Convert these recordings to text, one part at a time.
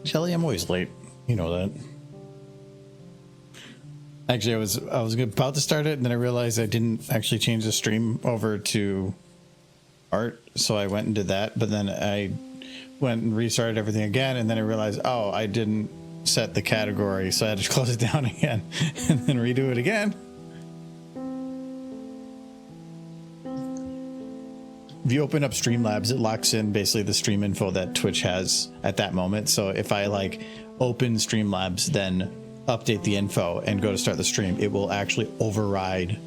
Jelly, I'm always late. You know that. Actually, I was about to start it, and then I realized I didn't actually change the stream over to art, so I went and did that. But then I went and restarted everything again, and then I realized, oh, I didn't set the category, so I had to close it down again and then redo it again. If you open up Streamlabs, it locks in basically the stream info that Twitch has at that moment. So if I like open Streamlabs, then update the info and go to start the stream, it will actually override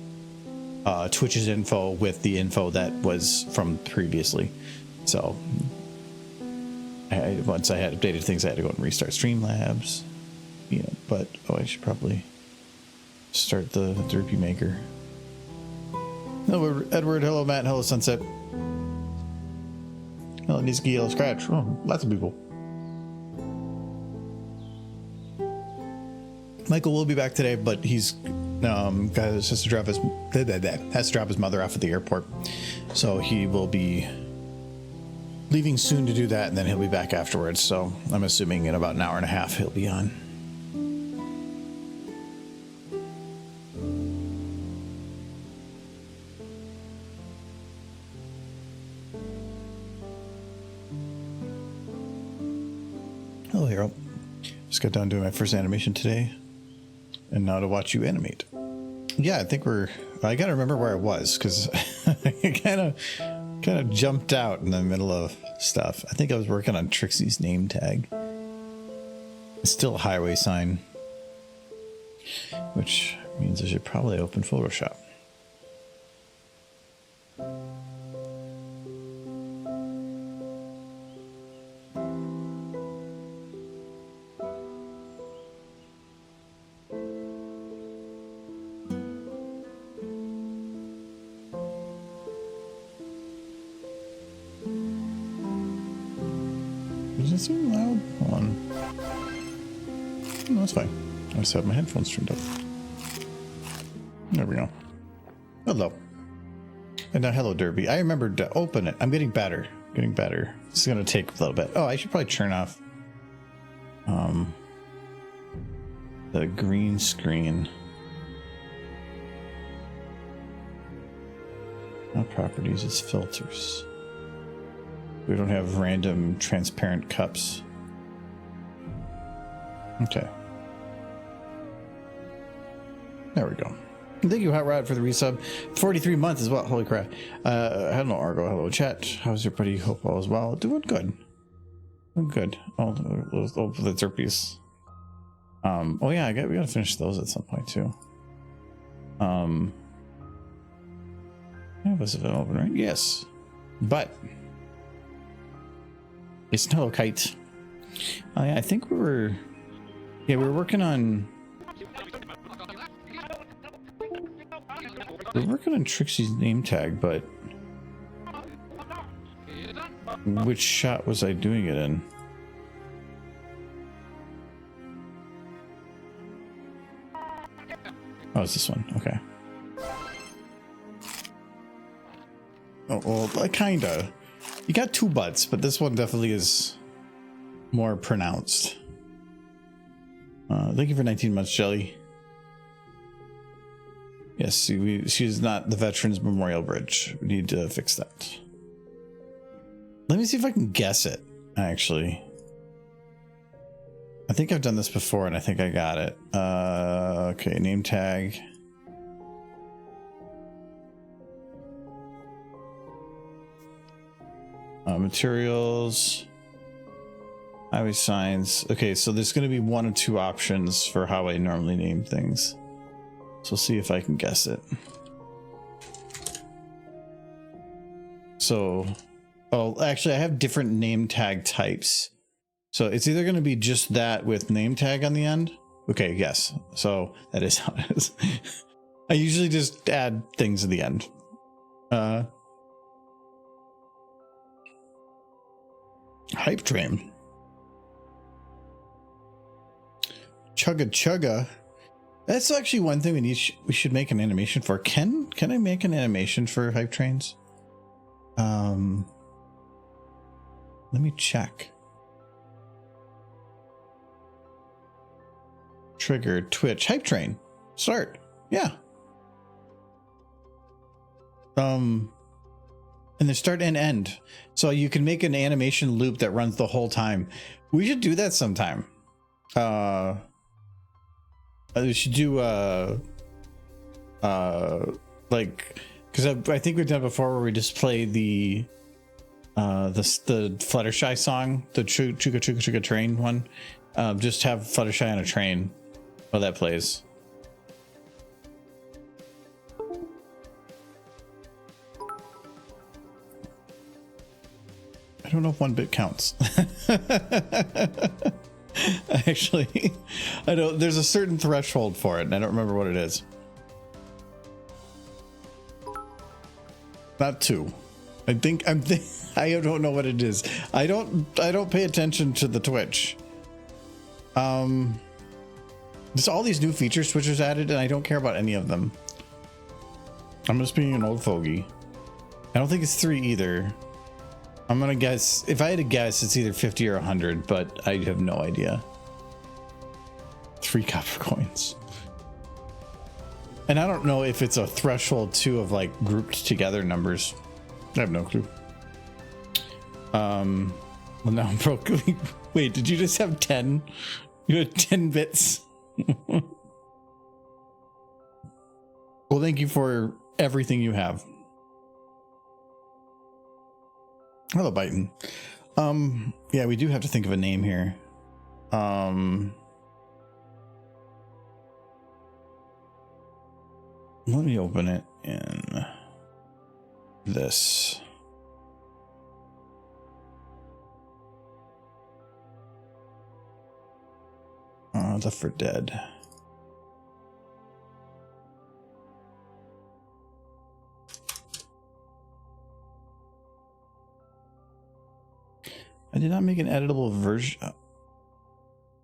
Twitch's info with the info that was from previously. So once I had updated things, I had to go and restart Streamlabs. You know, but I should probably start the Derpy Maker. Hello, Edward. Hello, Matt. Hello, Sunset. Hello, Niski. Hello, Scratch. Oh, lots of people. Michael will be back today, but he's has to drop his mother off at the airport, so he will be leaving soon to do that, and then he'll be back afterwards. So I'm assuming in about an hour and a half he'll be on. Hello, Hero. Just got done doing my first animation today, and now to watch you animate. Yeah, I think I gotta remember where I was, because I kind of jumped out in the middle of stuff. I think I was working on Trixie's name tag. It's still a highway sign, which means I should probably open Photoshop. Does it seem loud? Hold on. No, that's fine. I just have my headphones turned up. There we go. Hello. And now, hello, Derby. I remembered to open it. I'm getting better. Getting better. This is going to take a little bit. Oh, I should probably turn off the green screen. Not properties, it's filters. We don't have random transparent cups. Okay. There we go. Thank you, Hot Rod, for the resub. 43 months as well. Holy crap. Hello, Argo. Hello, chat. How's everybody? Hope all is well. Doing good. Doing good. Oh, the Derpies. Oh yeah, we gotta finish those at some point too. Yeah, was it open, right? Yes. But it's no kite. I think we were working on Trixie's name tag, but which shot was I doing it in? Oh, it's this one. Okay. Oh, well, kinda. You got two butts, but this one definitely is more pronounced. Thank you for 19 months, Jelly. Yes, she's not the Veterans Memorial Bridge. We need to fix that. Let me see if I can guess it, actually. I think I've done this before, and I think I got it. Okay, name tag. Materials. Highway signs. Okay, so there's going to be one or two options for how I normally name things. So we'll see if I can guess it. So, oh, actually, I have different name tag types. So it's either going to be just that with name tag on the end. Okay, yes. So that is how it is. I usually just add things at the end. Hype train. Chugga chugga. That's actually one thing we should make an animation for. Can I make an animation for hype trains? Let me check. trigger, Twitch, hype train, start. Yeah. And they start and end. So you can make an animation loop that runs the whole time. We should do that sometime. We should do like, because I think we've done it before where we just play the Fluttershy song, the Chuka Chuka Chuka train one. Just have Fluttershy on a train while that plays. I don't know if 1 bit counts. Actually, I don't. There's a certain threshold for it, and I don't remember what it is. Not 2. I think I don't know what it is. I don't pay attention to the Twitch. There's all these new features Twitch added, and I don't care about any of them. I'm just being an old fogey. I don't think it's 3 either. I'm gonna guess, if I had to guess, it's either 50 or 100, but I have no idea. 3 copper coins. And I don't know if it's a threshold too of like grouped together numbers. I have no clue. Well, now I'm broke. Wait, did you just have 10? You had 10 bits? Well, thank you for everything you have. Hello, Byton. Yeah, we do have to think of a name here. Let me open it in this. Left 4 Dead. I did not make an editable version.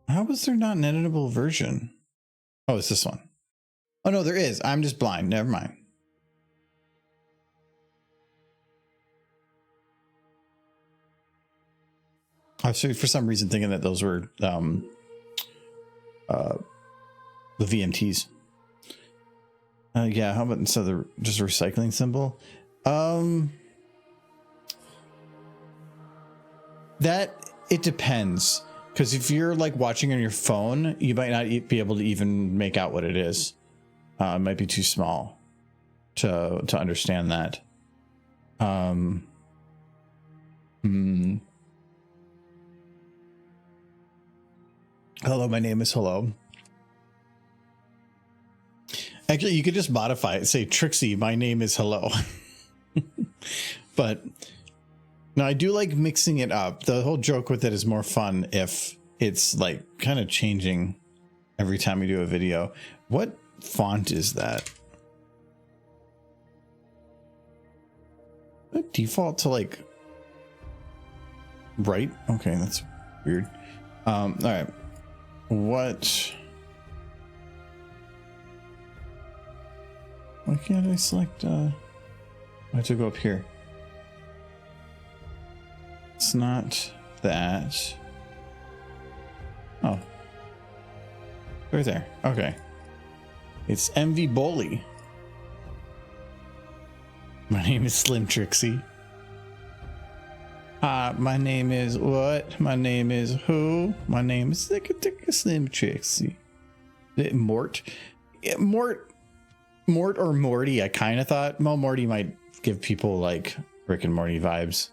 How was there not an editable version? Oh, it's this one. Oh, no, there is. I'm just blind. Never mind. I was for some reason thinking that those were the VMTs. Yeah, how about instead of just a recycling symbol? That it depends, because if you're like watching on your phone, you might not be able to even make out what it is. It might be too small to understand that. Hello, my name is Hello. Actually, you could just modify it. Say, Trixie, my name is Hello. But no, I do like mixing it up. The whole joke with it is more fun if it's like kind of changing every time we do a video. What font is that? The default to like right? Okay, that's weird. All right. What? Why can't I select? I have to go up here. It's not that. Oh, right there. Okay. It's MV Bully. My name is Slim Trixie. My name is what? My name is who? My name is Slim Trixie. Mort? Yeah, Mort or Morty, I kind of thought. Well, Morty might give people like Rick and Morty vibes.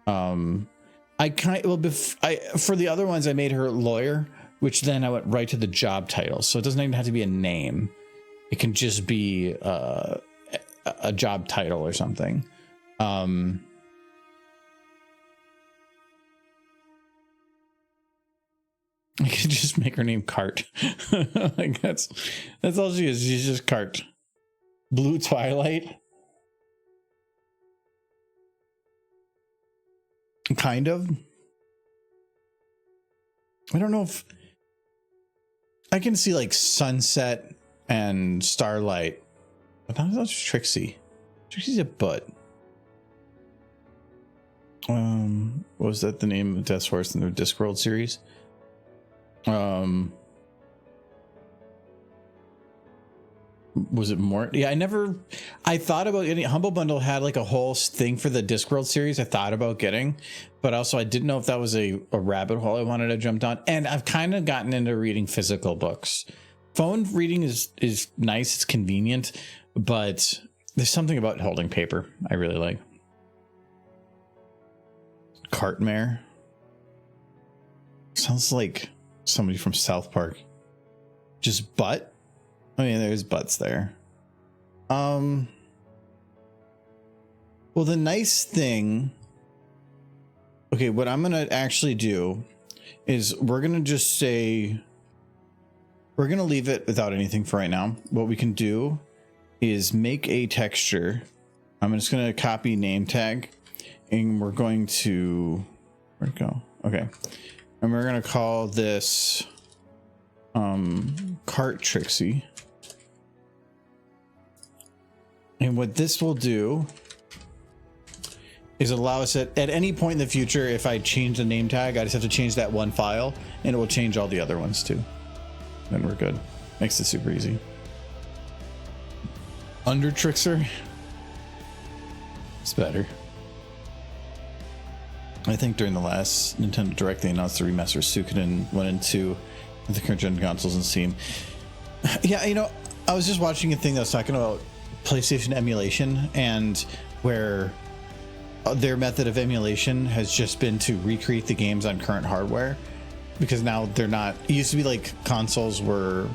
For the other ones, I made her lawyer, which then I went right to the job title. So it doesn't even have to be a name. It can just be a job title or something. I could just make her name Cart. Like that's all she is. She's just Cart. Blue Twilight. Kind of. I don't know if I can see like Sunset and Starlight, but that's Trixie. Trixie's a butt. What was that the name of Death's Horse in the Discworld series? was it more? Yeah, I thought about getting Humble Bundle had like a whole thing for the Discworld series I thought about getting, but also I didn't know if that was a rabbit hole I wanted to jump down. And I've kind of gotten into reading physical books. Phone reading is nice, it's convenient, but there's something about holding paper I really like. Cartmare. Sounds like somebody from South Park. Just butt? I mean, there's butts there. Well, the nice thing... Okay, what I'm going to actually do is we're going to just say... We're going to leave it without anything for right now. What we can do is make a texture. I'm just going to copy name tag. And we're going to... Where'd it go? Okay. And we're going to call this... Cart Trixie. And what this will do is allow us at any point in the future, if I change the name tag, I just have to change that one file and it will change all the other ones too. Then we're good. Makes it super easy. Under Trixer. It's better. I think during the last Nintendo Direct, they announced the remaster Suikoden 1 and 2 with the current gen consoles and Steam. Yeah, you know, I was just watching a thing that was talking about PlayStation emulation and where their method of emulation has just been to recreate the games on current hardware, because now they're not... It used to be like consoles were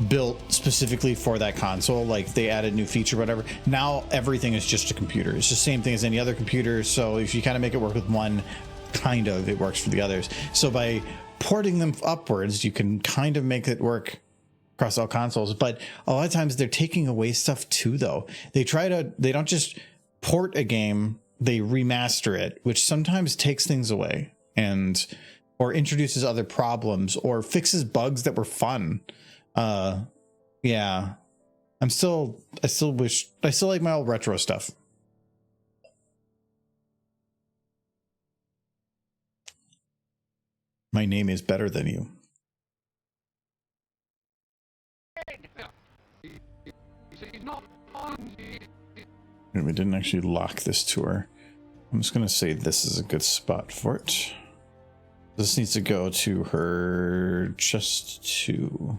built specifically for that console, like they added new feature, whatever. Now everything is just a computer. It's the same thing as any other computer. So if you kind of make it work with one, kind of, it works for the others. So by porting them upwards, you can kind of make it work across all consoles. But a lot of times they're taking away stuff too, though. They don't just port a game, they remaster it, which sometimes takes things away and or introduces other problems or fixes bugs that were fun. Yeah, I still like my old retro stuff. My name is better than you. And we didn't actually lock this tour. I'm just gonna say this is a good spot for it. This needs to go to her just to...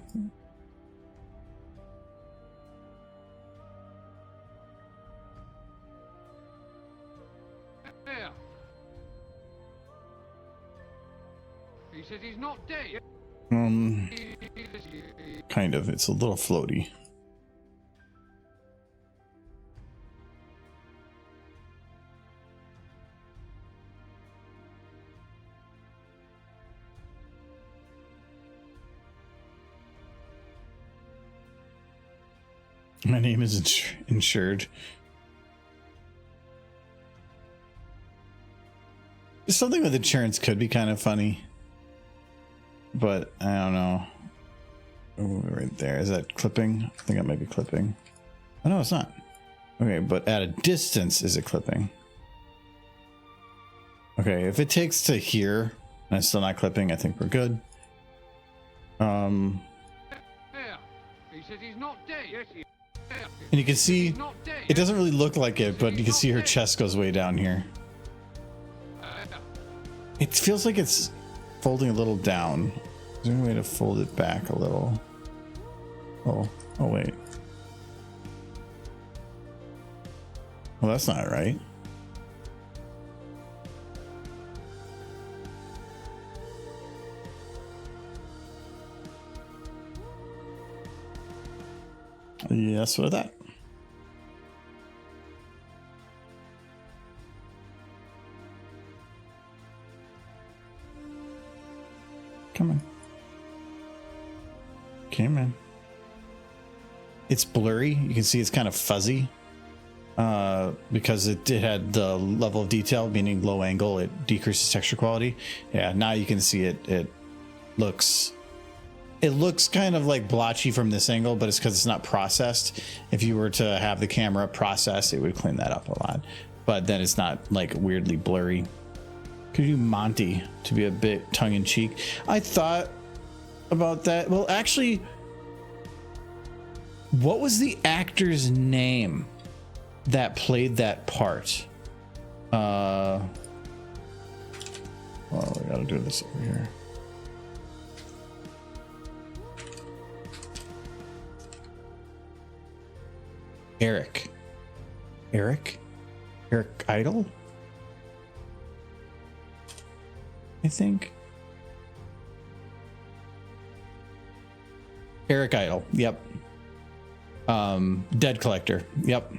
He says he's not dead. Kind of. It's a little floaty. My name is insured. Something with insurance could be kind of funny, but I don't know. Oh, right there. Is that clipping? I think that might be clipping. Oh, no, it's not. Okay, but at a distance, is it clipping? Okay, if it takes to here and it's still not clipping, I think we're good. He says he's not dead. Yes, he is. And you can see, it doesn't really look like it, but you can see her chest goes way down here. It feels like it's folding a little down. Is there any way to fold it back a little? Oh wait. Well, that's not right. Yes, what that? Come on. Come on. It's blurry. You can see it's kind of fuzzy because it had the level of detail, meaning low angle. It decreases texture quality. Yeah, now you can see it. It looks kind of like blotchy from this angle, but it's because it's not processed. If you were to have the camera process, it would clean that up a lot. But then it's not like weirdly blurry. Could you do Monty to be a bit tongue-in-cheek? I thought about that. Well, actually, What was the actor's name that played that part? Oh, we gotta do this over here. Eric Idle, I think. Eric Idle. Yep. Dead Collector. Yep.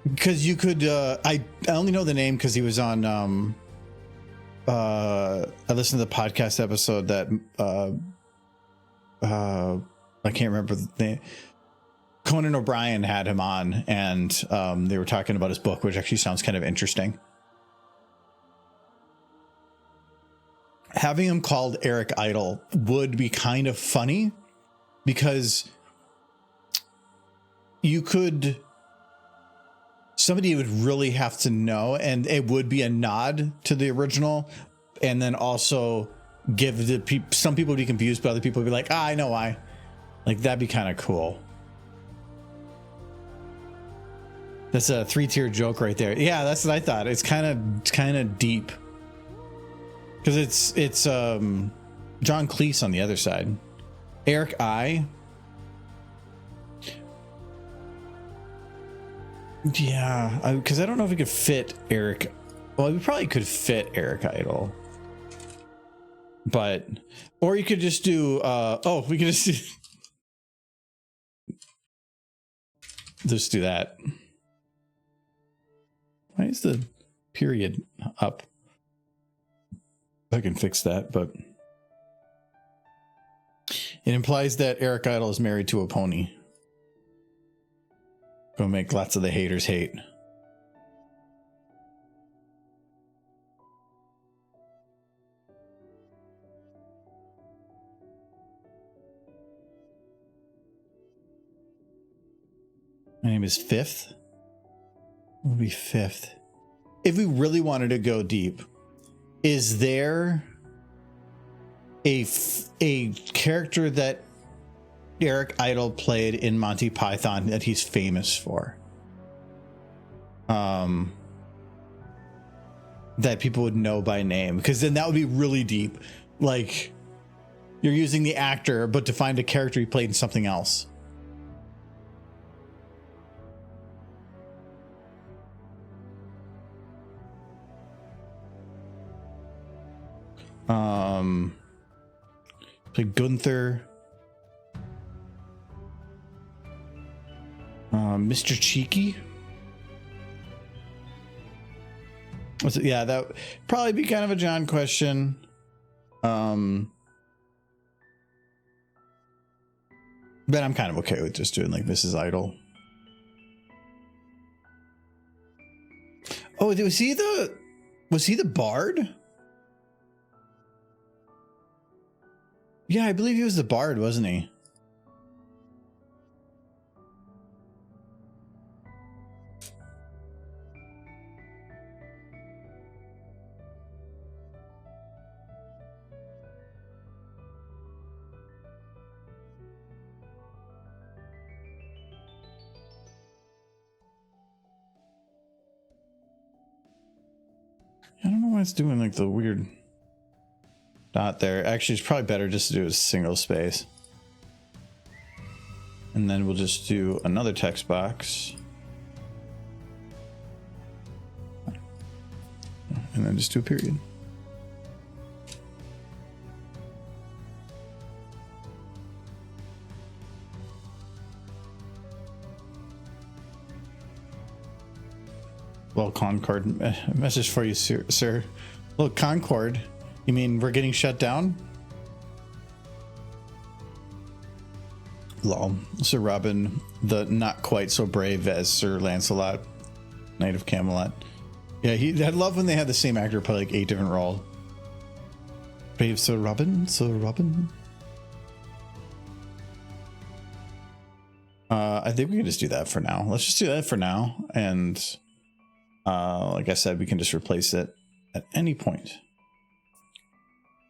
Because you could, I only know the name because he was on, I listened to the podcast episode that, I can't remember the name. Conan O'Brien had him on, and they were talking about his book, which actually sounds kind of interesting. Having him called Eric Idle would be kind of funny because somebody would really have to know, and it would be a nod to the original, and then also give some people would be confused, but other people would be like, I know why. Like, that'd be kind of cool. That's a 3-tier joke right there. Yeah, that's what I thought. It's kind of deep. Because it's John Cleese on the other side. Eric I. Yeah, because I don't know if we could fit Eric. Well, we probably could fit Eric Idle. But, or you could just do, we could just do, just do that. Why is the period up? I can fix that, but it implies that Eric Idle is married to a pony. Gonna make lots of the haters hate. My name is Fifth. What would be Fifth? If we really wanted to go deep, is there a character that Eric Idle played in Monty Python that he's famous for? That people would know by name, because then that would be really deep. Like, you're using the actor, but to find a character he played in something else. Play Gunther. Mr. Cheeky. What's it? Yeah, that would probably be kind of a John question. But I'm kind of okay with just doing like Mrs. Idle. Oh, was he the bard? Yeah, I believe he was the bard, wasn't he? I don't know why it's doing like the weird dot there. Actually, it's probably better just to do a single space. And then we'll just do another text box. And then just do a period. Well, Concord, message for you, sir. Look, Concord, you mean we're getting shut down? Lol. Sir Robin, the not quite so brave as Sir Lancelot, Knight of Camelot. Yeah, I love when they had the same actor play like 8 different roles. Brave Sir Robin, Sir Robin. I think we can just do that for now. Let's just do that for now. And like I said, we can just replace it at any point.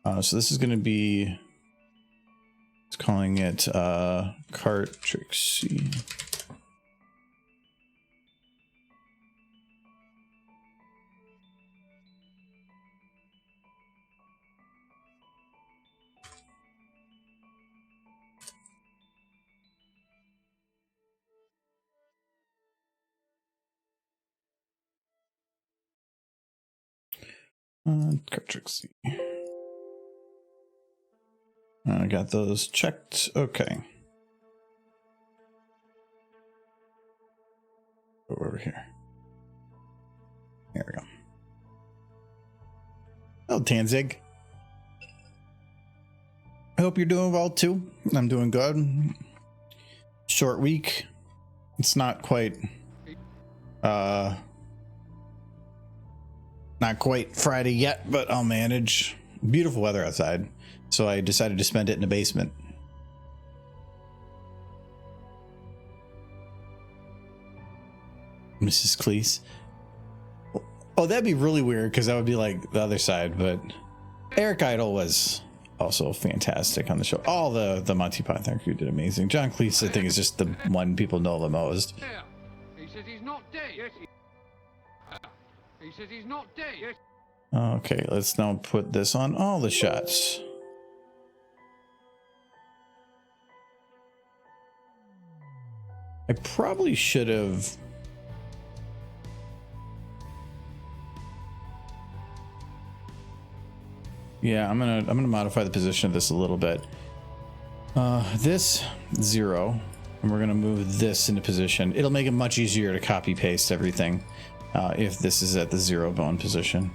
So this is going to be It's calling it Cart Trixie. Cart Trixie. I got those checked. Okay. Go over here. There we go. Oh, Tanzig. I hope you're doing well too. I'm doing good. Short week. It's not quite not quite Friday yet, but I'll manage. Beautiful weather outside, so I decided to spend it in a basement. Mrs. Cleese. Oh, that'd be really weird because that would be like the other side, but Eric Idle was also fantastic on the show. All the Monty Python crew did amazing. John Cleese, I think, is just the one people know the most. Yeah. He says he's not dead. Yes, he says he's not dead. Yes. Okay, let's now put this on all the shots. I probably should have. Yeah, I'm gonna modify the position of this a little bit. This 0, and we're gonna move this into position. It'll make it much easier to copy paste everything if this is at the 0 bone position.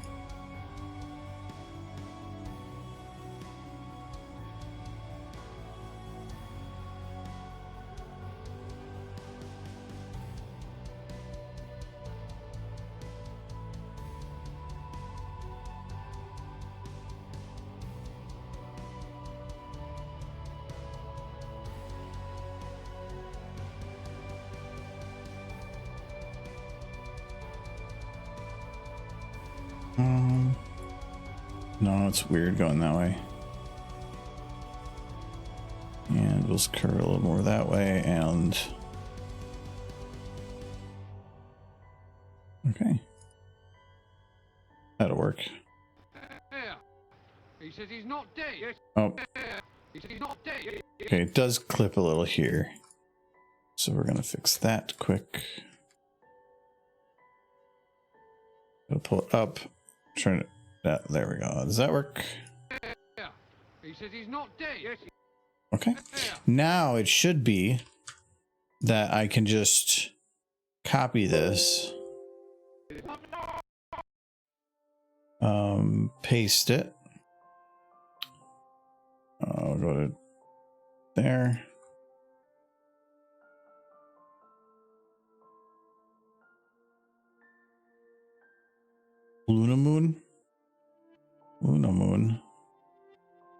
No, it's weird going that way. And we'll curve a little more that way, and okay. That'll work. Yeah. He says he's not dead. Yes. Oh, He says he's not dead. okay, it does clip a little here. So we're gonna fix that quick. I'll pull it up. Turn it. There we go. Does that work? Yeah. He says he's not dead. Yes. Okay. Now it should be that I can just copy this, paste it. I'll go to there. Luna Moon? Luna Moon.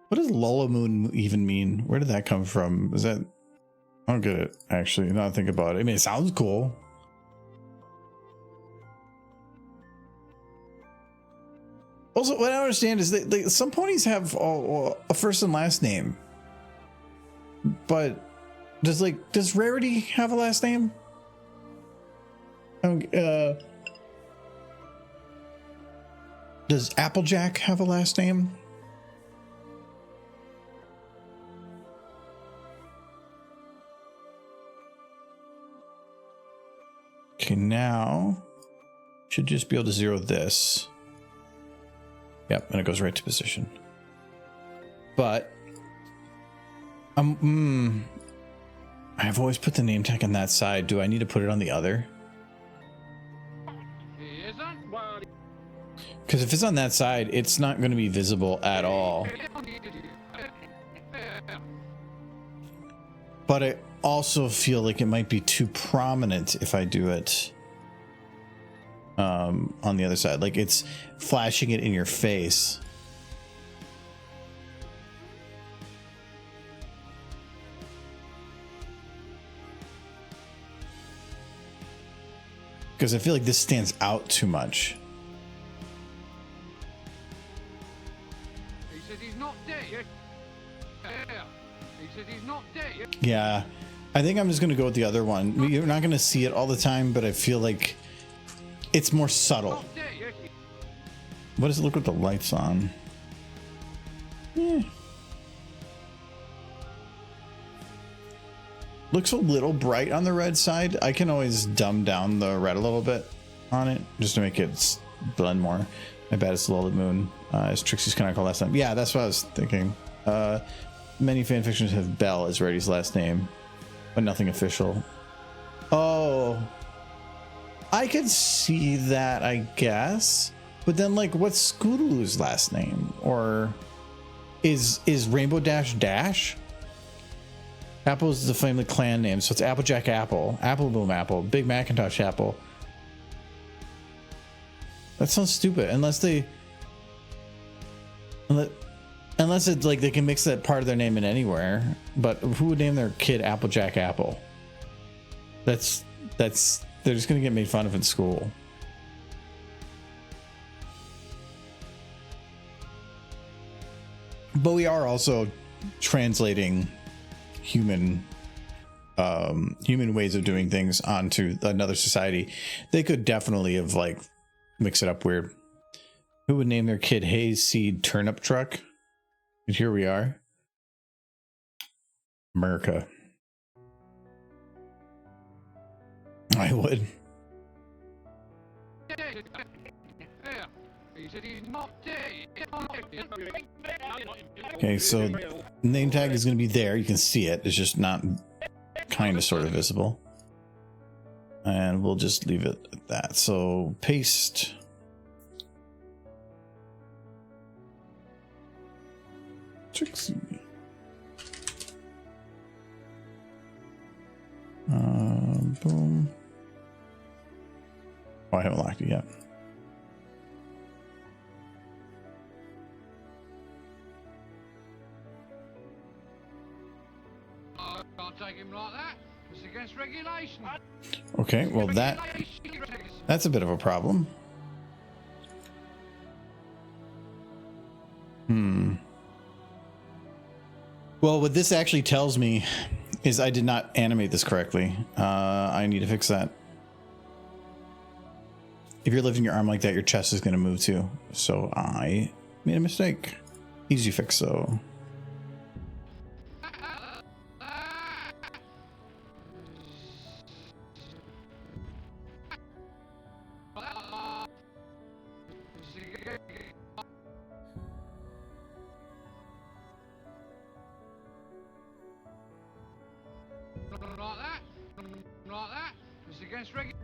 What does Lola Moon even mean? Where did that come from? Is that... I don't get it, actually. Now I think about it. I mean, it sounds cool. Also, what I don't understand is that some ponies have a first and last name. But does Rarity have a last name? Does Applejack have a last name? Okay, now should just be able to 0 this. Yep, and it goes right to position. But I've always put the name tag on that side. Do I need to put it on the other? He isn't. Well, Because if it's on that side, it's not going to be visible at all. But I also feel like it might be too prominent if I do it on the other side. Like it's flashing it in your face. Because I feel like this stands out too much. he says he's not dead. Yes. Yeah. He says he's not dead. Yes. Yeah, I think I'm just gonna go with the other one. You're not gonna see it all the time, but I feel like it's more subtle. Not dead. Yes. What does it look with the lights on? Eh. Looks a little bright on the red side. I can always dumb down the red a little bit on it just to make it blend more. I bet it's Lola Moon, as Trixie's kind of called last time. Yeah, that's what I was thinking. Many fanfictions have Belle as Reddy's last name, but nothing official. Oh, I could see that, I guess. But then, like, what's Scootaloo's last name? Or is Rainbow Dash Dash? Apple is the family clan name, so it's Applejack Apple, Apple Boom Apple, Big Macintosh Apple. That sounds stupid, unless it's like they can mix that part of their name in anywhere. But who would name their kid Applejack Apple? They're just gonna get made fun of in school. But we are also translating human ways of doing things onto another society. They could definitely have like mixed it up weird. Who would name their kid Hayseed Turnip Truck? And here we are. America. I would. Yeah. He said he's not dead. Okay, so name tag is going to be there. You can see it. It's just not kind of sort of visible. And we'll just leave it at that. So paste. Trixie. Boom. Oh, I haven't locked it yet. Can't take him like that. It's against regulation. Okay, well that's a bit of a problem. Well, what this actually tells me is I did not animate this correctly. I need to fix that. If you're lifting your arm like that, your chest is going to move too. So I made a mistake. Easy fix though. Like that. It's against regulation.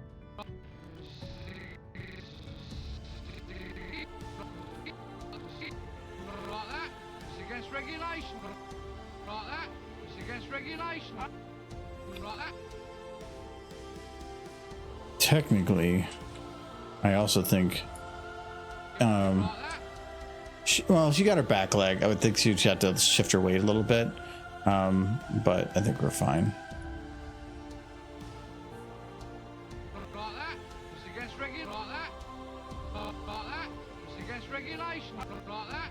Like that. It's against regulation. Like that. It's against regulation. Like that. Technically, I also think she got her back leg. I would think she'd have to shift her weight a little bit. But I think we're fine. Like that. It's against regulation. Like that. Like that. It's against regulation. Like that.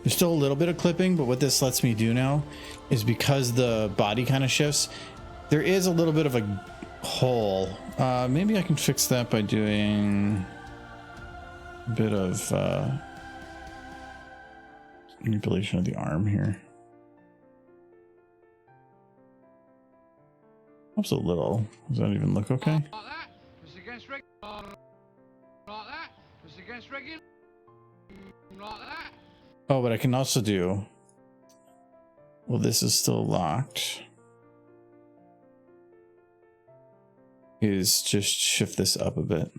There's still a little bit of clipping, but what this lets me do now is because the body kind of shifts, there is a little bit of a hole. Maybe I can fix that by doing a bit of manipulation of the arm here. Helps a little. Does that even look okay? Like that. It's against regulation. Like that. It's against regulation. Like that. Oh, but I can also do. Well, this is still locked. Is just shift this up a bit.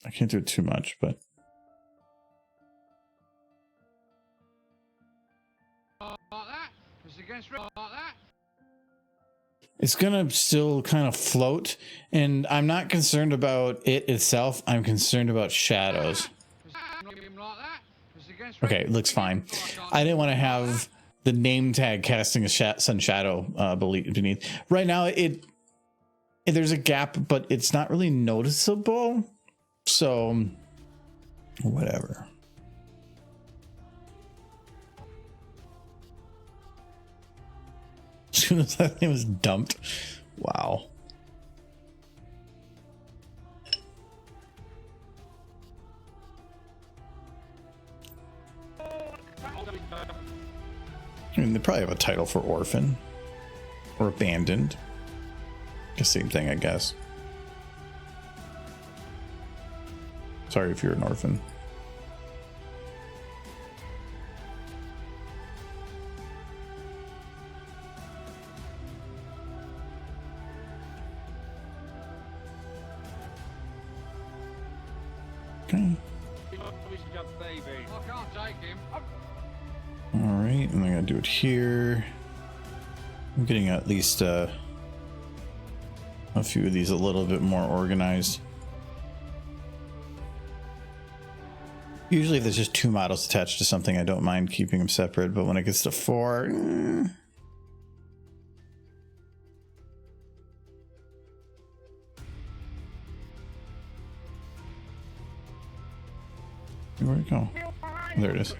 I can't do it too much, but Like that. It's against regulation. Like that. it's gonna still kind of float, and I'm not concerned about it itself. I'm concerned about shadows. Okay, it looks fine. I didn't want to have the name tag casting a sun shadow beneath. Right now, there's a gap, but it's not really noticeable. So, whatever. soon as that name was dumped. Wow. I mean, they probably have a title for orphan or abandoned. The same thing, I guess. Sorry if you're an orphan. Okay. I can't take him. All right, and I'm gonna do it here. I'm getting at least a few of these a little bit more organized. Usually if there's just 2 models attached to something, I don't mind keeping them separate, but when it gets to 4, where'd it go? There it is.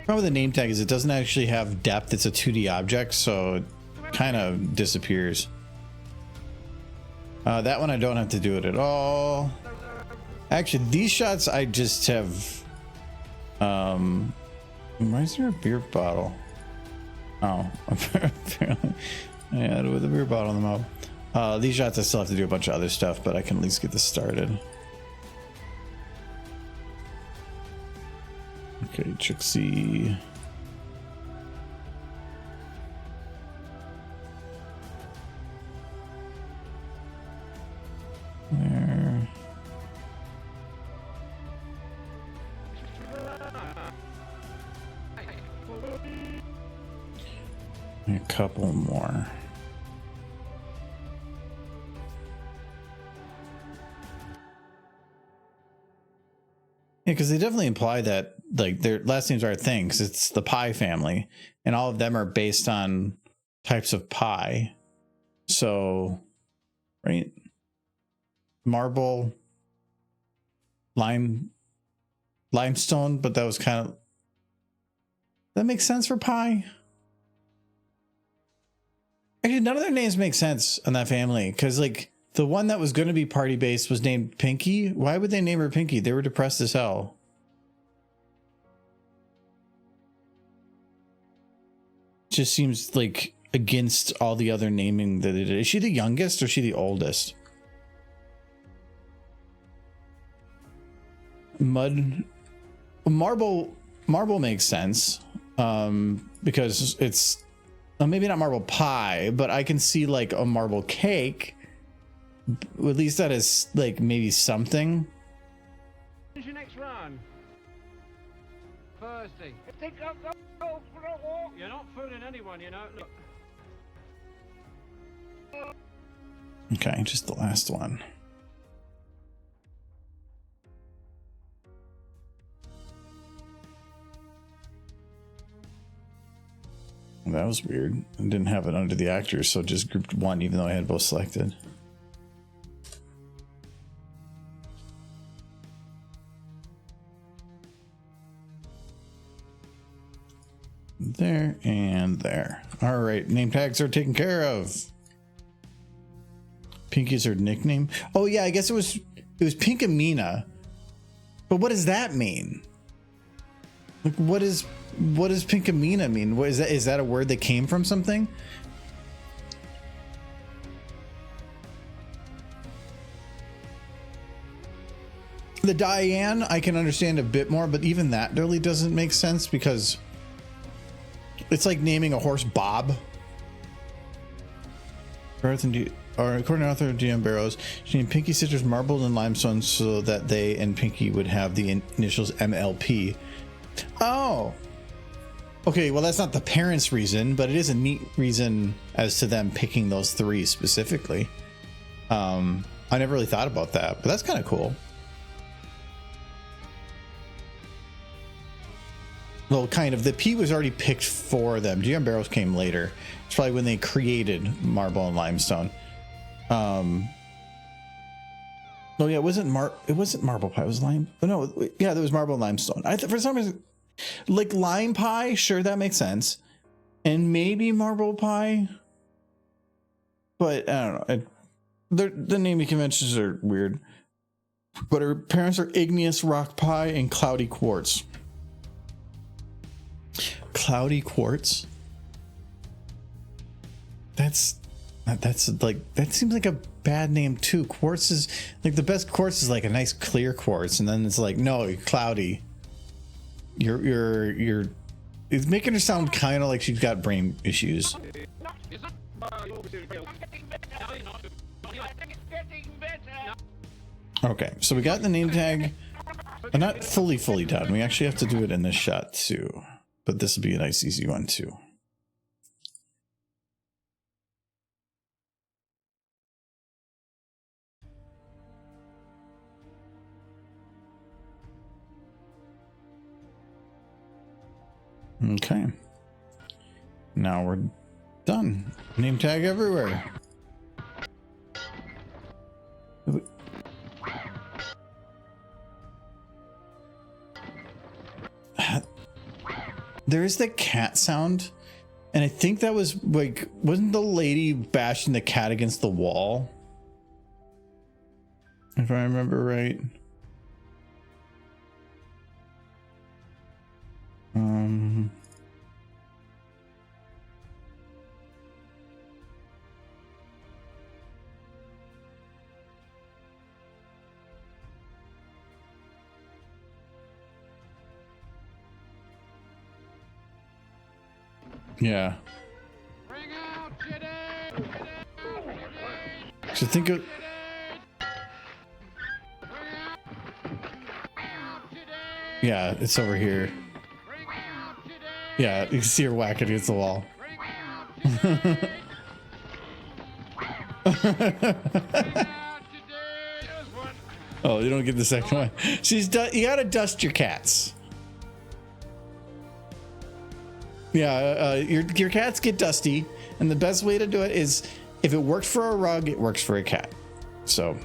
Problem with the name tag is it doesn't actually have depth. It's a 2D object, so it kind of disappears. That one I don't have to do it at all. Actually, these shots I just have. Why is there a beer bottle? Oh, apparently I had it with a beer bottle in the mouth. These shots I still have to do a bunch of other stuff, but I can at least get this started. Okay, Trixie. There. A couple more. Yeah, because they definitely imply that like their last names are a thing, because it's the pie family, and all of them are based on types of pie. So, right? Marble, limestone, but that was kind of, that makes sense for pie. Actually, none of their names make sense in that family, because like the one that was going to be party based was named Pinky. Why would they name her Pinky? They were depressed as hell. Just seems like against all the other naming that it is. Is she the youngest or is she the oldest? Marble makes sense, because it's maybe not marble pie, but I can see like a marble cake. At least that is like maybe something. When's your next run? Thursday. Think I'll go for a walk. You're not fooling anyone, you know. Look. Okay, just the last one. That was weird. I didn't have it under the actors, so just grouped 1 even though I had both selected. There and there. All right, name tags are taken care of. Pinky's her nickname. Oh yeah, I guess it was Pinkamena. But what does that mean? Like, what does Pinkamena mean? What is that? Is that a word that came from something? The Diane I can understand a bit more, but even that really doesn't make sense, because it's like naming a horse Bob. According to author DM Barrows, she named Pinky sisters Marble and Limestone so that they and Pinky would have the initials MLP. Oh. Okay, well that's not the parents' reason, but it is a neat reason as to them picking those 3 specifically. I never really thought about that, but that's kind of cool. Well, kind of. The P was already picked for them. GM Barrows came later. It's probably when they created Marble and Limestone. Oh yeah, it wasn't Marble Pie. It was Lime. Oh, no, yeah, there was Marble and Limestone. For some reason, like Lime Pie, sure, that makes sense. and maybe marble pie, but I don't know. The naming conventions are weird. But her parents are igneous rock pie and cloudy quartz. Cloudy quartz? That's like, that seems like a bad name too. Quartz is like, the best quartz is like a nice clear quartz, and then it's like, no, you're cloudy. You're it's making her sound kind of like she's got brain issues. Okay, so we got the name tag. I'm not fully done. We actually have to do it in this shot too, but this will be a nice easy one too. Okay, now we're done. Name tag everywhere. There is the cat sound, and I think that was like, wasn't the lady bashing the cat against the wall? If I remember right. Yeah. Bring out So think of, yeah, it's over here. Yeah, you can see her whack it against the wall. Oh, you don't get the second one. You gotta dust your cats. Yeah, your cats get dusty, and the best way to do it is, if it worked for a rug, it works for a cat. So,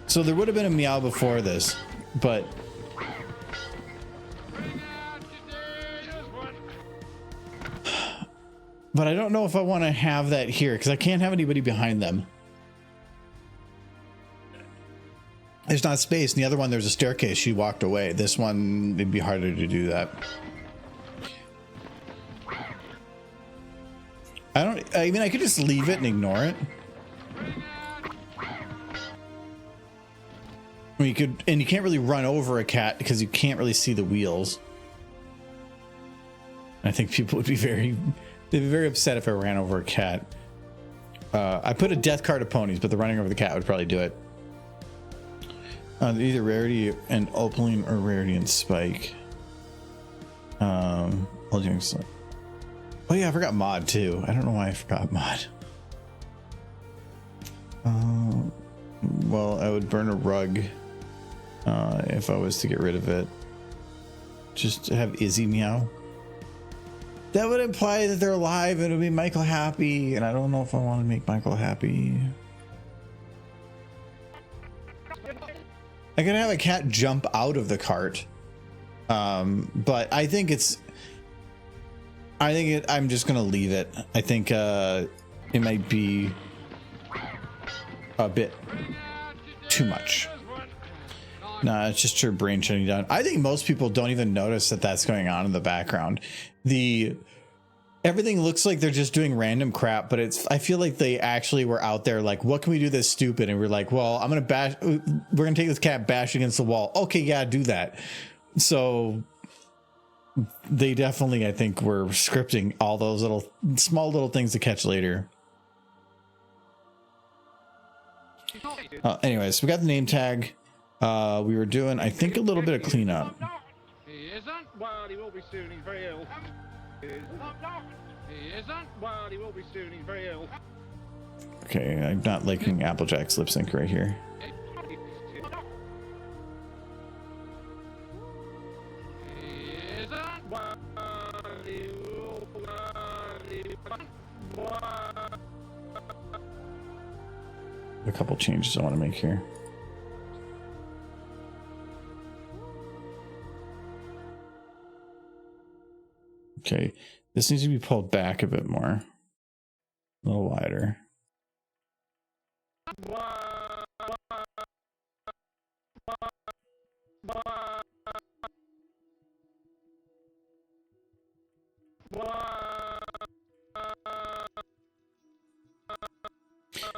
so there would have been a meow before this, but I don't know if I want to have that here, because I can't have anybody behind them. There's not space. And the other one, there's a staircase. She walked away. This one, it'd be harder to do that. I mean, I could just leave it and ignore it. I mean, you could, and you can't really run over a cat because you can't really see the wheels. I think people would be they'd be very upset if I ran over a cat. I put a death card of ponies, but the running over the cat would probably do it. Either rarity and opaline or rarity and spike. Oh yeah, I forgot mod too. I don't know why I forgot mod. Well, I would burn a rug if I was to get rid of it. Just to have Izzy meow. That would imply that they're alive and it would be Michael happy, and I don't know if I want to make Michael happy. I could have a cat jump out of the cart, but I think I'm just gonna leave it. I think it might be a bit too much. Nah, it's just her brain shutting down. I think most people don't even notice that that's going on in the background. Everything looks like they're just doing random crap, but I feel like they actually were out there like, what can we do this stupid? And we're like, well, we're gonna take this cat, bash against the wall. Okay, yeah, do that. So they definitely, I think, were scripting all those small little things to catch later. Anyways, we got the name tag. We were doing, I think, a little bit of cleanup. He isn't. Well, he will be soon. He's very ill. He isn't. Well, he will be soon. He's very ill. Okay, I'm not liking Applejack's lip sync right here. He isn't. A couple changes I want to make here. Okay, this needs to be pulled back a bit more. A little wider.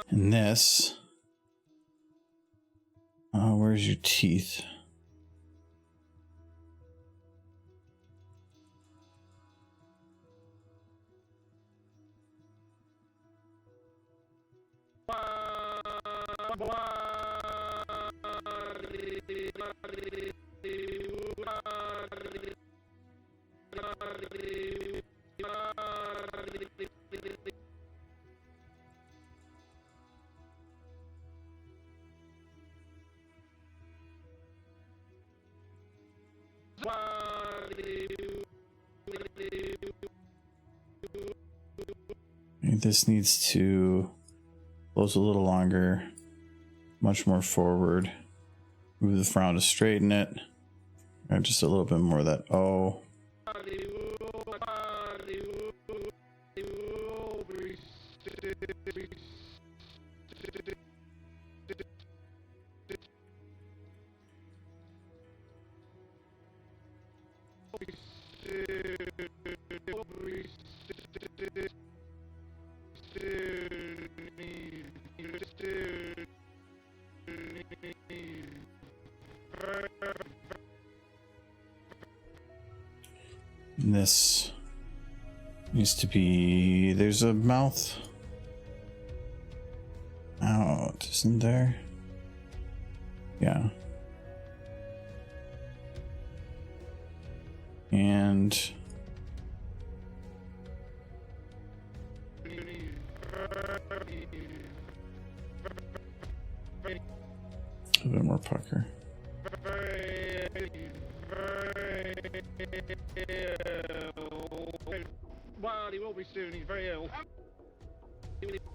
And this, where's your teeth? This needs to close a little longer, much more forward. Move the frown to straighten it. And just a little bit more of that O. And this needs to be, there's a mouth out, isn't there? Yeah. And a bit more pucker. Well, he will be soon. He's very ill.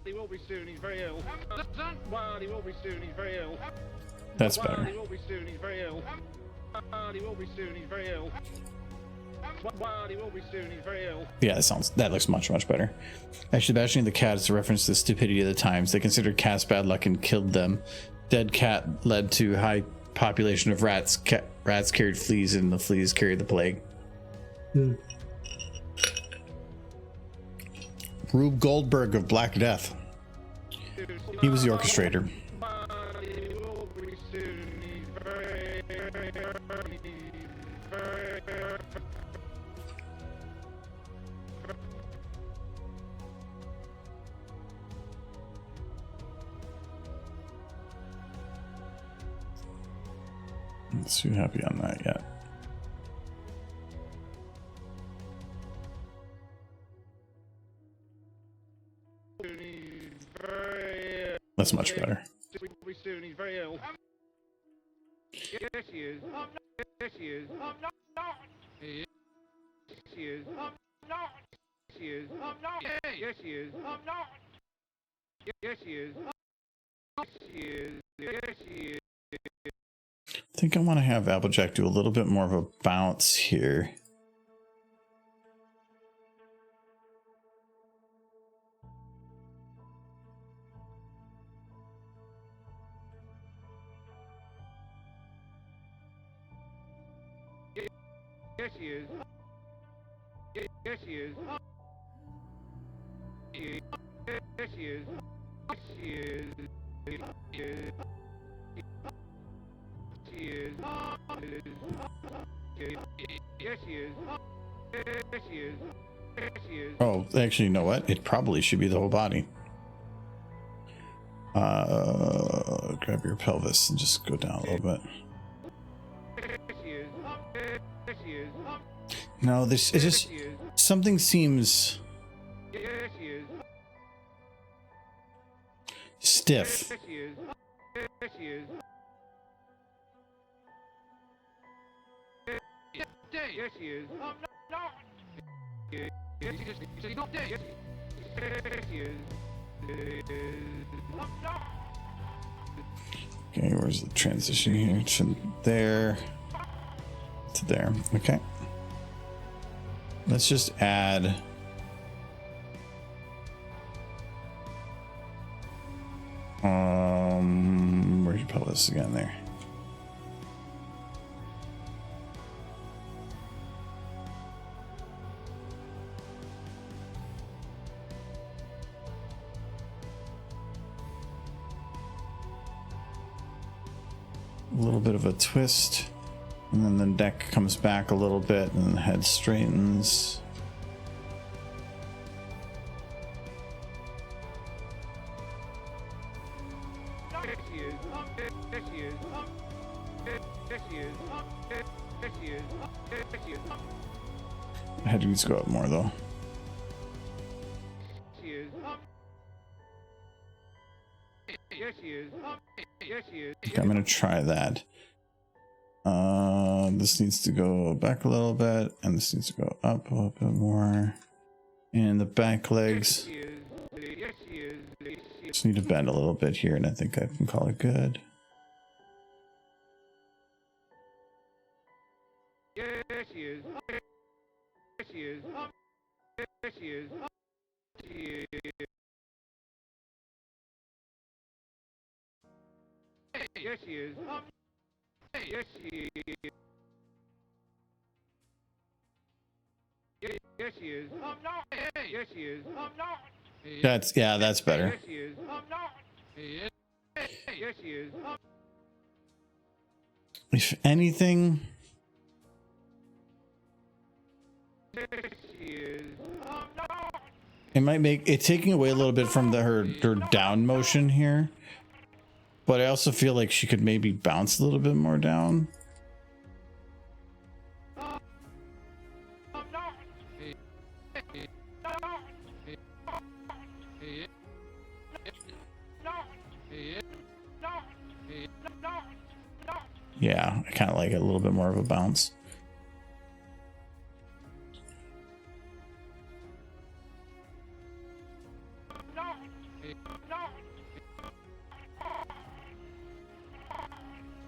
He will be soon. He's very ill. Well, he will be soon. He's very ill. That's better. He will be soon. He's very ill. He will be soon. He's very ill. Well, he will be soon. He's very ill. Yeah, that looks much better. Actually, bashing the cat is a reference to the stupidity of the times. They considered cats bad luck and killed them. Dead cat led to high population of rats. Rats carried fleas, and the fleas carried the plague. Rube Goldberg of Black Death. He was the orchestrator. Not too happy on that yet. That's much better. He's very ill. Yes, he is. Yes, he is. Yes, he is. Yes, he is. Yes, he is. Yes, he is. Yes, he is. Yes, he is. I think I want to have Applejack do a little bit more of a bounce here. Yes, he is. Yes, he is. Yes, he is. Yes, he is. He is. He is. Yes, he is. Yes, he is. Yes, he is. Oh, actually, you know what? It probably should be the whole body. Grab your pelvis and just go down a little bit. No, this is just something seems stiff. Yes, he is. He's not dead. Yes, he is. Okay, where's the transition here? To there. To there. Okay. Let's just add. Where'd you put this again there? A little bit of a twist, and then the deck comes back a little bit and the head straightens. The head needs to go up more though. Okay, I'm gonna try that. This needs to go back a little bit, and this needs to go up a little bit more. And the back legs just need to bend a little bit here, and I think I can call it good. Yes, he is. Yes, he is. Yes, he is. I'm not. Yes, he is. I'm not. That's better. Yes, he is. I'm not. Yes, he is. If anything, Yes, he is. I'm not. it might make it taking away a little bit from her down motion here. But I also feel like she could maybe bounce a little bit more down. Yeah, I kind of like it a little bit more of a bounce.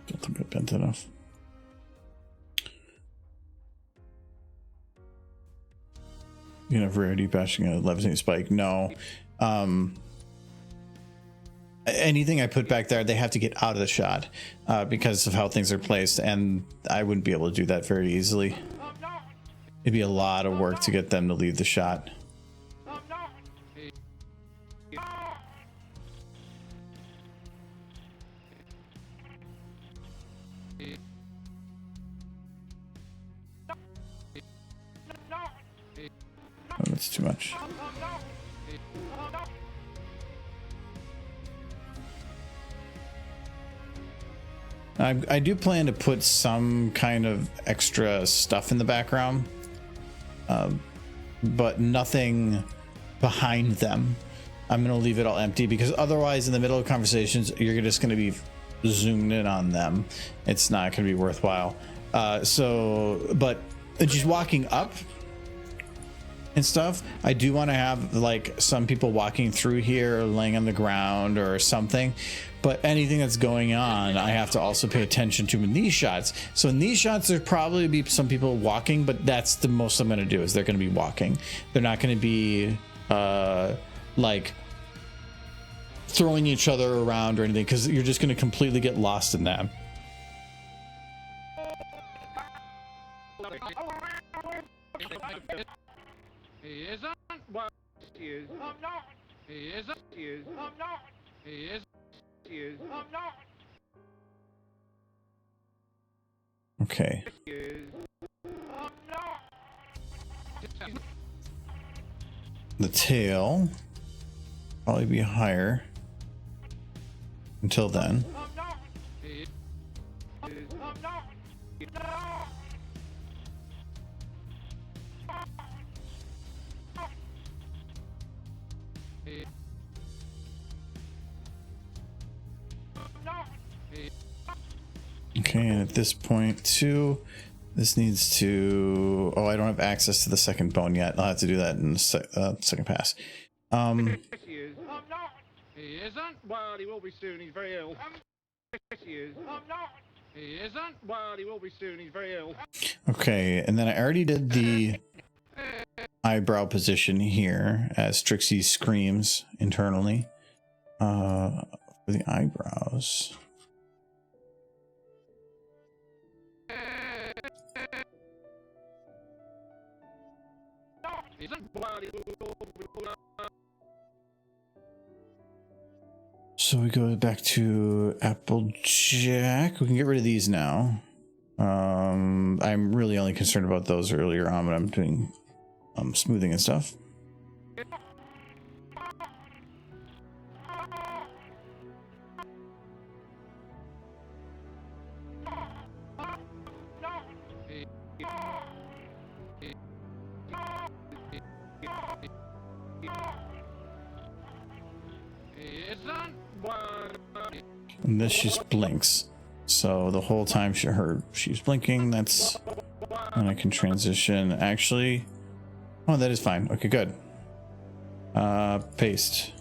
Don't think I bent enough. You know, rarity bashing a levitating spike. No. Anything I put back there, they have to get out of the shot because of how things are placed, and I wouldn't be able to do that very easily. It'd be a lot of work to get them to leave the shot. Oh, that's too much. I do plan to put some kind of extra stuff in the background, but nothing behind them. I'm going to leave it all empty because otherwise in the middle of conversations, you're just going to be zoomed in on them. It's not going to be worthwhile. But just walking up and stuff, I do want to have like some people walking through here or laying on the ground or something, but anything that's going on I have to also pay attention to in these shots. So in these shots there'd probably be some people walking, but that's the most I'm going to do is they're going to be walking. They're not going to be like throwing each other around or anything, because you're just going to completely get lost in that. He isn't. Well, he is. I'm not. He isn't. He is. I'm not. He is. He is. I'm not. Okay. He is. I'm not. The tail probably be higher until then. I'm not. He is. I'm not. No. Okay, and at this point too, this needs to, oh, I don't have access to the second bone yet. I'll have to do that in the second pass. Yes, he is. I'm not. He isn't. Well, he will be soon. He's very ill. Yes, he is. I'm not. He isn't. Well, he will be soon. He's very ill. Okay, and then I already did the eyebrow position here as Trixie screams internally. For the eyebrows. So we go back to Applejack. We can get rid of these now. I'm really only concerned about those earlier on when I'm doing smoothing and stuff. And this just blinks. So the whole time she's blinking, that's when I can transition. Actually, oh, that is fine. Okay, good. Paste.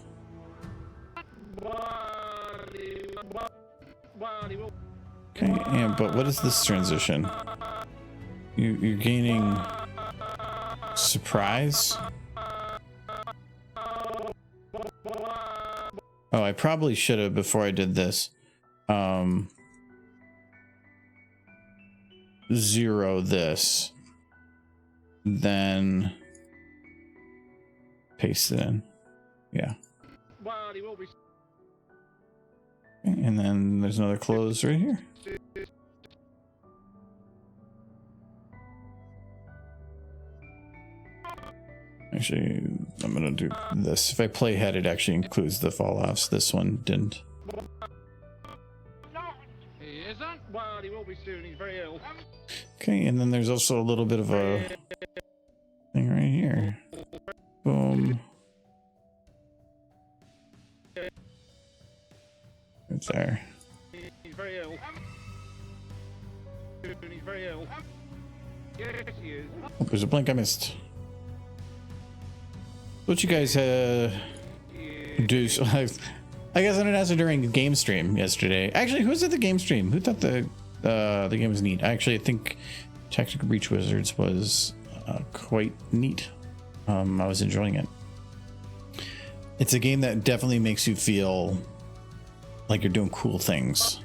Okay, and but what is this transition? You're gaining surprise. Oh, I probably should have before I did this. Zero this, then paste it in. Yeah. Okay, and then there's another close right here. Actually, I'm gonna do this. If I play ahead, it actually includes the fall offs. This one didn't. He will be soon. He's very ill. Okay, and then there's also a little bit of a thing right here. Boom. It's there. He's very ill. He's very ill. Yes, he is. Oh, there's a blink I missed. What you guys do? So I guess I didn't answer during the game stream yesterday. Actually, who was at the game stream? Who thought the game was neat? Actually, I think Tactical Breach Wizards was quite neat. I was enjoying it. It's a game that definitely makes you feel like you're doing cool things.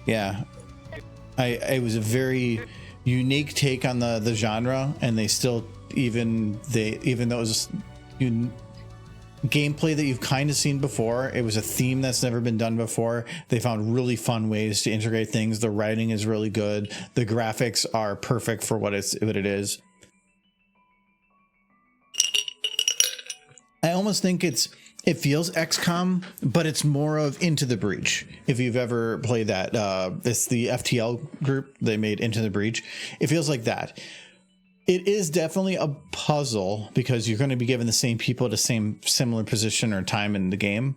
Yeah, it was a very unique take on the genre, and they still even though it was gameplay that you've kind of seen before, it was a theme that's never been done before. They found really fun ways to integrate things. The writing is really good. The graphics are perfect for what it is. I almost think it feels XCOM, but it's more of Into the Breach. If you've ever played that, it's the FTL group. They made Into the Breach. It feels like that. It is definitely a puzzle because you're going to be given the same people at the same similar position or time in the game.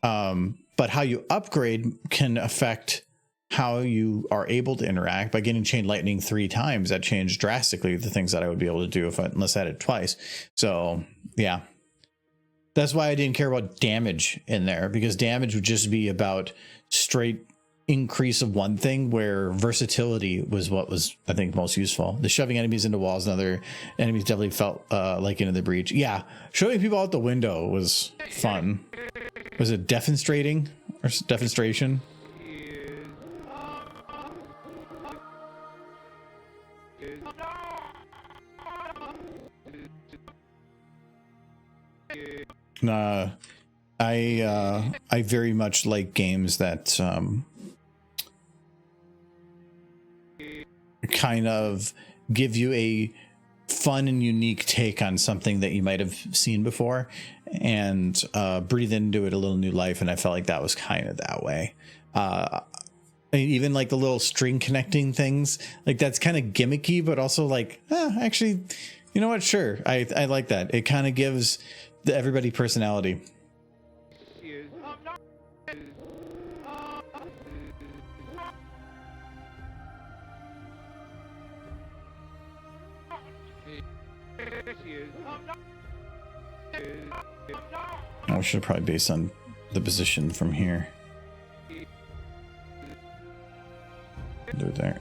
But how you upgrade can affect how you are able to interact. By getting Chain Lightning 3 times, that changed drastically the things that I would be able to do unless I had it twice. So yeah, that's why I didn't care about damage in there, because damage would just be about straight increase of one thing, where versatility was what was, I think, most useful. The shoving enemies into walls and other enemies definitely felt like Into the Breach. Yeah, shoving people out the window was fun. Was it defenestrating or defenestration? I very much like games that kind of give you a fun and unique take on something that you might have seen before, and breathe into it a little new life. And I felt like that was kind of that way. Even like the little string connecting things, like that's kind of gimmicky, but also like, actually, you know what? Sure, I like that. It kind of gives everybody personality. I should probably base on the position from here. Do it there.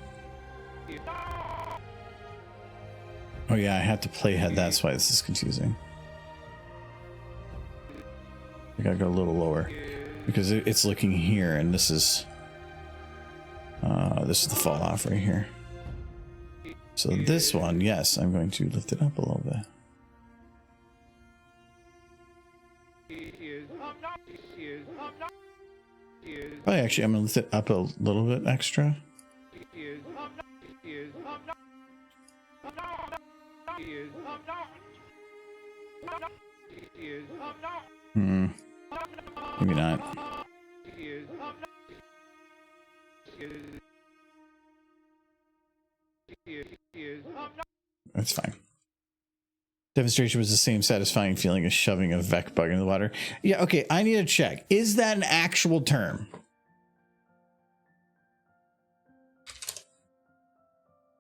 yeah, I had to play ahead. That's why this is confusing. I gotta go a little lower because it's looking here, and this is the fall off right here. So this one, yes, I'm going to lift it up a little bit. Probably actually, I'm gonna lift it up a little bit extra. Maybe not. That's fine. Demonstration was the same satisfying feeling as shoving a Vec bug in the water. Yeah, okay, I need to check. Is that an actual term?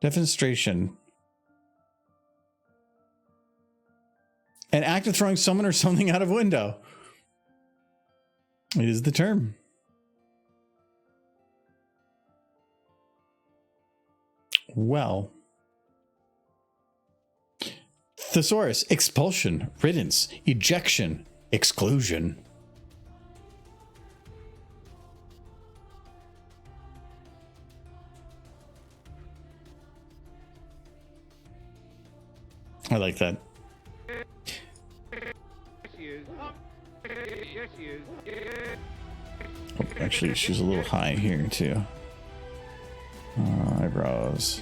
Demonstration. An act of throwing someone or something out of window. It is the term. Well. Thesaurus, expulsion, riddance, ejection, exclusion. I like that. Oh, actually, she's a little high here, too. Eyebrows.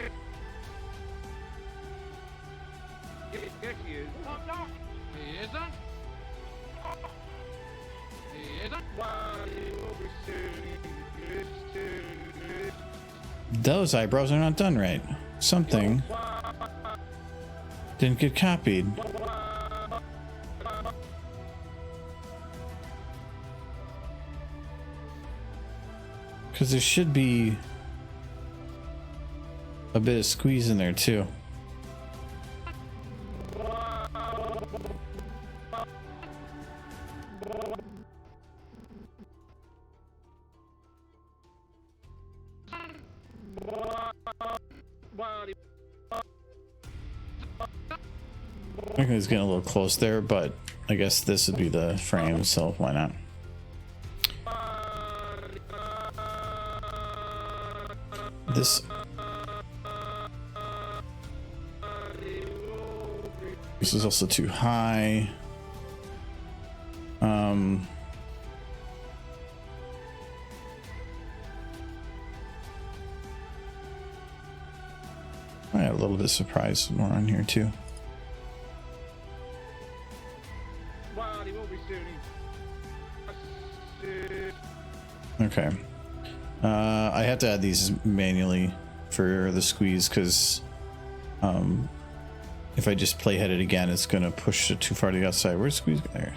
Those eyebrows are not done right. Something didn't get copied. Because there should be a bit of squeeze in there too. I think it's getting a little close there, but I guess this would be the frame, so why not? This is also too high. I'm a little bit surprised more on here too. Okay. I have to add these manually for the squeeze because if I just play headed again, it's going to push it too far to the outside. Where's squeeze? There.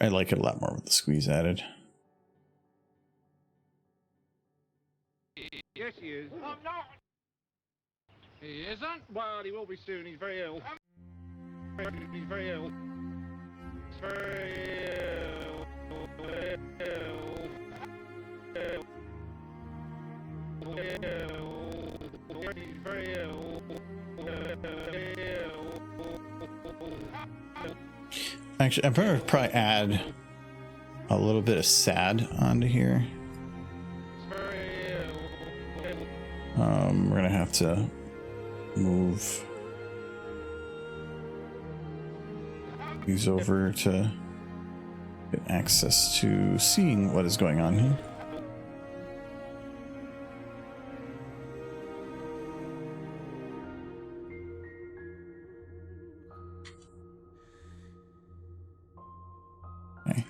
I like it a lot more with the squeeze added. Yes, he is. I'm not. He isn't. Well, he will be soon. He's very ill. He's very ill. He's very ill. He's very ill. Actually, I'm going to probably add a little bit of sad onto here. We're gonna have to move these over to get access to seeing what is going on here. Okay.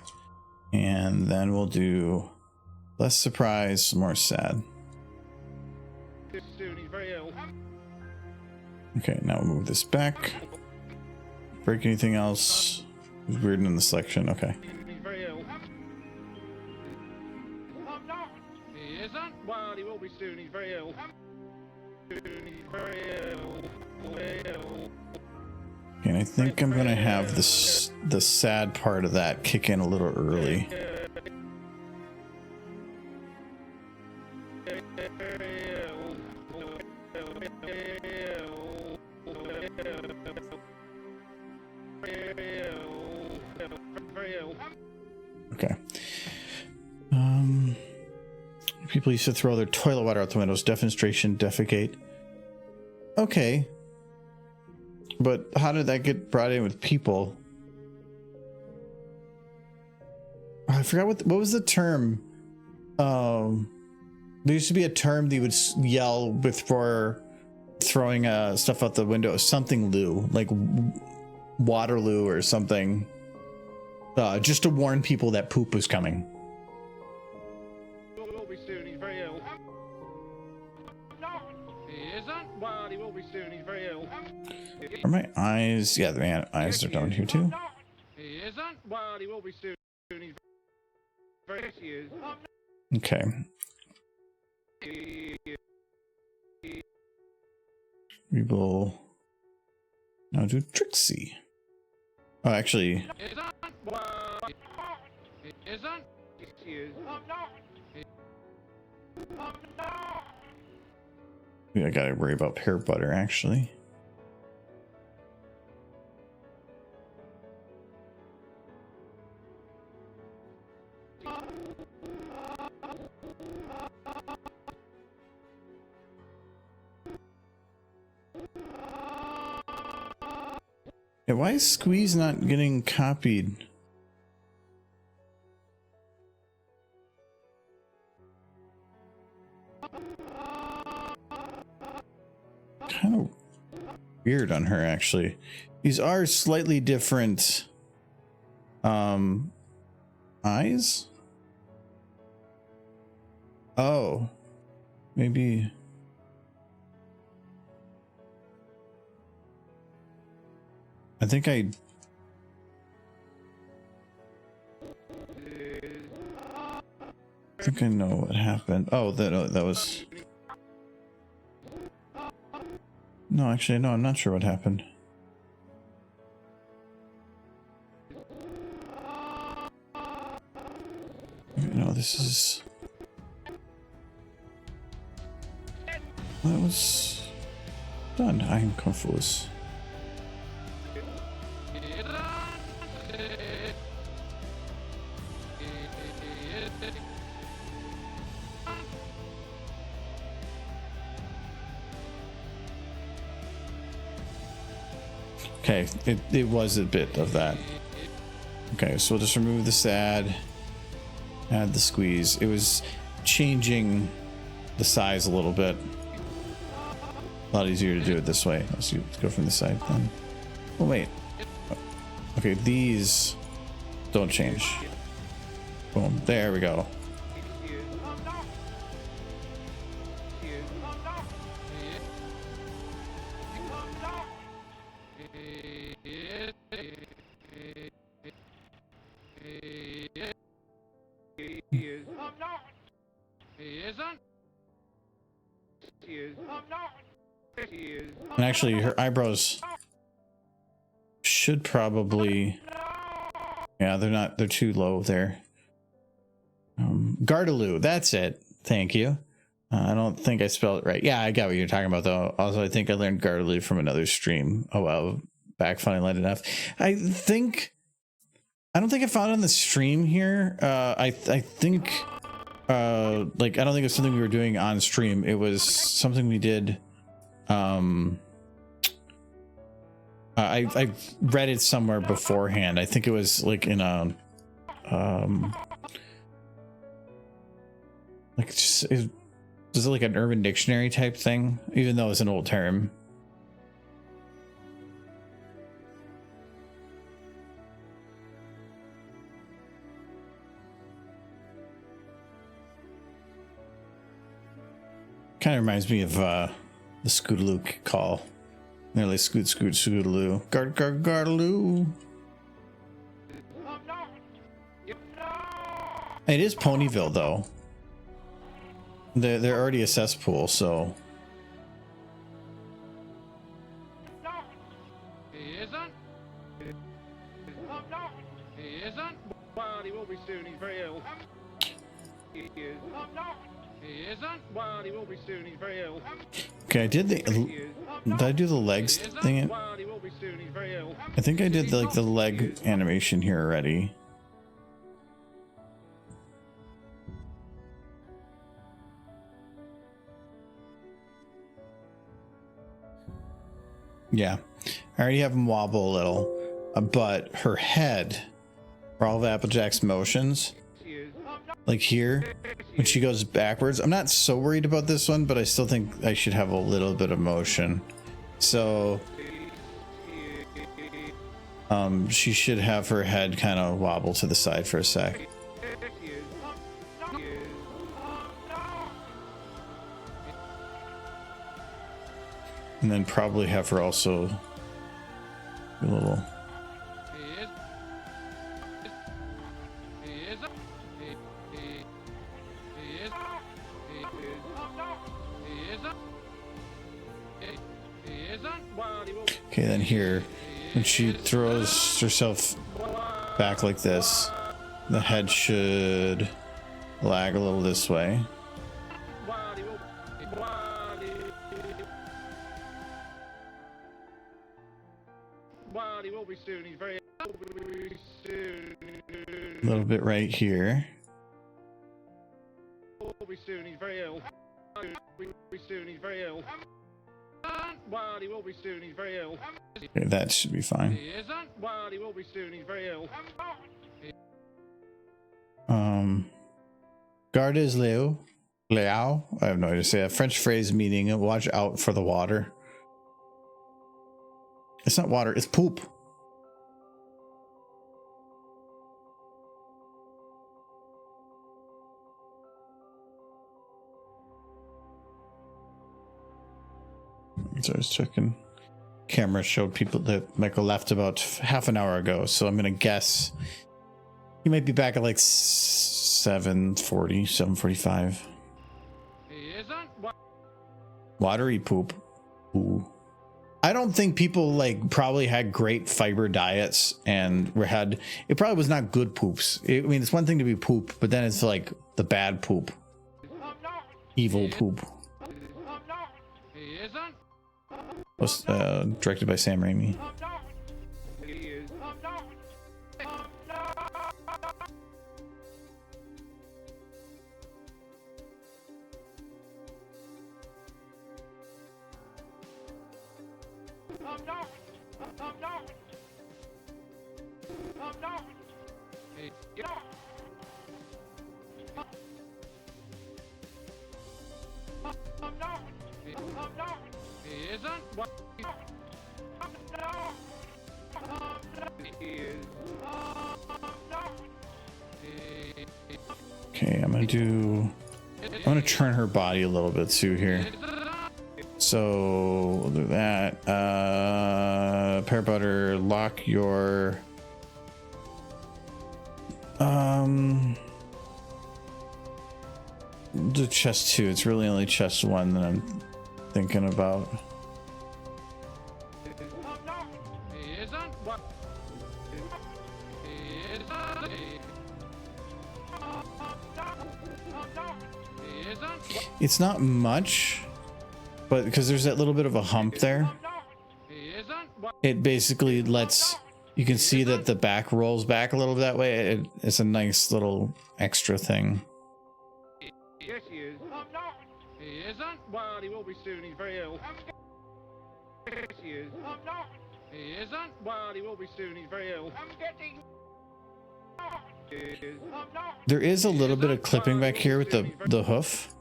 And then we'll do less surprise, more sad. Okay, now we'll move this back. Break anything else? Weird in the selection. Okay. He's very ill. He isn't. Well, he will be soon. He's very ill. He's very ill. And I think I'm gonna have this the sad part of that kick in a little early. Okay. People used to throw their toilet water out the windows. Defenestration, defecate. Okay. But how did that get brought in with people? I forgot what was the term. There used to be a term that you would yell before throwing stuff out the window. Something Lou, like Waterloo or something. Just to warn people that poop was coming. He will be soon. He's very ill. He isn't. Well, he will be soon. He's very ill. Are my eyes? Yeah, the eyes are down here too. He isn't. Well, he will be soon. He's very. Yes, he is. Okay. We will now do Trixie. Oh, actually, Isn't. Well, he isn't. Yes, he is. I gotta worry about pear butter actually. Yeah, why is Squeeze not getting copied? Kind of weird on her, actually. These are slightly different eyes. Oh, maybe. I think I know what happened. Oh, that was. No, actually, no, I'm not sure what happened. No, this is. That was done. I'm confused. Okay, it was a bit of that. Okay, so we'll just remove the sad, add the squeeze. It was changing the size a little bit. A lot easier to do it this way. Let's go from the side then. Oh wait. Okay, these don't change. Boom. There we go. And actually, her eyebrows should probably, yeah, they're too low there. Gardaloo, that's it. Thank you. I don't think I spelled it right. Yeah, I got what you're talking about though. Also, I think I learned Gardaloo from another stream. Oh well, back funny enough. I don't think I found it on the stream here. I think like I don't think it's something we were doing on stream. It was something we did. I read it somewhere beforehand. I think it was like in a like just was it like an Urban Dictionary type thing, even though it's an old term. Kind of reminds me of the Scootaloo call. Nearly Scootaloo. Gardaloo. It is Ponyville though. They're already a cesspool, so. He isn't. isn't. Well, he will be soon. He's very ill. He is. He isn't. Well, he will be soon. He's very ill. Okay, I did the. He is. Did I do the legs thing? Well, he will be soon. He's very ill. I think I did like the leg animation here already. Yeah, I already have him wobble a little, but her head, for all of Applejack's motions, He is. like here, when she goes backwards, I'm not so worried about this one, but I still think I should have a little bit of motion. So, she should have her head kind of wobble to the side for a sec. He is. He is. And then probably have her also do a little. He is. He isn't. He is. He isn't. He isn't. Well, he will. Okay, then here, when she throws herself back like this, the head should lag a little this way. Well, he will. Well, he will be soon. He's very ill. Will be soon. A little bit right here. Will be soon. He's very ill. Will be soon. He's very ill. Well, he will be soon. He's very ill. Okay, that should be fine. He isn't. Well, he will be soon. He's very ill. Garde is Leo. Liao? I have no idea to say. A French phrase meaning watch out for the water. It's not water, it's poop. So I was checking. Camera showed people that Michael left about half an hour ago, so I'm gonna guess he might be back at like 7:40, 7:45. He isn't. Watery poop. Ooh. I don't think people like probably had great fiber diets and had, it probably was not good poops. I mean, it's one thing to be poop, but then it's like the bad poop. Evil poop. He isn't. Was directed by Sam Raimi. He is. He isn't. He is. Okay, I'm gonna turn her body a little bit too here. So we'll do that. Pear butter, lock your the chest 2. It's really only chest 1 that I'm thinking about. He isn't. He isn't. He isn't. It's not much, but because there's that little bit of a hump there, He isn't. it basically lets, you can see that the back rolls back a little that way. It's a nice little extra thing. Yes, he is. He isn't. Well, he will be soon. He's very ill. Yes, he is. He isn't. Well, he will be soon. He's very ill. He is. There is a little bit of clipping back here with the hoof.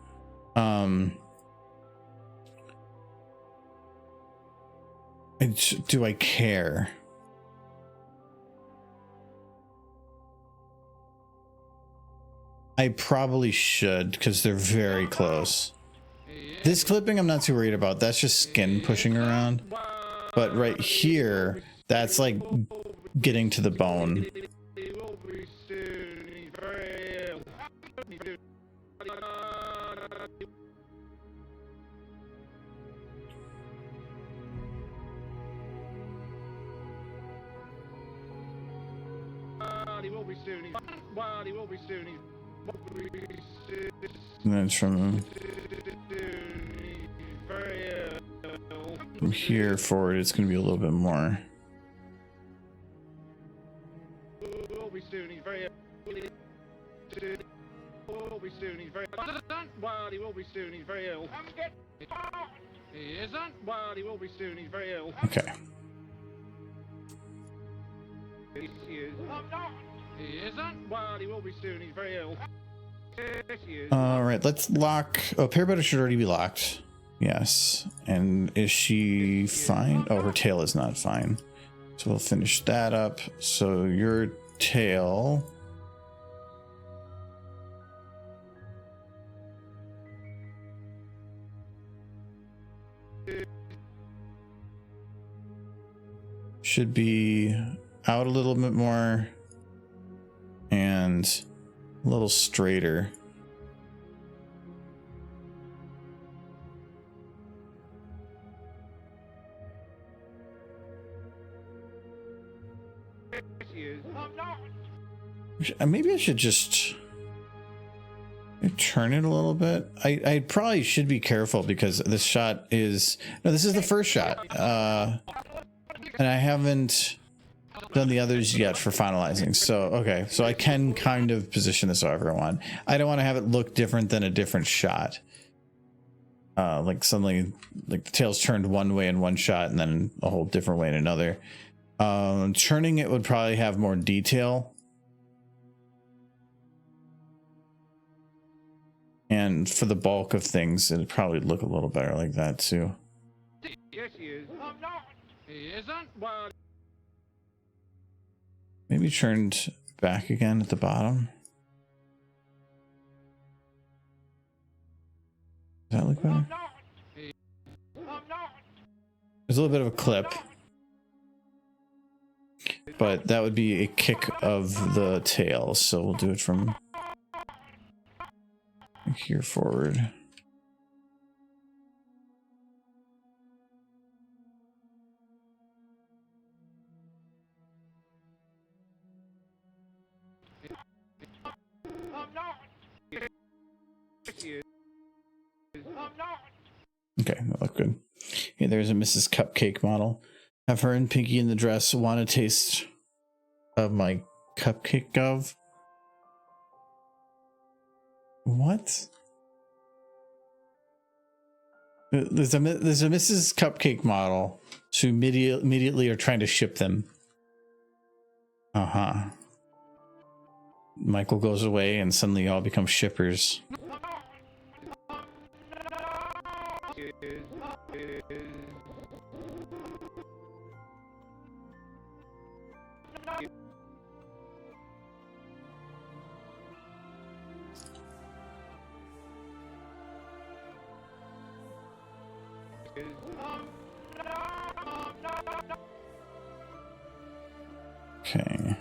Do I care? I probably should, because they're very close. This clipping I'm not too worried about. That's just skin pushing around. But right here, that's like getting to the bone. He will be soon. He's very ill. He will be soon. Well, he will be soon. He will be soon. And then it's from He's very ill. here forward, it's going to be a little bit more. Will be soon. He's very ill. Will be soon. He's very ill. Well, he will be soon. He's very ill. He isn't. Well, he will be soon. He's very ill. Okay. Yes, he is. He isn't. Well, he will be soon. He's very ill. Yes, he is. All right, let's lock. Oh, Parabutter should already be locked. Yes. And is she fine? Oh, her tail is not fine. So we'll finish that up. So your tail. Should be out a little bit more and a little straighter. Yes, he is. Maybe I should just turn it a little bit. I probably should be careful because this shot is no, this is the first shot. And I haven't done the others yet for finalizing. So, okay. So I can kind of position this however I want. I don't want to have it look different than a different shot. Like suddenly, like the tail's turned one way in one shot and then a whole different way in another. Turning it would probably have more detail. And for the bulk of things, it'd probably look a little better like that too. Yes, he is. He isn't. Well, Maybe turned back again at the bottom. Does that look better? There's a little bit of a clip. But that would be a kick of the tail, so we'll do it from here forward. yes, he is. Okay, that looked good. Okay, there's a Mrs. Cupcake model. Have her and Pinky in the dress. Want a taste of my cupcake gov? What? There's a Mrs. Cupcake model. So immediately are trying to ship them. Uh-huh. Michael goes away and suddenly all become shippers. Okay.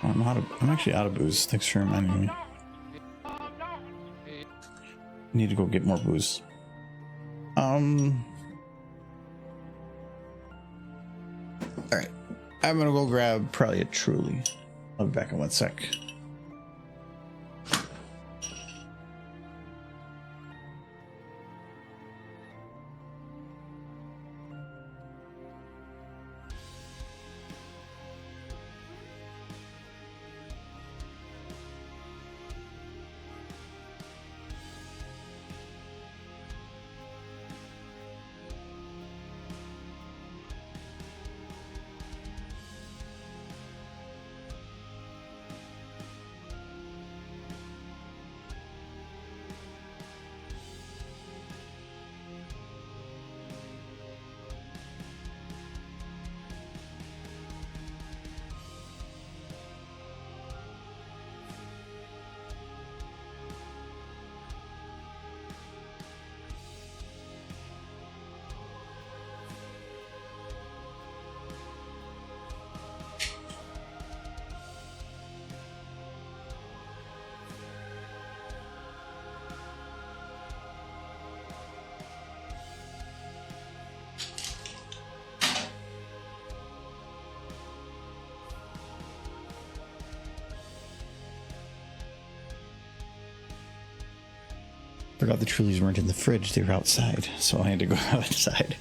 I'm actually out of booze. Thanks for reminding me. Need to go get more booze. Alright. I'm gonna go grab probably a Truly. I'll be back in 1 sec. Forgot the Trulies weren't in the fridge, they were outside, so I had to go outside.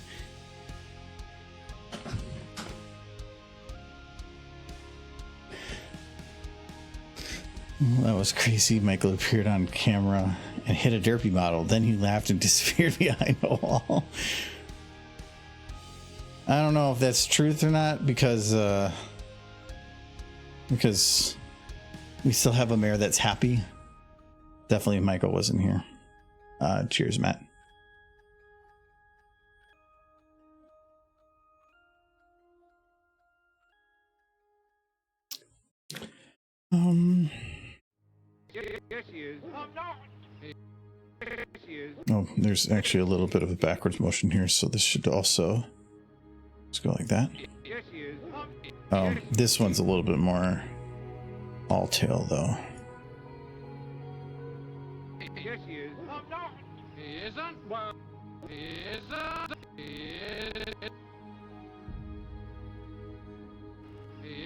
That was crazy. Michael appeared on camera and hit a derpy model. Then he laughed and disappeared behind a wall. I don't know if that's truth or not because we still have a mayor that's happy. Definitely Michael wasn't here. Cheers, Matt. Yes, he is. I'm not. Yes, he is. Oh, there's actually a little bit of a backwards motion here, so this should also just go like that. Yes, he is. This one's a little bit more all tail though. Yes, he is. I'm not. He isn't. Well, he isn't. He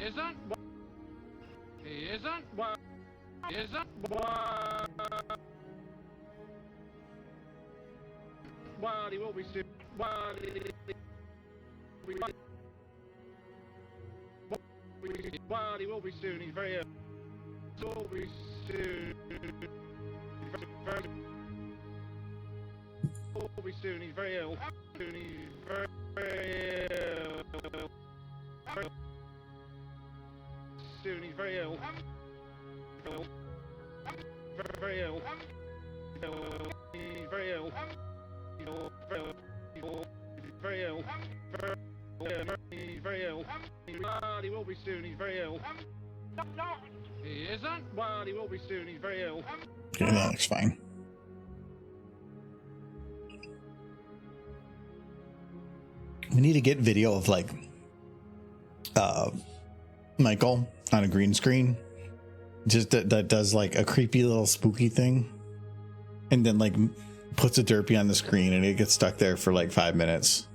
isn't. He isn't. Well, he isn't. Well, he will be soon. Well, he will be soon. He's very ill. He will be soon. He will be soon. He's very ill. Soon. He's very ill. Soon. He's very ill. Very ill. He's very ill. He's very ill. He's very ill. He will be soon. He's very ill. He isn't. Well, he will be soon. He's very ill. Okay, that looks fine. We need to get video of like Michael on a green screen, just that does like a creepy little spooky thing, and then like puts a derpy on the screen and it gets stuck there for like 5 minutes.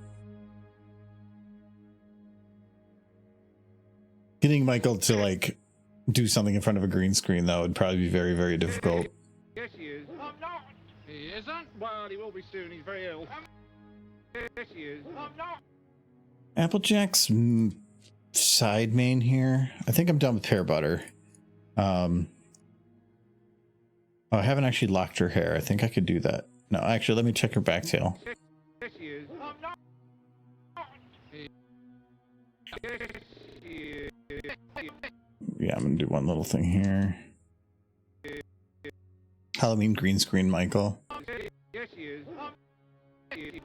Getting Michael to like do something in front of a green screen though would probably be very, very difficult. Yes, he is. I'm not. He isn't. Well, he will be soon. He's very ill. Yes, he is. I'm not. Applejack's side main here. I think I'm done with pear butter. Oh, I haven't actually locked her hair. I think I could do that. No, actually, let me check her back tail. Yes, he is. I'm not. Yes, he is. Yeah, I'm gonna do one little thing here. Halloween green screen, Michael. Yes, he is. He is.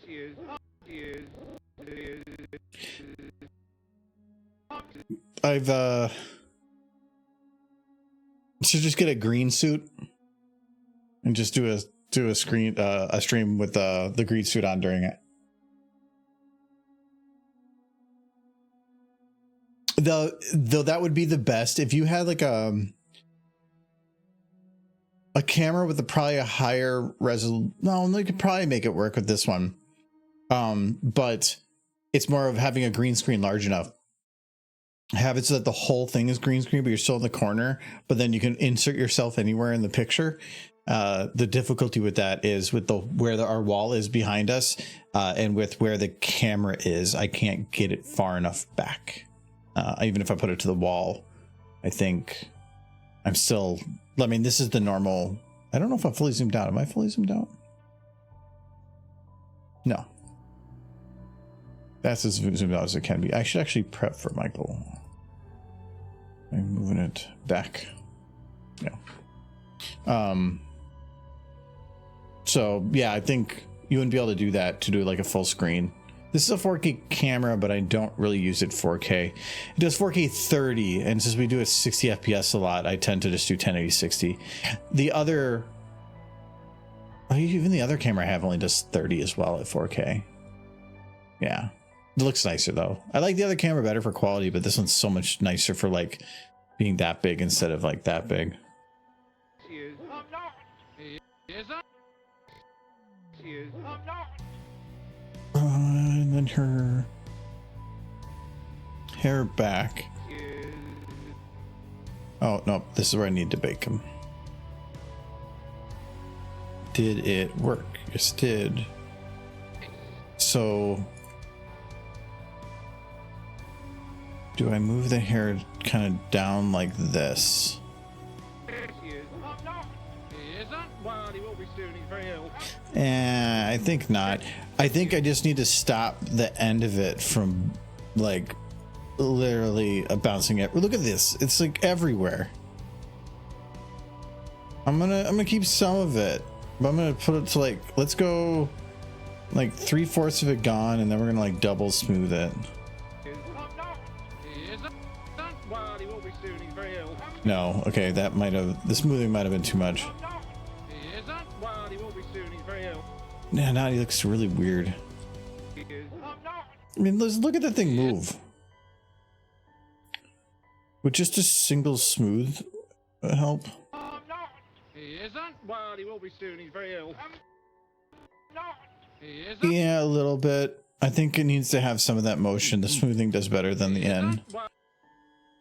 He is. I've should just get a green suit and just do a stream with the green suit on during it. Though that would be the best if you had like a camera with probably a higher resolution. No, they could probably make it work with this one. But it's more of having a green screen large enough. Have it so that the whole thing is green screen, but you're still in the corner, but then you can insert yourself anywhere in the picture. The difficulty with that is with where our wall is behind us, and with where the camera is, I can't get it far enough back. Even if I put it to the wall, I think I'm still, I mean, this is the normal. I don't know if I'm fully zoomed out. Am I fully zoomed out? No. That's as zoomed out as it can be. I should actually prep for Michael. I'm moving it back. Yeah. So yeah, I think you wouldn't be able to do that to do like a full screen. This is a 4K camera, but I don't really use it 4K. It does 4K 30, and since we do it 60 FPS a lot, I tend to just do 1080 60. The other, even the other camera I have only does 30 as well at 4K. Yeah, it looks nicer though. I like the other camera better for quality, but this one's so much nicer for like being that big instead of like that big. He is. I'm not. He isn't. He is. I'm not. And then her hair back. He is. Oh no, this is where I need to bake them. Did it work? Yes, it did. So do I move the hair kind of down like this? Yes, he is. He isn't. Well, he will be soon. He's very ill. I think not. I think I just need to stop the end of it from like literally bouncing it. Look at this. It's like everywhere. I'm gonna keep some of it, but I'm gonna put it to like, let's go like 3/4 of it gone, and then we're gonna like double smooth it. He isn't. Well, he will be soon. He's very ill. No, okay, that might have, the smoothing might have been too much. He isn't. Well, he will be soon. He's very ill. Yeah, now he looks really weird. He is. I mean, let's look at that thing move. Would just a single smooth help? He isn't. Well, he will be soon. He's very ill. He isn't. Yeah, a little bit. I think it needs to have some of that motion. The smoothing does better than the end. Well,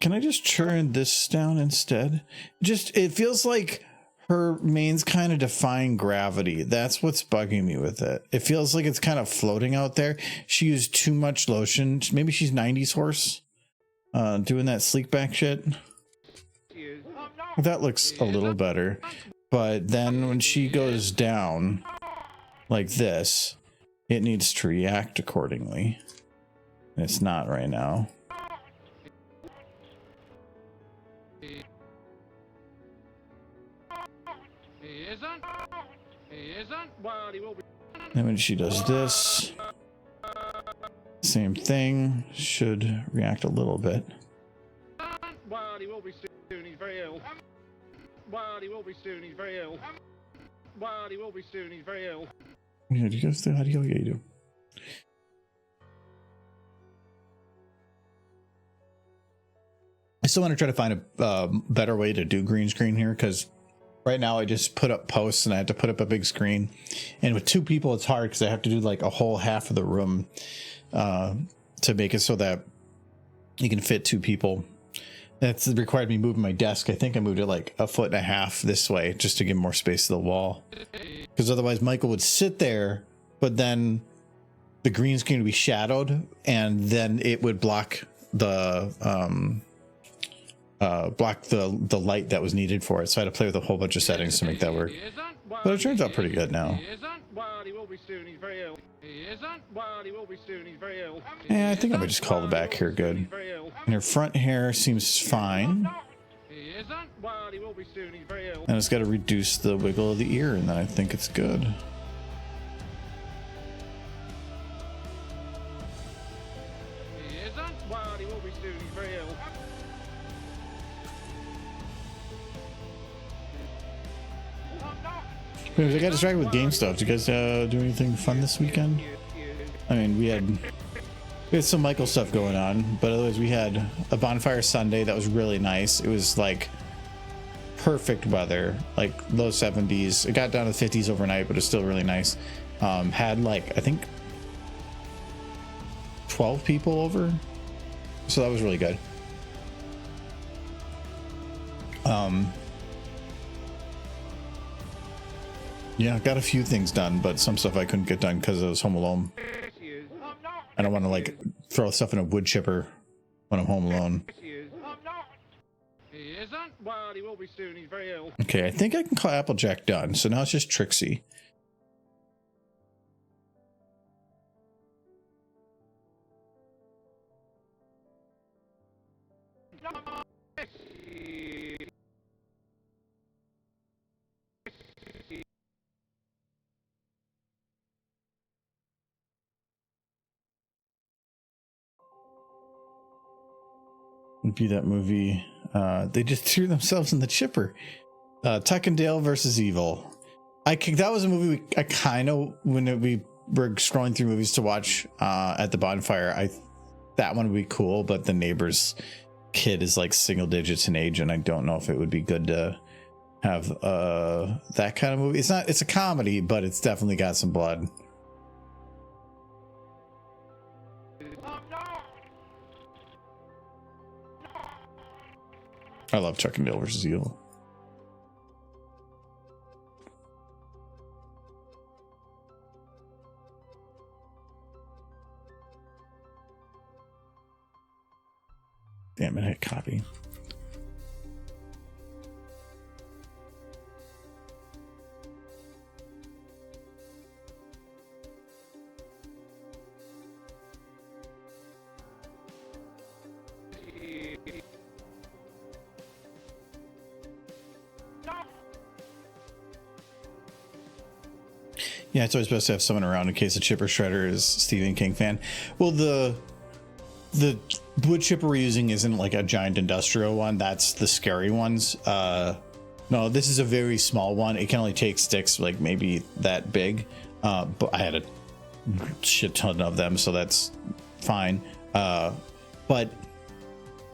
Can I just churn this down instead? Just, it feels like her mane's kind of defying gravity. That's what's bugging me with it. It feels like it's kind of floating out there. She used too much lotion. Maybe she's 90s horse, doing that sleek back shit. he is. That looks a little better. But then when she goes down like this, it needs to react accordingly. It's not right now. He isn't. He isn't. Well, he will be. Then when she does this, same thing, should react a little bit. Well, he will be soon. He's very ill. Well, he will be soon. He's very ill. Well, he will be soon. He's very ill. Yeah, do you guys do? How do you? Yeah, you do. I still want to try to find a better way to do green screen here, because right now I just put up posts and I have to put up a big screen, and with two people it's hard because I have to do like a whole half of the room to make it so that you can fit two people. That's required me moving my desk. I think I moved it like 1.5 feet this way just to give more space to the wall, because otherwise Michael would sit there, but then the green screen would be shadowed, and then it would block the light that was needed for it. So I had to play with a whole bunch of settings to make that work. He isn't. But it turns out pretty good now. He isn't. Well, he will be soon. He's very ill. He isn't. Well, he will be soon. He's very ill. Yeah, I think I might just call the back hair good. He's very ill. And her front hair seems fine. He isn't. Well, he will be soon. He's very ill. And it's got to reduce the wiggle of the ear, and then I think it's good. He isn't. Well, he will be soon. He's very ill. Anyways, I got distracted with game stuff. Did you guys do anything fun this weekend? I mean, we had some Michael stuff going on, but otherwise we had a bonfire Sunday that was really nice. It was like perfect weather, like low 70s. It got down to the 50s overnight, but it's still really nice. Had like, I think 12 people over, so that was really good. Yeah, got a few things done, but some stuff I couldn't get done because I was home alone. Yes, he is. I don't want to like throw stuff in a wood chipper when I'm home alone. Yes, he is. He isn't. Well, he will be soon. He's very ill. Okay, I think I can call Applejack done. So now it's just Trixie. Would be that movie. They just threw themselves in the chipper. Tuck and Dale versus Evil. That was a movie I kind of, when we were scrolling through movies to watch at the bonfire, that one would be cool, but the neighbor's kid is like single digits in age, and I don't know if it would be good to have that kind of movie. It's a comedy, but it's definitely got some blood. I love Chuck and Dale versus Evil. Damn it, I hit copy. Yeah, it's always best to have someone around in case the chipper shredder is Stephen King fan. Well, the wood chipper we're using isn't like a giant industrial one. That's the scary ones. No, this is a very small one. It can only take sticks like maybe that big. But I had a shit ton of them, so that's fine. But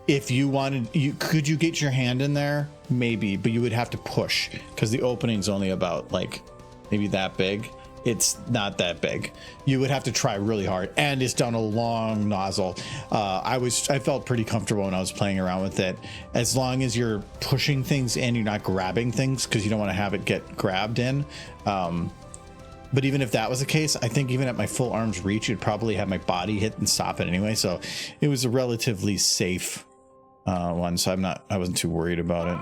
if you wanted, could you get your hand in there? Maybe, but you would have to push because the opening's only about like maybe that big. It's not that big. You would have to try really hard, and it's down a long nozzle. I felt pretty comfortable when I was playing around with it, as long as you're pushing things and you're not grabbing things because you don't want to have it get grabbed in. But even if that was the case, I think even at my full arm's reach, it'd probably have my body hit and stop it anyway. So it was a relatively safe one. So I wasn't too worried about it.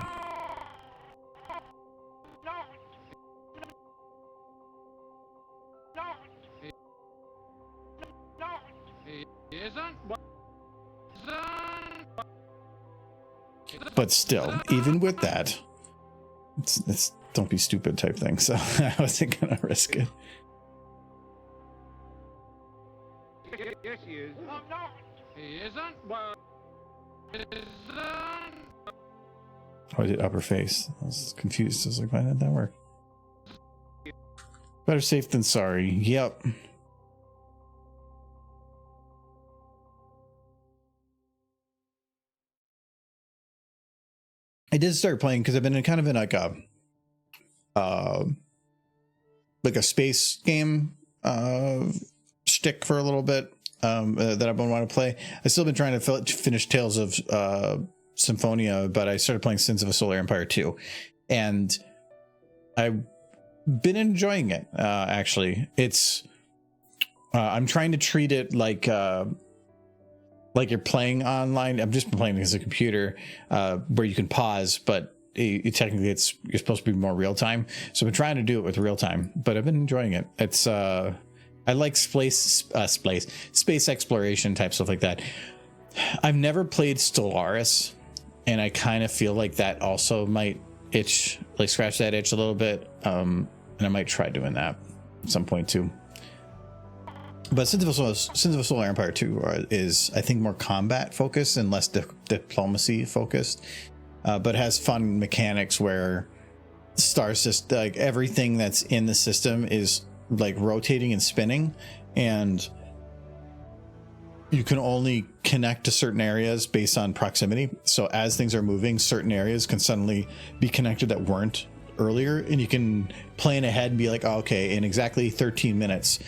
But still, even with that, it's don't be stupid type thing. So I wasn't gonna risk it. Yes, he is. I'm not. He isn't. Well, isn't. Oh, I did upper face. I was confused. I was like, why did that work? Better safe than sorry. Yep. I did start playing because I've been kind of in like a space game shtick for a little bit that I've been wanting to play. I've still been trying to finish Tales of Symphonia, but I started playing Sins of a Solar Empire 2, and I've been enjoying it. Actually, it's I'm trying to treat it like you're playing online. I've just been playing as a computer where you can pause, but technically you're supposed to be more real time. So I've been trying to do it with real time, but I've been enjoying it. It's I like space exploration type stuff like that. I've never played Stellaris, and I kind of feel like that also might scratch that itch a little bit. And I might try doing that at some point too. But Sins of a Solar Empire 2 is, I think, more combat focused and less diplomacy focused, but has fun mechanics where star system, like everything that's in the system is like rotating and spinning, and you can only connect to certain areas based on proximity. So as things are moving, certain areas can suddenly be connected that weren't earlier, and you can plan ahead and be like, oh, okay, in exactly 13 minutes,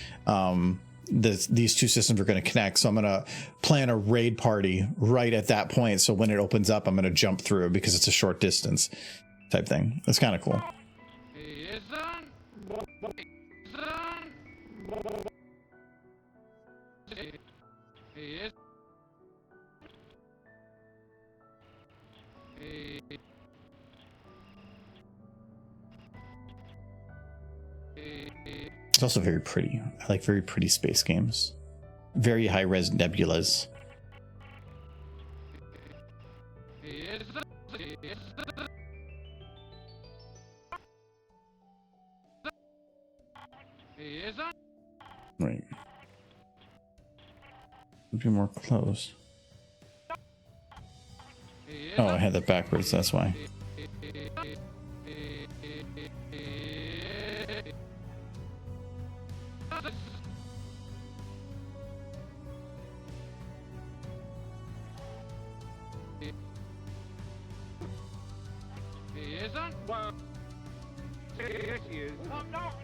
these two systems are going to connect, so I'm going to plan a raid party right at that point, so when it opens up I'm going to jump through because it's a short distance type thing. It's kind of cool. It's also very pretty. I like very pretty space games. Very high res nebulas. Right. Be more close. Oh, I had that backwards, that's why. Yes, he is. I'm not.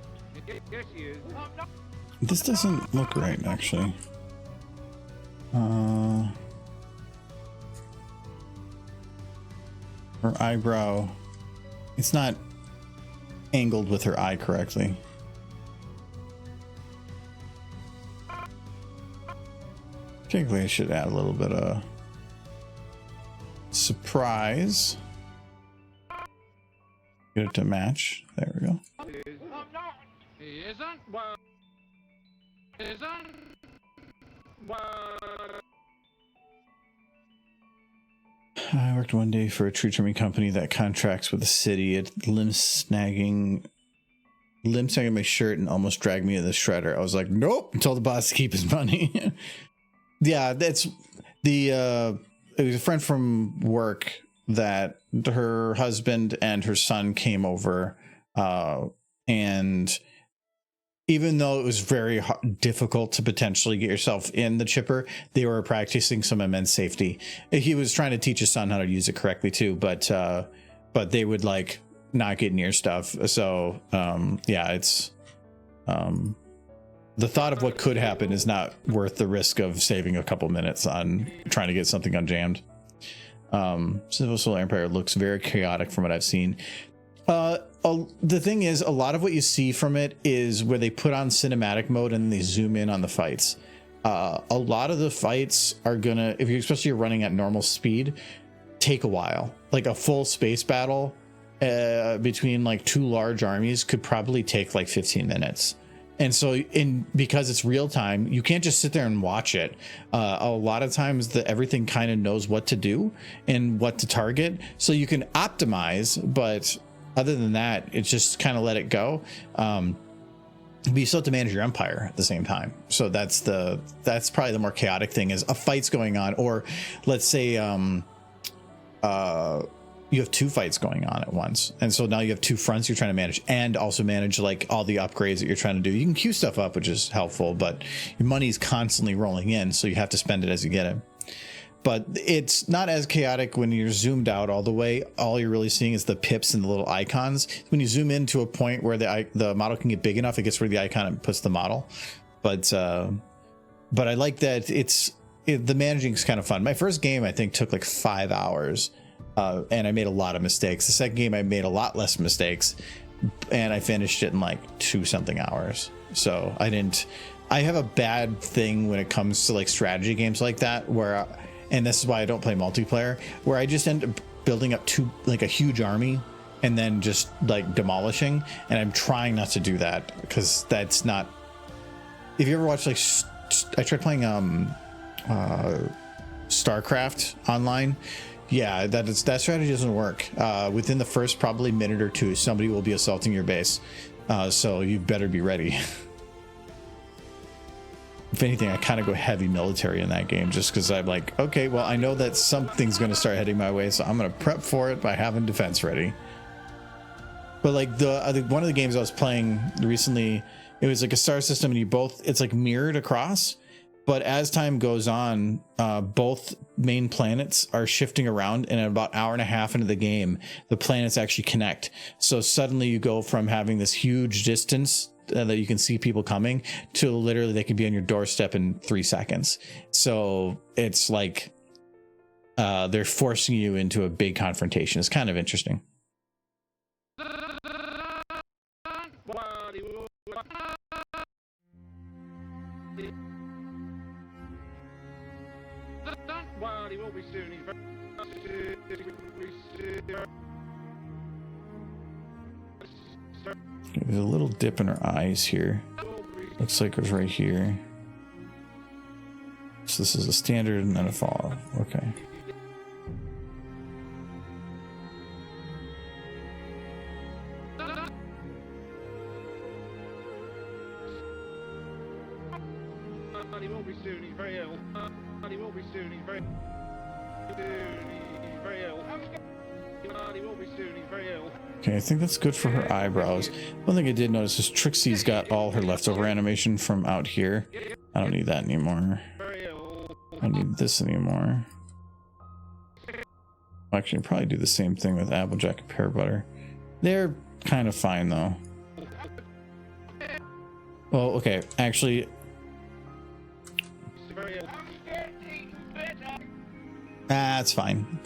Yes, he is. I'm not. This doesn't look right, actually. Her eyebrow, it's not angled with her eye correctly. Technically, I should add a little bit of Surprise. Get it to match. There we go. I'm not. He isn't. Well, he isn't. Well. I worked one day for a tree trimming company that contracts with the city. It limb snagging my shirt and almost dragged me to the shredder. I was like, nope, and told the boss to keep his money. Yeah, that's the it was a friend from work that her husband and her son came over, and even though it was very difficult to potentially get yourself in the chipper, they were practicing some immense safety. He was trying to teach his son how to use it correctly too, but they would like not get near stuff. So yeah, it's the thought of what could happen is not worth the risk of saving a couple minutes on trying to get something unjammed. Civil Solar Empire looks very chaotic from what I've seen. The thing is, a lot of what you see from it is where they put on cinematic mode and they zoom in on the fights. A lot of the fights are gonna, if you especially you're running at normal speed, take a while. Like a full space battle between like two large armies could probably take like 15 minutes. And so because it's real time, you can't just sit there and watch it. A lot of times everything kind of knows what to do and what to target. So you can optimize, but other than that, it's just kind of let it go. But you still have to manage your empire at the same time. So that's probably the more chaotic thing, is a fight's going on, or let's say you have two fights going on at once, and so now you have two fronts you're trying to manage, and also manage like all the upgrades that you're trying to do. You can queue stuff up, which is helpful, but your money's constantly rolling in, so you have to spend it as you get it. But it's not as chaotic when you're zoomed out all the way. All you're really seeing is the pips and the little icons. When you zoom in to a point where the model can get big enough, it gets rid of the icon and puts the model. But I like that the managing is kind of fun. My first game, I think, took like 5 hours, and I made a lot of mistakes. The second game, I made a lot less mistakes, and I finished it in like 2-something hours. So I have a bad thing when it comes to like strategy games like that, where and this is why I don't play multiplayer, where I just end up building up a huge army and then just like demolishing. And I'm trying not to do that, because that's not, if you ever watch, like, I tried playing StarCraft online. Yeah, that strategy doesn't work. Within the first probably minute or two, somebody will be assaulting your base. So you better be ready. If anything, I kind of go heavy military in that game, just because I'm like, okay, well, I know that something's going to start heading my way, so I'm going to prep for it by having defense ready. But like one of the games I was playing recently, it was like a star system, and it's like mirrored across. But as time goes on, both main planets are shifting around, and about an hour and a half into the game, the planets actually connect. So suddenly you go from having this huge distance that you can see people coming to literally they can be on your doorstep in 3 seconds. So it's like they're forcing you into a big confrontation. It's kind of interesting. There's a little dip in her eyes here. Looks like it was right here. So this is a standard and then a fall. Okay. He will be soon, he's very ill. He will be soon, he's very ill. He will be soon, he's very ill. Okay, I think that's good for her eyebrows. One thing I did notice is Trixie's got all her leftover animation from out here. I don't need that anymore. I don't need this anymore. Actually, I'll probably do the same thing with Applejack and Pear Butter. They're kind of fine, though. Well, okay, actually... That's fine.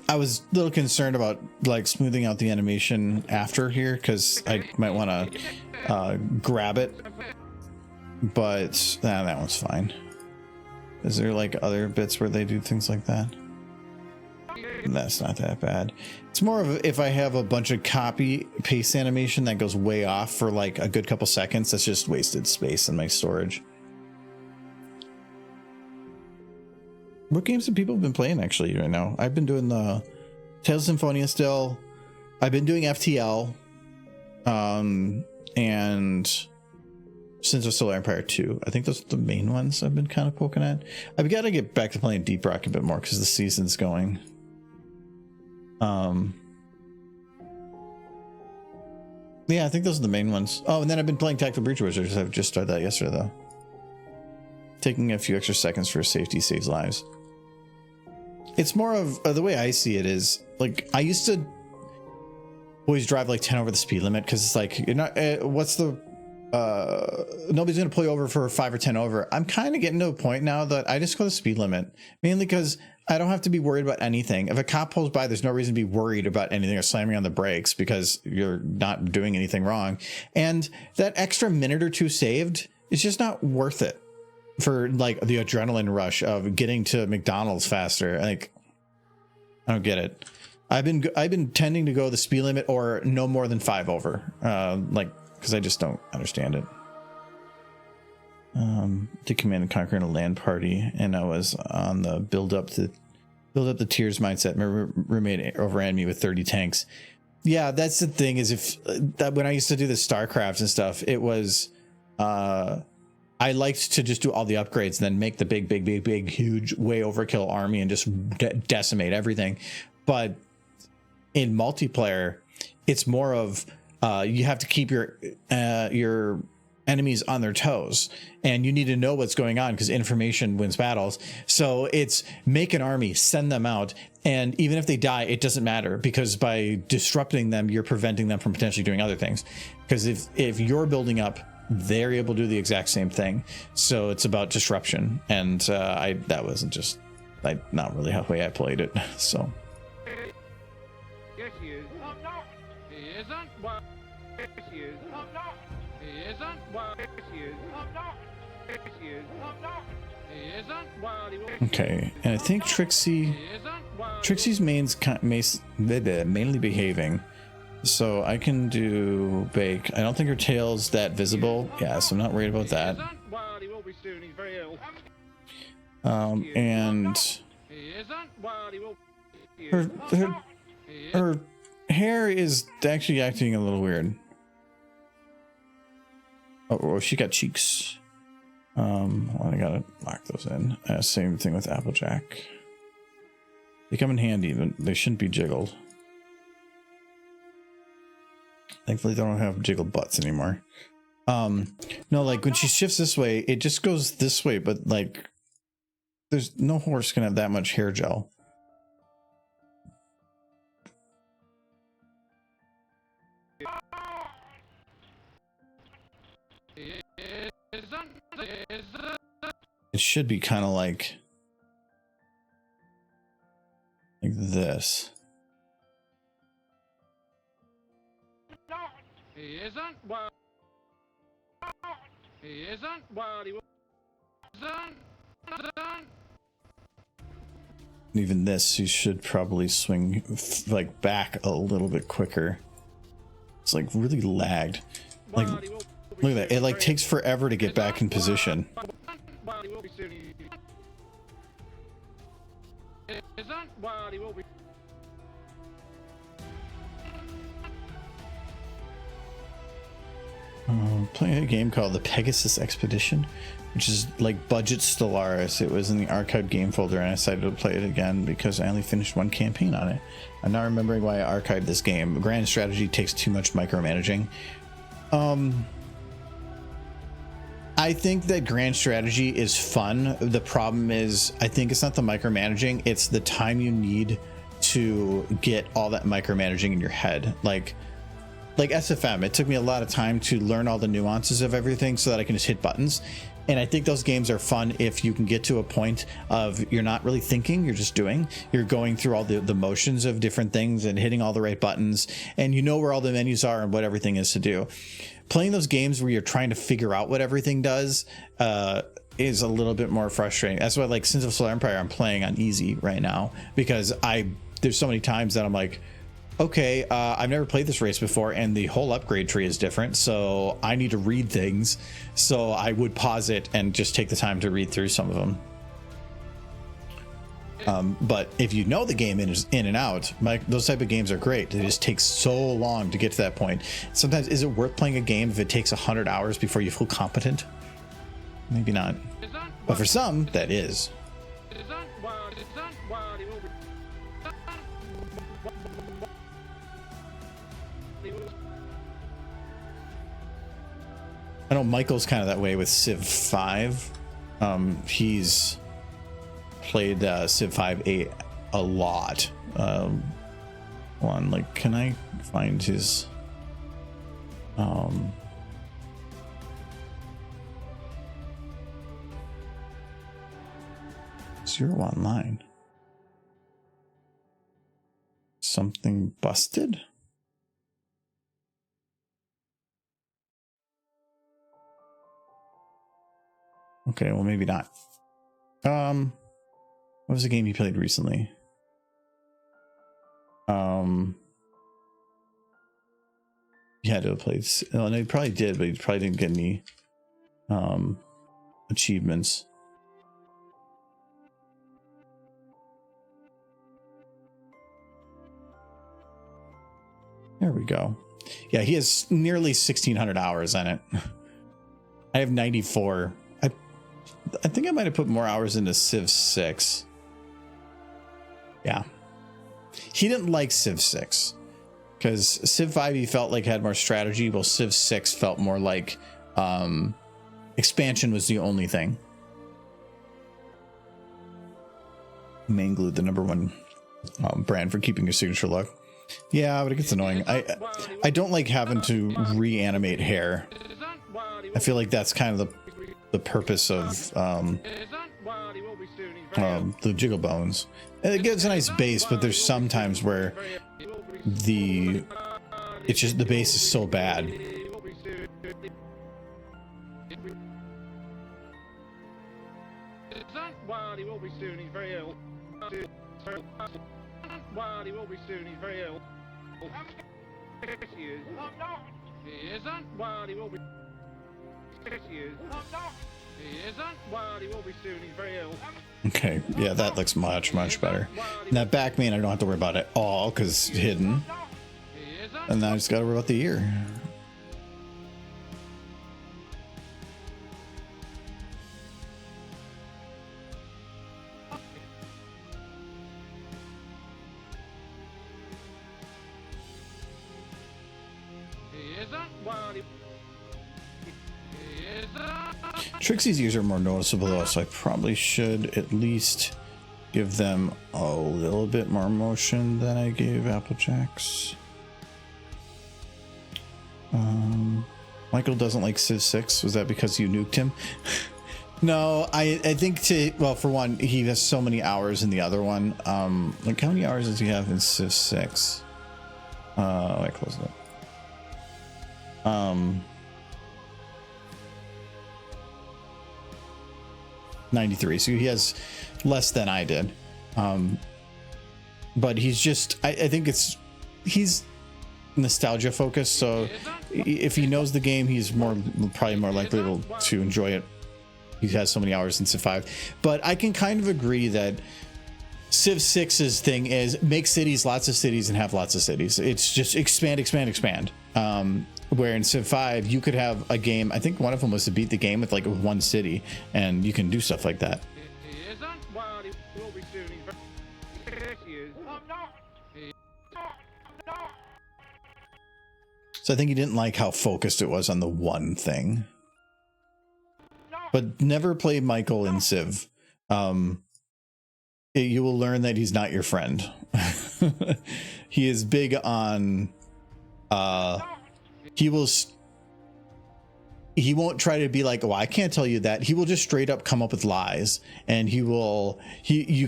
I was a little concerned about like smoothing out the animation after here, because I might want to grab it, but that one's fine. Is there like other bits where they do things like that? That's not that bad. It's more of if I have a bunch of copy paste animation that goes way off for like a good couple seconds, that's just wasted space in my storage. What games have people been playing actually right now? I've been doing the Tales of Symphonia still. I've been doing FTL. And Sins of Solar Empire 2. I think those are the main ones I've been kind of poking at. I've got to get back to playing Deep Rock a bit more because the season's going. Yeah, I think those are the main ones. Oh, and then I've been playing Tactical Breach Wizards. I've just started that yesterday though. Taking a few extra seconds for safety saves lives. It's more of the way I see it is like I used to always drive like 10 over the speed limit because it's like you're not what's the nobody's gonna pull you over for 5 or 10 over. I'm kind of getting to a point now that I just go the speed limit, mainly because I don't have to be worried about anything. If a cop pulls by, there's no reason to be worried about anything or slamming on the brakes because you're not doing anything wrong. And that extra minute or two saved is just not worth it for like the adrenaline rush of getting to McDonald's faster. Like, I don't get it. I've been tending to go the speed limit or no more than 5 over, like because I just don't understand it. Did Command and Conquer in a LAN party, and I was on the build up the tiers mindset. My roommate overran me with 30 tanks. Yeah, that's the thing is if that when I used to do the StarCraft and stuff, it was I liked to just do all the upgrades and then make the big huge way overkill army and just decimate everything. But in multiplayer, it's more of you have to keep your enemies on their toes, and you need to know what's going on because information wins battles. So it's make an army, send them out, and even if they die, it doesn't matter because by disrupting them, you're preventing them from potentially doing other things. Because if you're building up, they're able to do the exact same thing. So it's about disruption, and that wasn't just like not really how way I played it. So. Yes, he is. I'm not. He isn't. Well, yes, he is. I'm not. He isn't. Well, yes, he is. I'm not. Yes, he is. I'm not. He isn't. Well, he will. Okay, and I think Trixie's mainly behaving, so I can do bake. I don't think her tail's that visible. Yeah, so I'm not worried about that. Well, he will be soon. He's very ill. And He isn't. Well, he will. her hair is actually acting a little weird. Oh, she got cheeks. Well, I gotta lock those in. Same thing with Applejack. They come in handy, but they shouldn't be jiggled. Thankfully, they don't have jiggled butts anymore. No, like when she shifts this way, it just goes this way, but like there's no horse can have that much hair gel. It should be kind of like this. He isn't. Well, He isn't. well, he will. Even this, you should probably swing like back a little bit quicker. It's like really lagged. Like, Well, he will be look at that. soon. It like takes forever to get back in position. Well, he will be soon. Isn't. Well, he will be. Playing a game called the Pegasus Expedition, which is like budget Stellaris. It was in the archived game folder, and I decided to play it again because I only finished one campaign on it. I'm not remembering why I archived this game. Grand strategy takes too much micromanaging. I think that grand strategy is fun. The problem is, I think it's not the micromanaging, it's the time you need to get all that micromanaging in your head. Like SFM, it took me a lot of time to learn all the nuances of everything so that I can just hit buttons. And I think those games are fun if you can get to a point of you're not really thinking, you're just doing. You're going through all the motions of different things and hitting all the right buttons, and you know where all the menus are and what everything is to do. Playing those games where you're trying to figure out what everything does is a little bit more frustrating. That's why, like, Sins of Solar Empire, I'm playing on easy right now because I there's so many times that I'm like, okay, I've never played this race before, and the whole upgrade tree is different, so I need to read things. So I would pause it and just take the time to read through some of them. But if you know the game in and out, those type of games are great. It just takes so long to get to that point. Sometimes, is it worth playing a game if it takes 100 hours before you feel competent? Maybe not. But for some, that is. I know Michael's kind of that way with Civ 5. He's played Civ 5 a lot. Hold on, like, can I find his Zero online. Something busted? Okay, well, maybe not. What was the game you played recently? He had to have played. Oh, no, he probably did, but he probably didn't get any achievements. There we go. Yeah, he has nearly 1,600 hours on it. I have 94. I think I might have put more hours into Civ 6. Yeah. He didn't like Civ 6 because Civ 5 he felt like had more strategy, while Civ 6 felt more like expansion was the only thing. Main Glue, the #1 brand for keeping your signature look. Yeah, but it gets annoying. I don't like having to reanimate hair. I feel like that's kind of the purpose of the jiggle bones. And it gives a nice base, but there's some times where it's just the base is so bad. He will be soon, he's very ill. He will be soon, he's very ill. Yes, he is. I'm not. He isn't. He will be. Yes, he is. I'm not. He isn't. He will be soon, he's very ill. Okay, yeah, that looks much better. And that back main I don't have to worry about at all because it's hidden. And now I just gotta worry about the ear. Trixie's ears are more noticeable though, so I probably should at least give them a little bit more motion than I gave Applejack's. Michael doesn't like Civ 6. Was that because you nuked him? No, I think well, for one, he has so many hours in the other one. Like how many hours does he have in Civ 6? I closed it. 93, so he has less than I did. But he's just I think he's nostalgia focused, so if he knows the game, he's probably more likely to enjoy it. He has so many hours in Civ 5. But I can kind of agree that Civ 6's thing is make cities, lots of cities, and have lots of cities. It's just expand. Where in Civ 5 you could have a game, I think one of them was to beat the game with like one city, and you can do stuff like that. So I think he didn't like how focused it was on the one thing. But never play Michael in Civ. You will learn that he's not your friend. He is big on he won't try to be like, oh, I can't tell you that. He will just straight up come up with lies, and you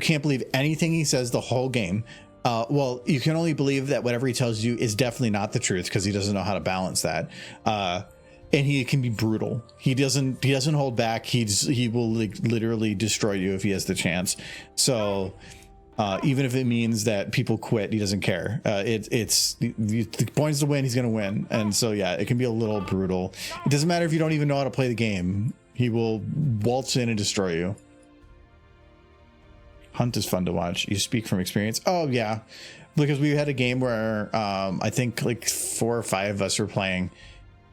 can't believe anything he says the whole game. Well, you can only believe that whatever he tells you is definitely not the truth because he doesn't know how to balance that. And he can be brutal. He doesn't hold back. He will like literally destroy you if he has the chance. So Even if it means that people quit, he doesn't care. The point is to win, he's going to win. And so, yeah, it can be a little brutal. It doesn't matter if you don't even know how to play the game. He will waltz in and destroy you. Hunt is fun to watch. You speak from experience. Oh, yeah. Because we had a game where I think like 4 or 5 of us were playing.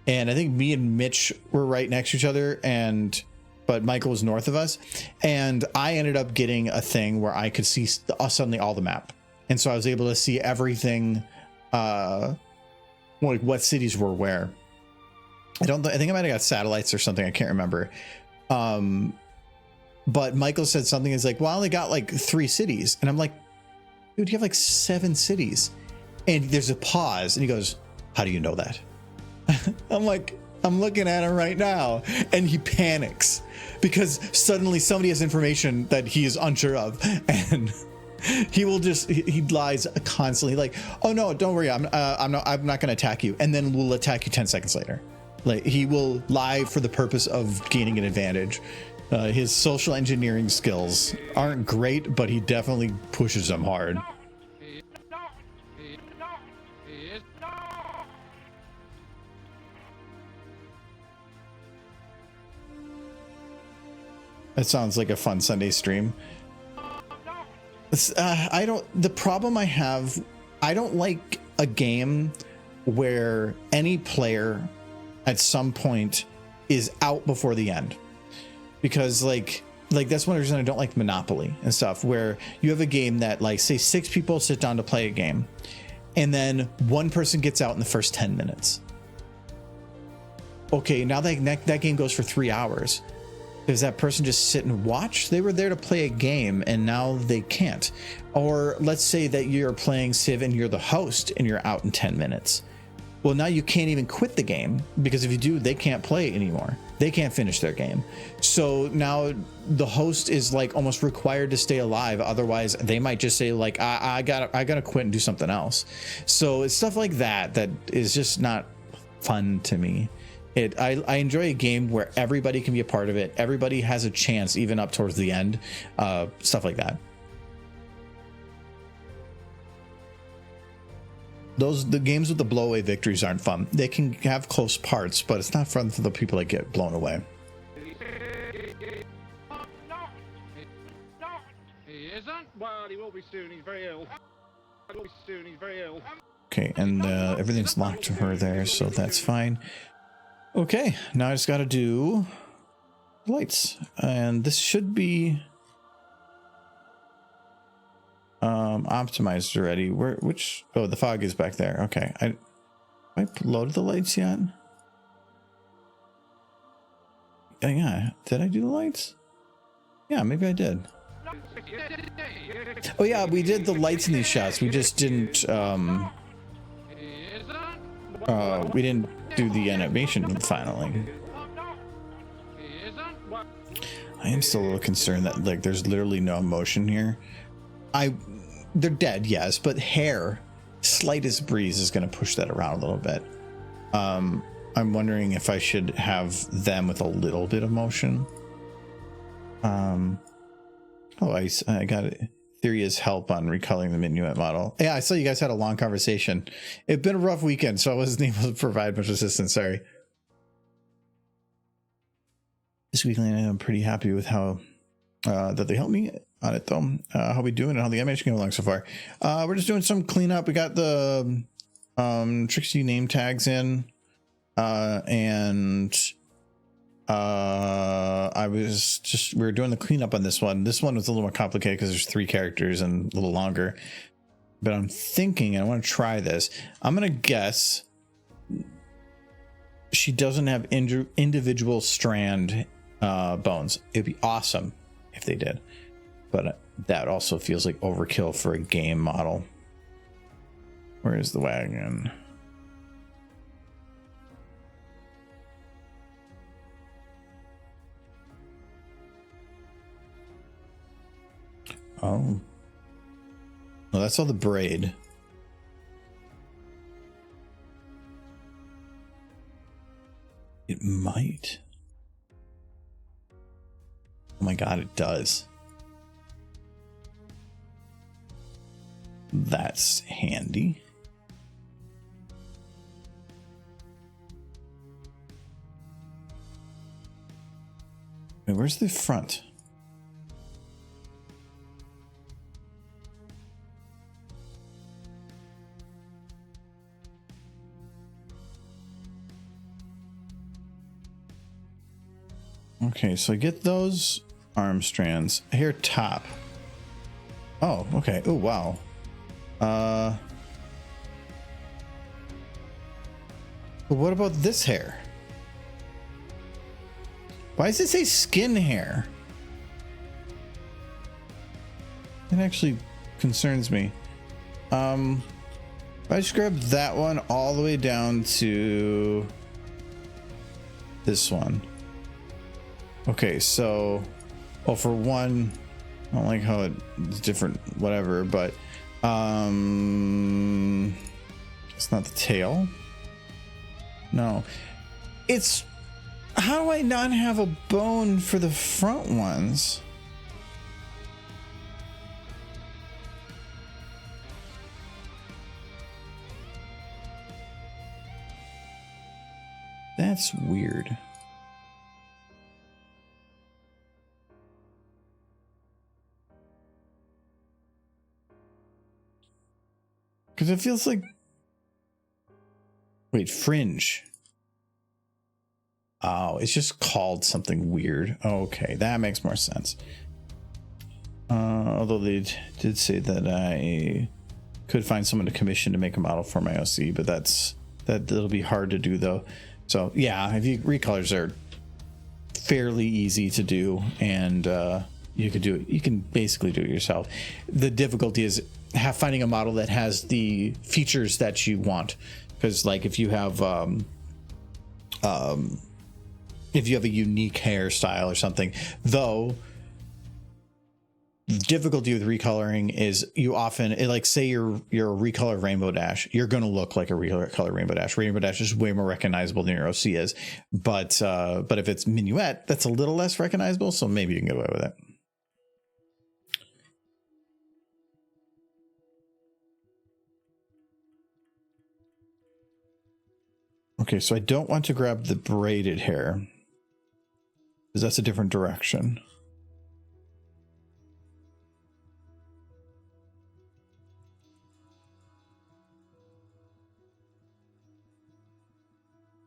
And I think me and Mitch were right next to each other, but Michael was north of us. And I ended up getting a thing where I could see suddenly all the map. And so I was able to see everything, like what cities were where. I think I might have got satellites or something. I can't remember. But Michael said something is like, well, I only got like 3 cities. And I'm like, dude, you have like 7 cities. And there's a pause. And he goes, how do you know that? I'm like, I'm looking at him right now. And he panics because suddenly somebody has information that he is unsure of. And he lies constantly, like, oh no, don't worry. I'm not going to attack you. And then we'll attack you 10 seconds later. Like, he will lie for the purpose of gaining an advantage. His social engineering skills aren't great, but he definitely pushes them hard. That sounds like a fun Sunday stream. The problem I have, I don't like a game where any player at some point is out before the end. Because like that's one reason I don't like Monopoly and stuff, where you have a game that, like, say 6 people sit down to play a game and then one person gets out in the first 10 minutes. Okay, now that game goes for 3 hours. Does that person just sit and watch? They were there to play a game and now they can't. Or let's say that you're playing Civ and you're the host and you're out in 10 minutes. Well, now you can't even quit the game, because if you do, they can't play anymore. They can't finish their game. So now the host is like almost required to stay alive. Otherwise, they might just say like, I gotta quit and do something else. So it's stuff like that is just not fun to me. I enjoy a game where everybody can be a part of it. Everybody has a chance, even up towards the end. Stuff like that. The games with the blowaway victories aren't fun. They can have close parts, but it's not fun for the people that get blown away. He isn't. Well, he will be soon. He's very ill. He will be soon. He's very ill. Okay, and everything's locked to her there, so that's fine. Okay, now I just got to do lights, and this should be optimized already. Oh, the fog is back there. Okay, have I loaded the lights yet? Yeah, did I do the lights? Yeah, maybe I did. Oh yeah, we did the lights in these shots. We just didn't we didn't do the animation finally. I am still a little concerned that like there's literally no motion here. They're dead, yes, but hair, slightest breeze is going to push that around a little bit. I'm wondering if I should have them with a little bit of motion. Oh, I got Theria's help on recoloring the Minuet model. Yeah, I saw you guys had a long conversation. It's been a rough weekend, so I wasn't able to provide much assistance. Sorry. This weekend, I'm pretty happy with how that they helped me on it, though. How we doing and how the animation came along so far. We're just doing some cleanup. We got the Trixie name tags in, and we were doing the cleanup on this one. This one was a little more complicated because there's 3 characters and a little longer. But I'm thinking I want to try this. I'm gonna guess she doesn't have individual strand bones. It'd be awesome if they did, but that also feels like overkill for a game model. Where is the wagon? Oh, well, that's all the braid. It might. Oh my god, it does. That's handy. Wait, where's the front? Okay, so I get those arm strands. Here, top. Oh, okay. Oh, wow. But what about this hair? Why does it say skin hair? It actually concerns me. I just grab that one all the way down to this one. Okay, so, well, for one, I don't like how it's different, whatever, but it's not the tail. No, it's, how do I not have a bone for the front ones? That's weird. Because it feels like, wait, fringe. Oh, it's just called something weird. Okay, that makes more sense. Although they did say that I could find someone to commission to make a model for my OC, but that'll be hard to do though. So yeah, if you recolors are fairly easy to do, and you could do it. You can basically do it yourself. The difficulty is finding a model that has the features that you want, because like if you have a unique hairstyle or something, though the difficulty with recoloring is you often, like say you're a recolor Rainbow Dash, you're going to look like a recolor Rainbow Dash. Rainbow Dash is way more recognizable than your OC is, but if it's Minuet, that's a little less recognizable, so maybe you can get away with it. Okay, so I don't want to grab the braided hair, because that's a different direction.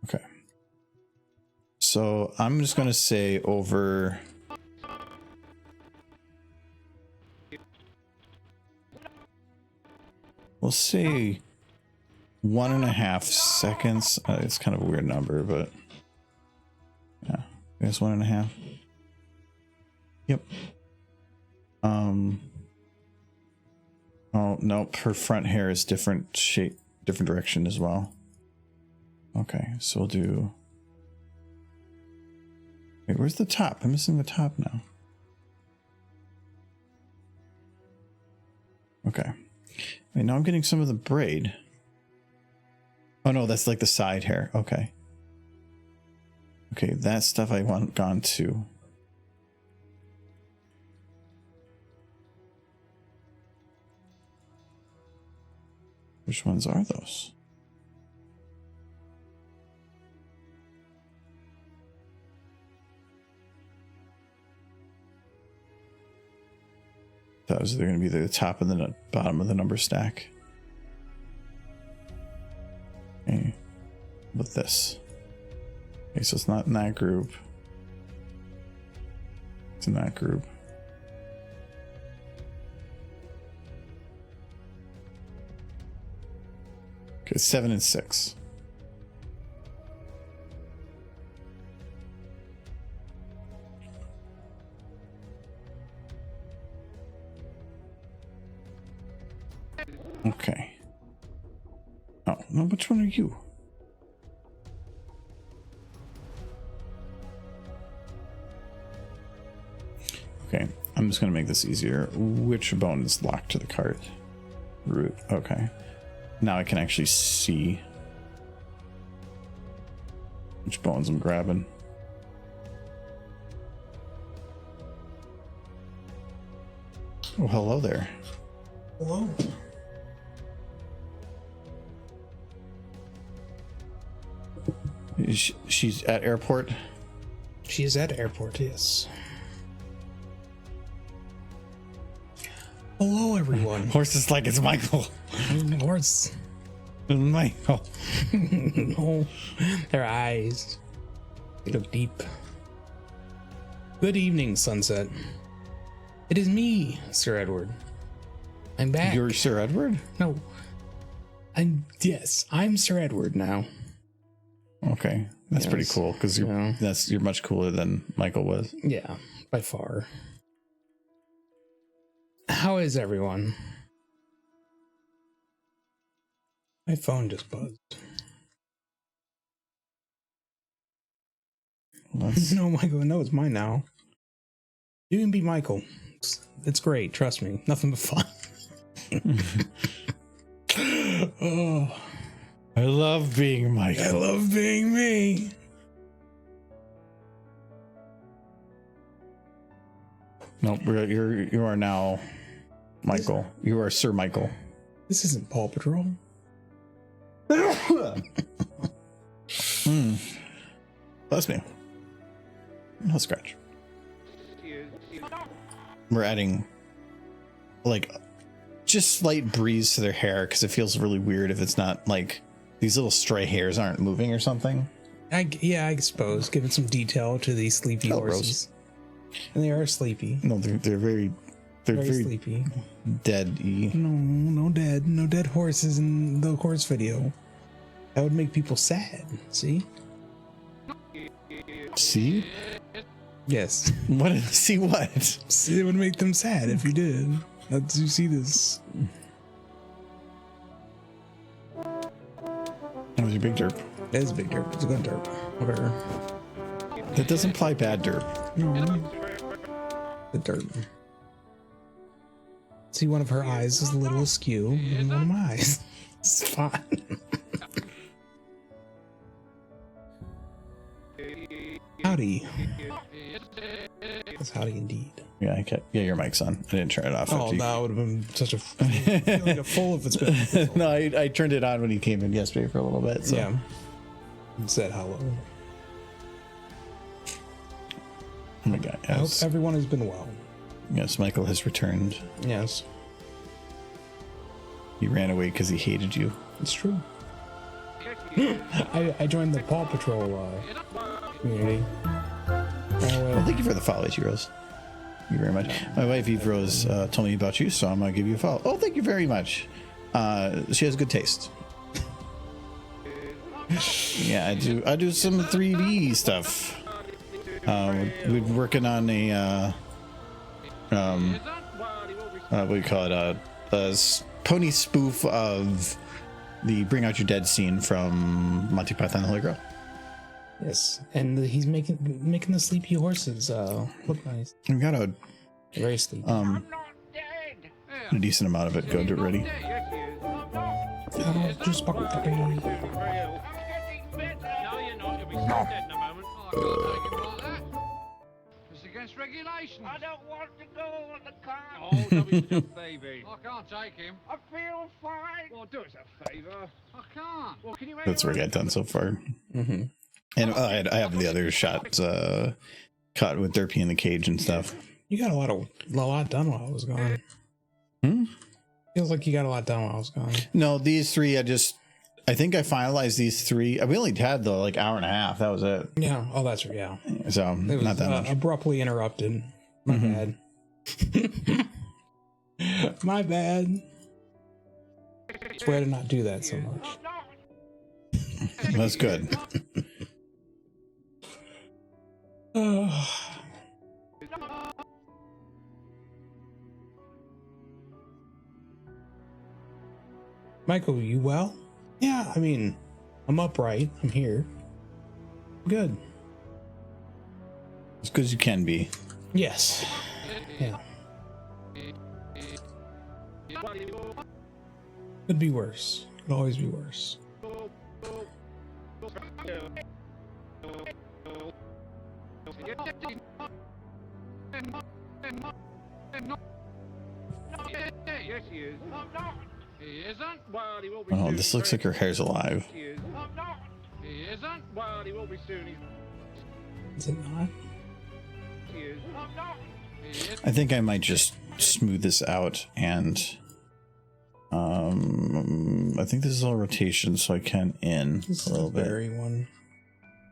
Okay. So I'm just going to say over... We'll say 1.5 seconds. It's kind of a weird number, but yeah, I guess 1.5. Yep. Oh, nope. Her front hair is different shape, different direction as well. Okay, so we'll do... Wait, where's the top? I'm missing the top now. Okay. Wait, now I'm getting some of the braid. Oh no, that's like the side hair. Okay. Okay, that stuff I want gone too. Which ones are those? Those are going to be the top and the bottom of the number stack. Okay, with this. Okay, so it's not in that group. It's in that group. Okay, 7 and 6. Okay. Oh, no, which one are you? Okay, I'm just going to make this easier. Which bone is locked to the cart? Root. Okay. Now I can actually see which bones I'm grabbing. Oh, hello there. Hello. She's at airport. She is at airport, yes. Hello, everyone. Horse is like it's Michael. Horse. Michael. No, their eyes. They look deep. Good evening, sunset. It is me, Sir Edward. I'm back. You're Sir Edward? No. I'm Sir Edward now. Okay. That's pretty cool because you're much cooler than Michael was. Yeah, by far. How is everyone? My phone just buzzed. No, Michael, no, it's mine now. You can be Michael. It's great, trust me. Nothing but fun. Oh, I love being Michael. I love being me. Nope, you are now Michael. You are Sir Michael. This isn't Paw Patrol. Bless me. No scratch. We're adding like just slight breeze to their hair because it feels really weird if it's not like these little stray hairs aren't moving or something. I suppose giving some detail to these sleepy horses. And they are sleepy. No, they're very sleepy. Dead-y. No dead horses in the horse video. That would make people sad. See? See? Yes. What? See what? See, it would make them sad if you did. Let's you see this. That was your big derp. It is a big derp. It's a good derp. Whatever. That does imply bad derp. No. The derp. See, one of her eyes is a little askew, and one of my eyes. It's fine. Howdy. That's howdy indeed. Yeah, okay. Yeah, your mic's on. I didn't turn it off. Oh, that would have been such a like a full if it's been. No, I turned it on when he came in yesterday for a little bit. So. Yeah. Said hello. Oh my God. I hope Yes. everyone has been well. Yes, Michael has returned. Yes, He ran away because he hated you. it's true. I joined the Paw Patrol community. Well, thank you for the follow, Eve Rose. Thank you very much. My wife Eve Rose told me about you, so I'm gonna give you a follow. Oh, thank you very much. She has good taste. Yeah, I do some 3D stuff. We're working on a what do you call it? A pony spoof of the Bring Out Your Dead scene from Monty Python and the Holy Grail. Yes, and he's making the sleepy horses look nice. We got a Very sleepy. I'm not dead. a decent amount of it good already. Yes, he is. I'm not. Oh, just buckle the baby. I'm getting better. No, you're not. You'll be so dead in a moment. Oh, I can't take him like that. It's against regulations. I don't want to go on the car. Oh, no, baby. I can't take him. I feel fine. Well, do us a favour. I can't. Well, can you make That's where I got done so far. Mm-hmm. And I have the other shots caught with Derpy in the cage and stuff. You got a lot done while I was gone. Feels like you got a lot done while I was gone. No, these three, I think I finalized these three. We only had the like hour and a half. That was it. Yeah. Oh, that's right. Yeah. So It was not that much. abruptly interrupted. My bad. My bad. Swear to not do that so much. That's good. Michael, you well? Yeah, I mean, I'm upright. I'm here. Good. As good as you can be. Yes. Yeah. Could be worse. Could always be worse. Yes, he is. I'm not. He isn't. Well, he will be Oh, soon. this looks like her hair's alive. He is. I'm not. He isn't. Well, he will be soon. Is it not? He is. I'm not. He is. I think I might just smooth this out and I think this is all rotation, so I can in This a is little the bit. berry one.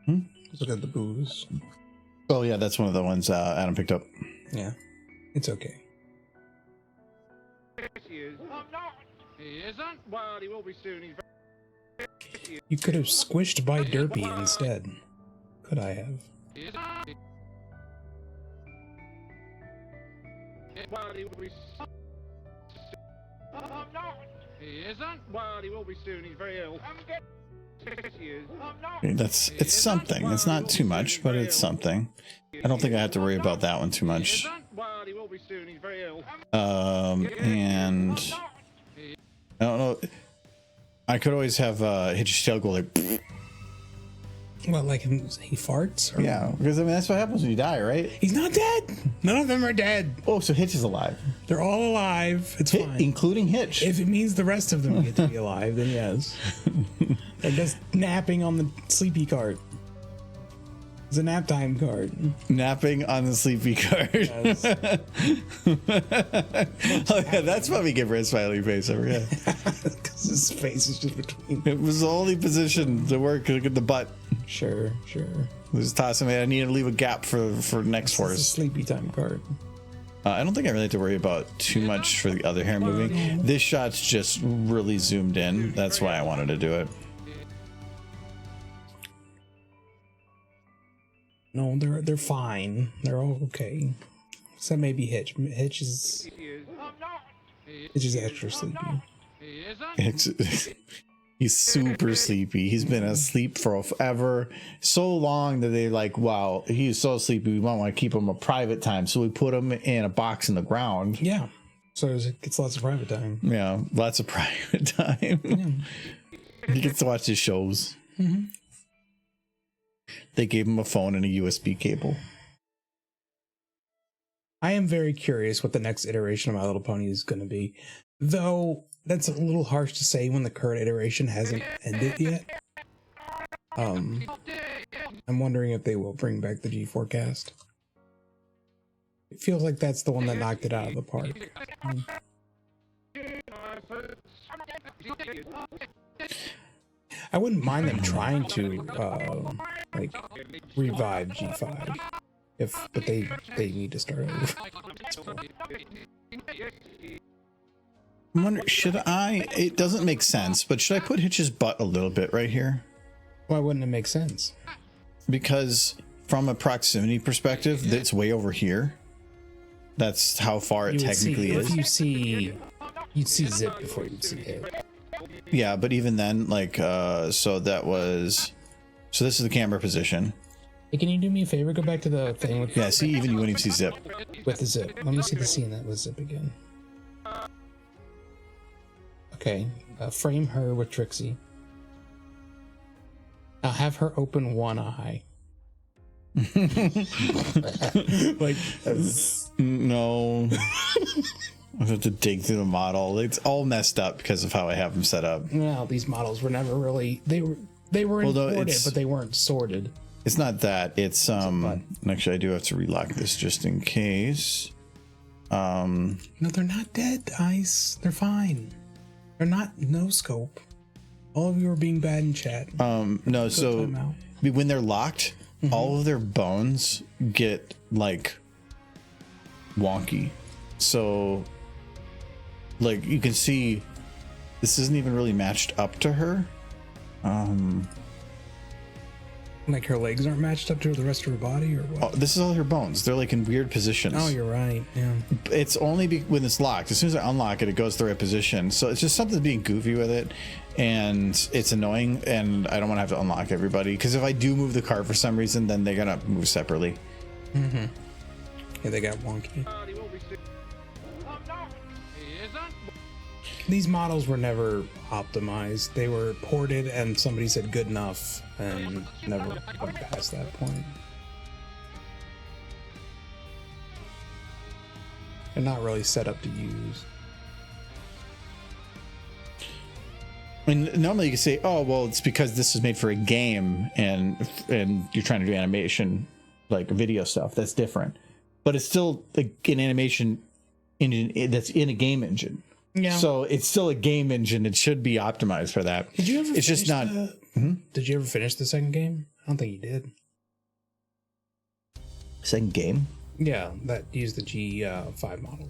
Hmm? Look at the booze. Oh yeah, that's one of the ones Adam picked up. Yeah, it's okay. Yes, he is. I'm not. He isn't. Well, he will be soon. He's very... You could have squished by Derpy instead. Could I have? He isn't. Well, he will be... I'm not. He isn't. Well, he will be soon. He's very ill. Yes, he is. I'm not. It's something. It's not too much, but it's something. I don't think I have to worry about that one too He much. isn't. Well, he will be soon. He's very ill. And I don't know. I could always have Hitch's tail go like, Well, like he farts? Or... yeah, because I mean that's what happens when you die, right? He's not dead. None of them are dead. Oh, so Hitch is alive, They're all alive. It's fine. including Hitch. If it means the rest of them get to be alive, then yes. They're just napping on the sleepy cart. It's a nap time card. Napping on the sleepy card. Yes. Oh yeah, that's why we give Red smiley face. I forget. Because his face is just between. It was the only position to work. Look at the butt. Sure. Just toss him in. I need to leave a gap for next It's a horse. sleepy time card. I don't think I really have to worry about too much for the other hair moving. This shot's just really zoomed in. That's why I wanted to do it. No, they're fine. They're all okay. Except maybe Hitch. Hitch is extra sleepy. He isn't. He's super sleepy. He's been asleep for forever, so long that they like, wow, he's so sleepy. We might want to keep him a private time, so we put him in a box in the ground. Yeah. So it gets lots of private time. Yeah, lots of private time. Yeah. He gets to watch his shows. Mm-hmm. They gave him a phone and a USB cable. I am very curious what the next iteration of My Little Pony is going to be. Though, that's a little harsh to say when the current iteration hasn't ended yet. I'm wondering if they will bring back the G4 cast. It feels like that's the one that knocked it out of the park. I wouldn't mind them trying to like revive G5, but they need to start over. I'm wondering, should I? It doesn't make sense, but should I put Hitch's butt a little bit right here? Why wouldn't it make sense? Because from a proximity perspective, it's way over here. That's how far it You would technically see, is. If you'd see Zip before you'd see Hit. Yeah, but even then, like, so this is the camera position. Hey, can you do me a favor? Go back to the thing with Yeah, see, even you wouldn't even see Zip. with the Zip. Let me see the scene that with Zip again. Okay, frame her with Trixie. Now have her open one eye. Like, No. I have to dig through the model. It's all messed up because of how I have them set up. well, these models were never really they were Although imported, it's- but they weren't sorted. It's not that. It's and actually I do have to relock this just in case. No, they're not dead, Ice. They're fine. They're not no scope. All of you are being bad in chat. No, so time out. when they're locked, all of their bones get like wonky. So like you can see this isn't even really matched up to her. Like her legs aren't matched up to the rest of her body, or what? This is all her bones. They're like in weird positions. Oh, you're right. Yeah. It's only when it's locked. As soon as I unlock it, it goes to the right position. So it's just something being goofy with it, and it's annoying. And I don't want to have to unlock everybody because if I do move the car for some reason, then they're gonna move separately. Yeah, they got wonky. He isn't. These models were never optimized. They were ported, and somebody said good enough, and never went past that point. They're not really set up to use. And normally you can say, oh, well, it's because this is made for a game and you're trying to do animation, like video stuff. That's different. But it's still an animation engine that's in a game engine. Yeah. So it's still a game engine. It should be optimized for that. Did you ever? It's just not. Did you ever finish the second game? I don't think you did. Second game? Yeah, that used the G5 model.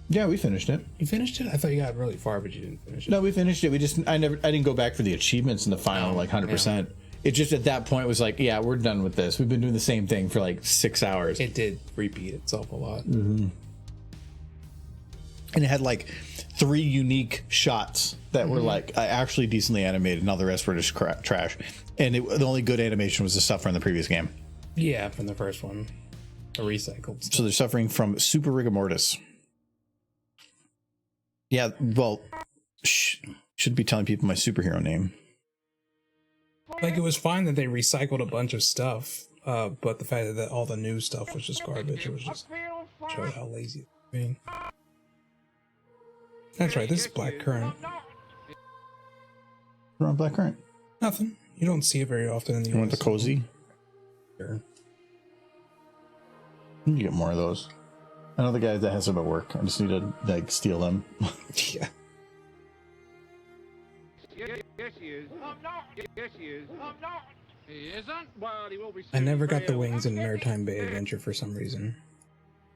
Yeah, we finished it. You finished it? I thought you got really far, but you didn't finish it. No, we finished it. I didn't go back for the achievements in the final, like 100%. It just at that point was like, yeah, we're done with this. We've been doing the same thing for like 6 hours. It did repeat itself a lot. Mm-hmm. And it had like 3 unique shots that were like actually decently animated, and all the rest were just trash. And the only good animation was the stuff from the previous game. Yeah, from the first one. A recycled stuff. So they're suffering from super rigor mortis. Yeah, well, should be telling people my superhero name. Like, it was fine that they recycled a bunch of stuff, but the fact that all the new stuff was just garbage, it was just showed how lazy it was being. That's right, this is Black Currant. We're on Black Currant. Nothing. You don't see it very often in the You want the cozy? Sure. You get more of those. I know the guy that has them at work. I just need to like steal them. Yeah. Yes, he is. I'm not. Yes, he is. I'm not. He isn't. Well, he will be. I never got the soon. wings in Maritime Bay Adventure for some reason.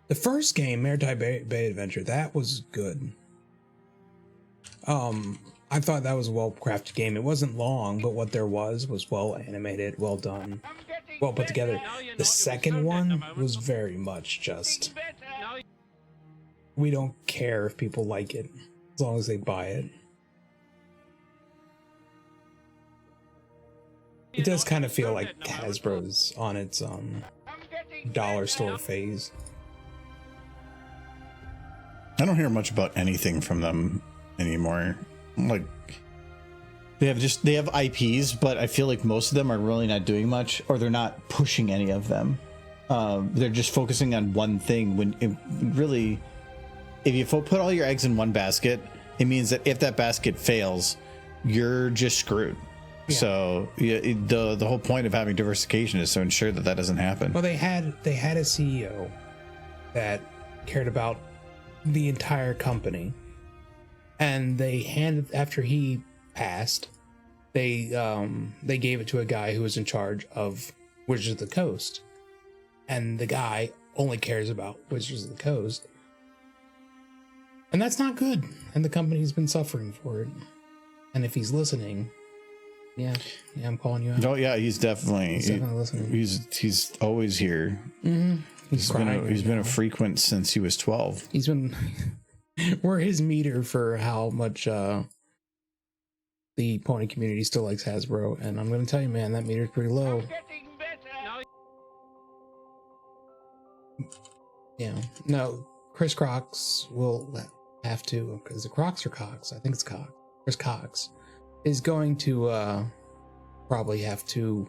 The first game, Maritime Bay Adventure, that was good. I thought that was a well-crafted game. It wasn't long, but what there was well animated, well done, well put together. The second one was very much just, we don't care if people like it, as long as they buy it. It does kind of feel like Hasbro's on its dollar store phase. I don't hear much about anything from them anymore. Like they have IPs, but I feel like most of them are really not doing much, or they're not pushing any of them. They're just focusing on one thing. When it really, if you put all your eggs in one basket, it means that if that basket fails, you're just screwed. Yeah. So the whole point of having diversification is to ensure that doesn't happen. Well, they had a CEO that cared about the entire company, and they handed, after he passed, they gave it to a guy who was in charge of Wizards of the Coast, and the guy only cares about Wizards of the Coast, and that's not good, and the company's been suffering for it. And if he's listening, yeah, I'm calling you out. Oh yeah, he's definitely listening. He's always here. Mm-hmm. He's been a frequent since he was 12. He's been we're his meter for how much the pony community still likes Hasbro, and I'm gonna tell you, man, that meter's pretty low. Yeah, no, Chris Cox will have to, because the Crocs or Cox, I think it's Cox. Chris Cox is going to probably have to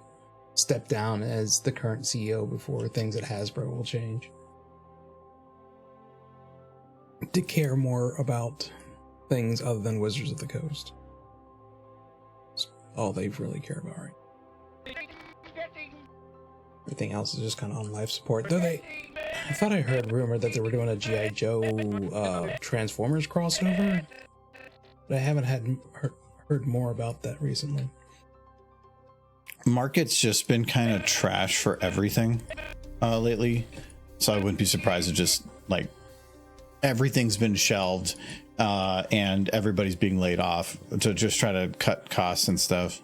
step down as the current CEO before things at Hasbro will change, to care more about things other than Wizards of the Coast. That's all they really care about, right? Everything else is just kind of on life support. Though I thought I heard rumor that they were doing a G.I. Joe Transformers crossover, but I haven't heard more about that recently. Market's just been kind of trash for everything lately, so I wouldn't be surprised if just like everything's been shelved and everybody's being laid off to just try to cut costs and stuff,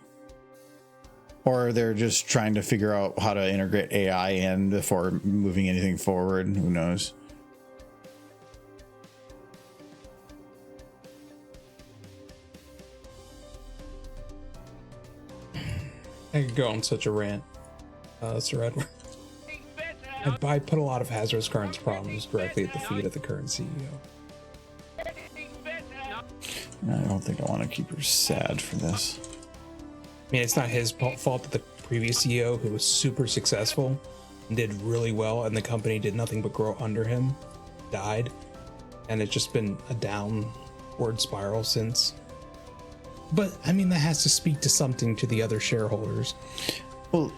or they're just trying to figure out how to integrate AI in before moving anything forward. Who knows? I could go on such a rant, Sir Edward. I put a lot of Hasbro's current problems directly at the feet of the current CEO. I don't think I want to keep her sad for this. I mean, it's not his fault that the previous CEO, who was super successful and did really well, and the company did nothing but grow under him, died. And it's just been a downward spiral since. But I mean, that has to speak to something to the other shareholders. Well,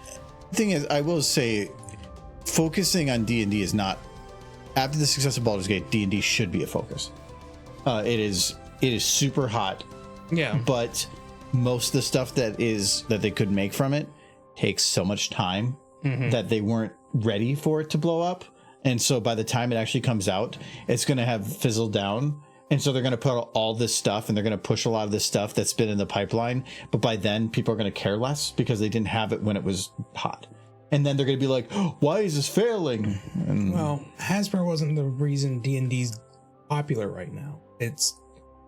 the thing is, I will say, focusing on D&D is not. After the success of Baldur's Gate, D&D should be a focus. It is super hot. Yeah. But most of the stuff that they could make from it takes so much time that they weren't ready for it to blow up. And so by the time it actually comes out, it's going to have fizzled down. And so they're going to put out all this stuff and they're going to push a lot of this stuff that's been in the pipeline. But by then, people are going to care less because they didn't have it when it was hot. And then they're going to be like, oh, why is this failing? And well, Hasbro wasn't the reason D&D's popular right now. It's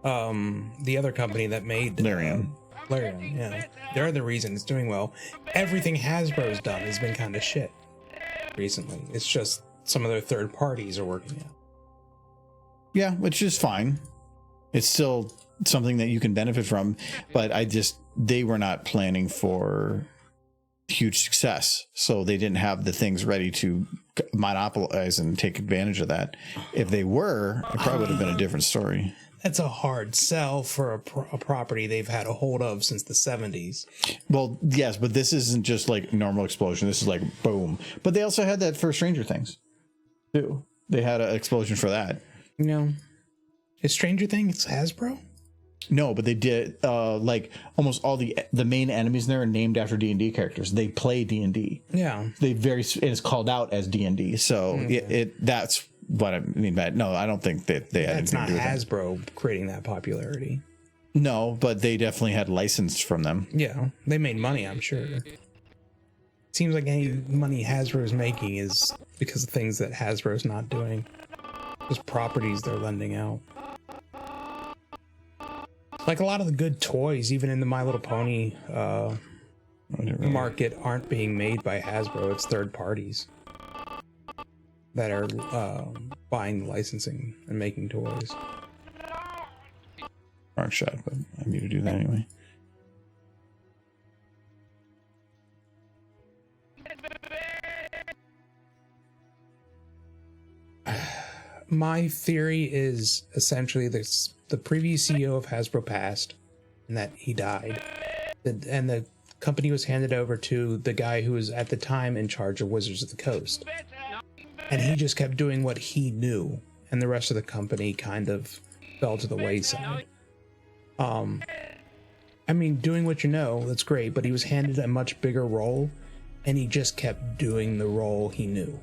the other company that made Larian. Larian, yeah. They're the reason it's doing well. Everything Hasbro's done has been kind of shit recently. It's just some of their third parties are working out. Yeah, which is fine. It's still something that you can benefit from. But they were not planning for huge success. So they didn't have the things ready to monopolize and take advantage of that. If they were, it probably would have been a different story. That's a hard sell for a property they've had a hold of since the 70s. Well, yes, but this isn't just like normal explosion. This is like boom. But they also had that for Stranger Things, too. They had an explosion for that. You know, is Stranger Things Hasbro? No, but they did like almost all the main enemies in there are named after D&D characters. They play D&D. Yeah, and it's called out as D&D. So that's what I mean by it. No, I don't think that they had that's anything not to do with Hasbro creating that popularity. No, but they definitely had license from them. Yeah, they made money, I'm sure. Seems like any money Hasbro's making is because of things that Hasbro's not doing. Just properties they're lending out. Like a lot of the good toys, even in the My Little Pony market, aren't being made by Hasbro. It's third parties that are buying licensing and making toys. Wrong shot, but I need to do that anyway. My theory is essentially this: the previous CEO of Hasbro passed, and that he died, and the company was handed over to the guy who was at the time in charge of Wizards of the Coast, and he just kept doing what he knew, and the rest of the company kind of fell to the wayside. I mean, doing what you know, that's great, but he was handed a much bigger role, and he just kept doing the role he knew.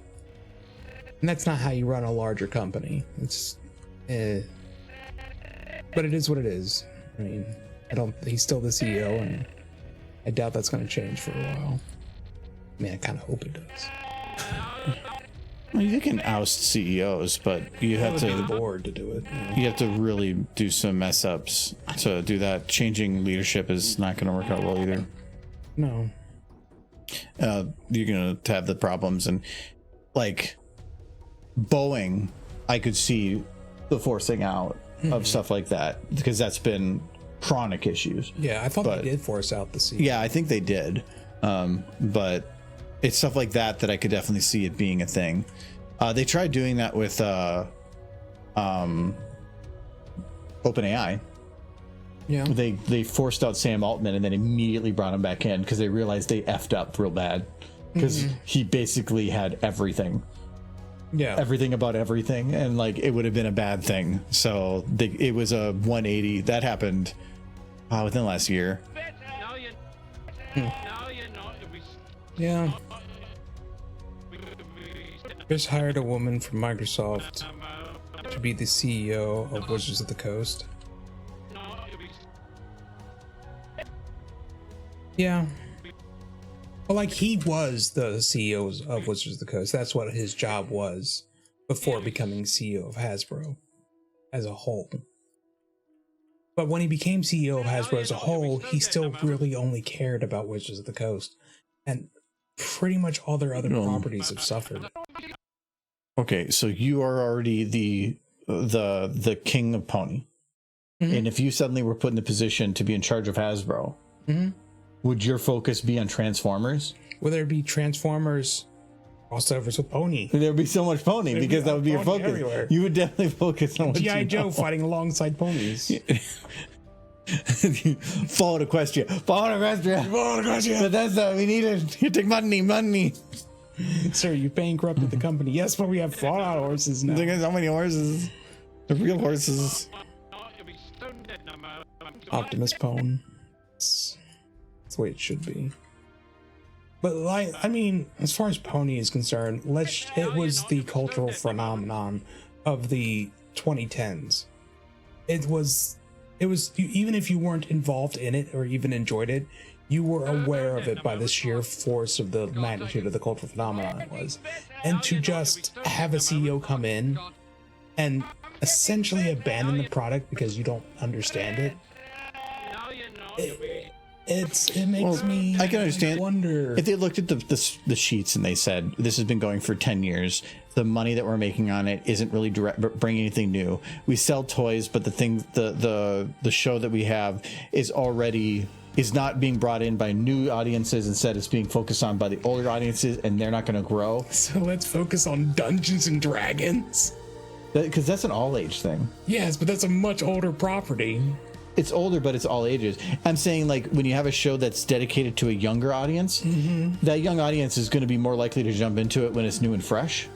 And that's not how you run a larger company. It's, but it is what it is. I mean, he's still the CEO, and I doubt that's going to change for a while. I mean, I kind of hope it does. Well, you can oust CEOs, but you have to the board to do it. You have to really do some mess ups to do that. Changing leadership is not going to work out well either. No. You're going to have the problems, and like Boeing, I could see the forcing out of stuff like that because that's been chronic issues. Yeah, I thought they did force out the CEO. Yeah, I think they did. But it's stuff like that I could definitely see it being a thing. They tried doing that with OpenAI. Yeah. They forced out Sam Altman and then immediately brought him back in because they realized they effed up real bad because he basically had everything. Yeah. Everything about everything, and like it would have been a bad thing. So it was a 180 that happened within the last year. Yeah. Just hired a woman from Microsoft to be the CEO of Wizards of the Coast. Yeah. Well, like, he was the CEO of Wizards of the Coast. That's what his job was before becoming CEO of Hasbro as a whole. But when he became CEO of Hasbro as a whole, he still really only cared about Wizards of the Coast. And pretty much all their other properties have suffered. Okay, so you are already the king of Pony. And if you suddenly were put in the position to be in charge of Hasbro, would your focus be on Transformers? Would there be Transformers crossovers with Pony? There'd be so much Pony because that would be your focus. Everywhere. You would definitely focus on what G.I. you Joe know. fighting alongside ponies. Follow the question. Follow the question. But that's we need it. You take money. Sir, you bankrupted the company. Yes, but we have Fallout horses now. Look at how many horses. The real horses. Optimus Pone. That's the way it should be. But like, I mean, as far as Pony is concerned, it was the cultural phenomenon of the 2010s. It was even if you weren't involved in it or even enjoyed it, you were aware of it by the sheer force of the magnitude of the cultural phenomenon it was. And to just have a CEO come in and essentially abandon the product because you don't understand it, it makes me. I can understand. Wonder if they looked at the sheets and they said this has been going for 10 years. The money that we're making on it isn't really bringing anything new. We sell toys, but the show that we have is not being brought in by new audiences. Instead, it's being focused on by the older audiences, and they're not going to grow. So let's focus on Dungeons and Dragons. Because that's an all-age thing. Yes, but that's a much older property. It's older, but it's all ages. I'm saying, like, when you have a show that's dedicated to a younger audience, that young audience is going to be more likely to jump into it when it's new and fresh.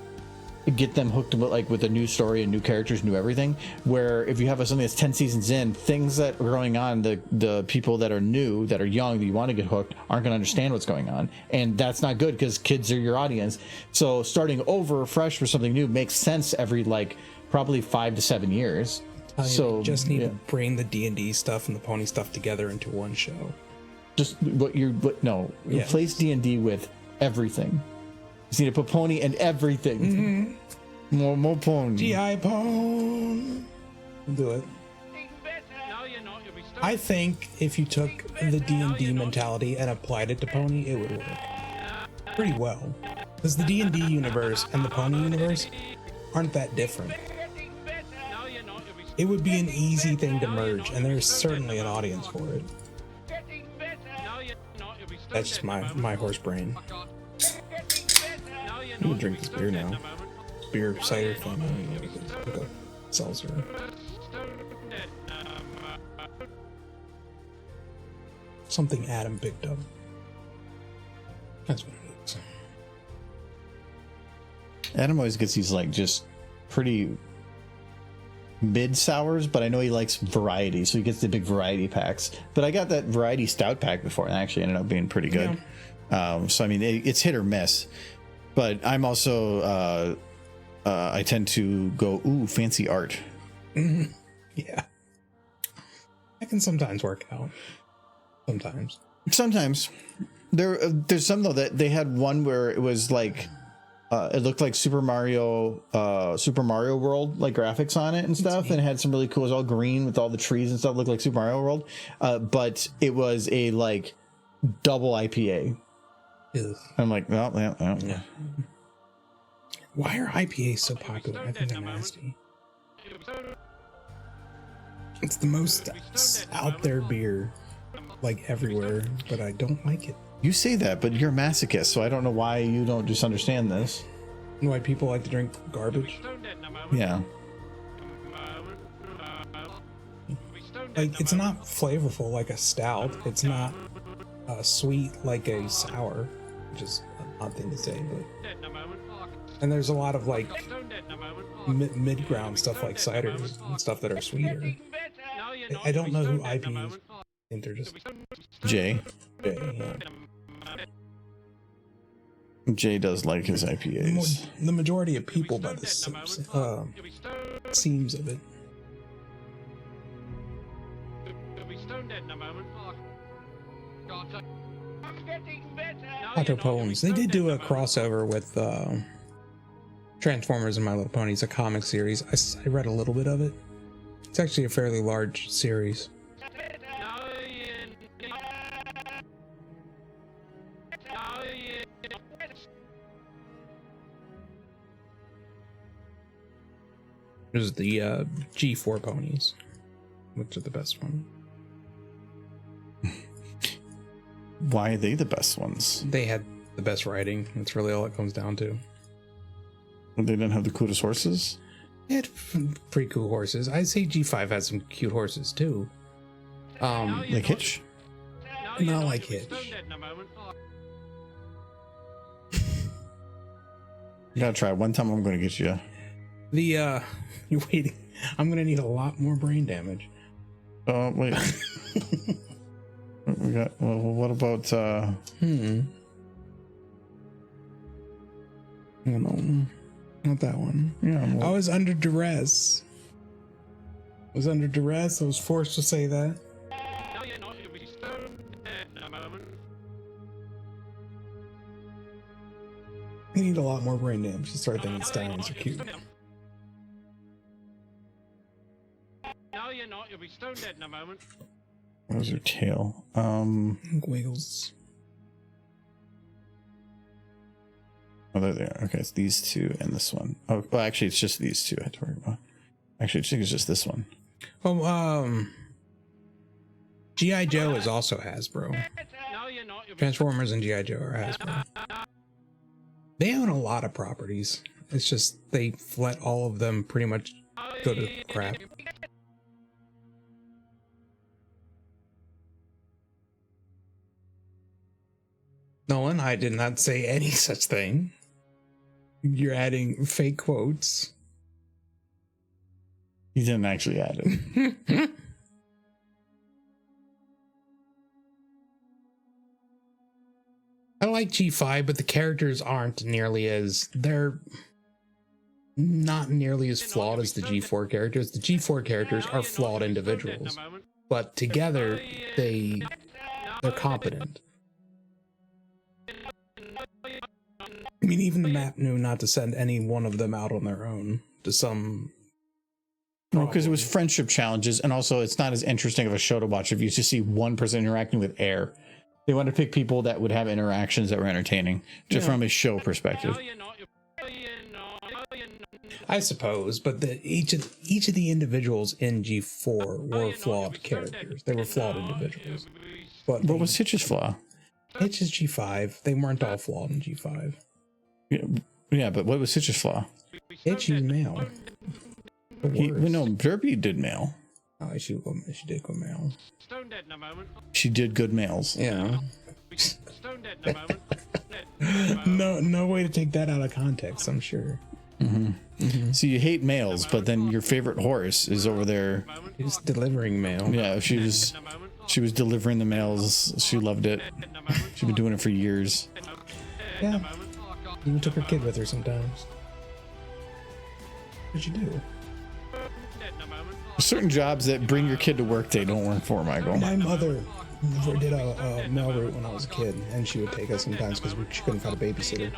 Get them hooked with a new story and new characters, new everything. Where if you have something that's 10 seasons in, things that are going on, the people that are new, that are young, that you want to get hooked, aren't going to understand what's going on. And that's not good because kids are your audience. So starting over fresh for something new makes sense every, like, probably 5 to 7 years. So you just need to bring the D&D stuff and the Pony stuff together into one show. Just replace D&D with everything. You need to put Pony and everything. More Pony. G.I. Pone. Do it. I think if you took the D&D mentality and applied it to Pony, it would work pretty well. Because the D&D universe and the Pony universe aren't that different. It would be an easy thing to merge, and there's certainly an audience for it. That's just my horse brain. I'm gonna drink this beer now. Beer cider thing. Like a seltzer. Something Adam picked up. That's what it is. Adam always gets these, like, just pretty mid sours, but I know he likes variety, so he gets the big variety packs. But I got that variety stout pack before, and actually ended up being pretty good. Yeah. So I mean, it's hit or miss. But I'm also I tend to go fancy art. Yeah, that can sometimes work out. Sometimes there's some though that they had one where it was like. It looked like Super Mario World, like graphics on it and stuff, and it had some really cool. It was all green with all the trees and stuff. It looked like Super Mario World, but it was a like double IPA. Ew. I'm like, well, yeah. Why are IPAs so popular? I think they're nasty. It's the most out there beer, like everywhere, but I don't like it. You say that, but you're a masochist, so I don't know why you don't just understand this. Why people like to drink garbage? Yeah. Like, it's not flavorful like a stout. It's not sweet like a sour, which is an odd thing to say, but... And there's a lot of, like, mid-ground stuff like ciders and stuff that are sweeter. I don't know who IPAs... I think they're just... Jay. Yeah. Jay does like his IPAs. The majority of people by the seams of it. Otto Poems. They did do a crossover with Transformers and My Little Ponies, a comic series. I read a little bit of it. It's actually a fairly large series. There's the G4 ponies, which are the best one. Why are they the best ones? They had the best riding. That's really all it comes down to. They didn't have the coolest horses? They had pretty cool horses. I'd say G5 had some cute horses too. Like Hitch? Not like Hitch. You gotta try. One time I'm gonna get you. The you're waiting. I'm gonna need a lot more brain damage. Wait. We got. Well, what about? No, not that one. Yeah. I was under duress. I was forced to say that. No, you're not. You'll be stoned dead in a moment. I need a lot more brain damage to start thinking stallions are cute. No, you're not. You'll be stoned dead in a moment. What was your tail? Wiggles. Oh, there they are. Okay, it's these two and this one. Oh, well, actually, it's just these two I had to worry about. Actually, I think it's just this one. Oh, G.I. Joe is also Hasbro. No, you're not. You'll be Transformers and G.I. Joe are Hasbro. They own a lot of properties. It's just they let all of them pretty much go to crap. Nolan, I did not say any such thing. You're adding fake quotes. He didn't actually add it. I like G5, but the characters aren't nearly as... They're not nearly as flawed as the G4 characters. The G4 characters are flawed individuals, but together they're competent. I mean, even the map knew not to send any one of them out on their own to some... No, because it was friendship challenges, and also it's not as interesting of a show to watch if you just see one person interacting with air. They want to pick people that would have interactions that were entertaining, just from a show perspective. I suppose, but each of the individuals in G4 were flawed characters. They were flawed individuals. But What was Hitch's flaw? Hitch is G5. They weren't all flawed in G5. Yeah, but what was Hitch's flaw? Hitch is male. No, Derby did male. Oh, she did go male. stoned dead in a moment. She did good males. Yeah. Stoned dead in a moment. No way to take that out of context, I'm sure. So you hate males, but then your favorite horse is over there. He's delivering mail. Yeah, she was delivering the mails. She loved it. She's been doing it for years. Yeah. Even took her kid with her sometimes. What'd you do? Certain jobs that bring your kid to work day don't work for Michael. My mother did a mail route when I was a kid, and she would take us sometimes because she couldn't find a babysitter.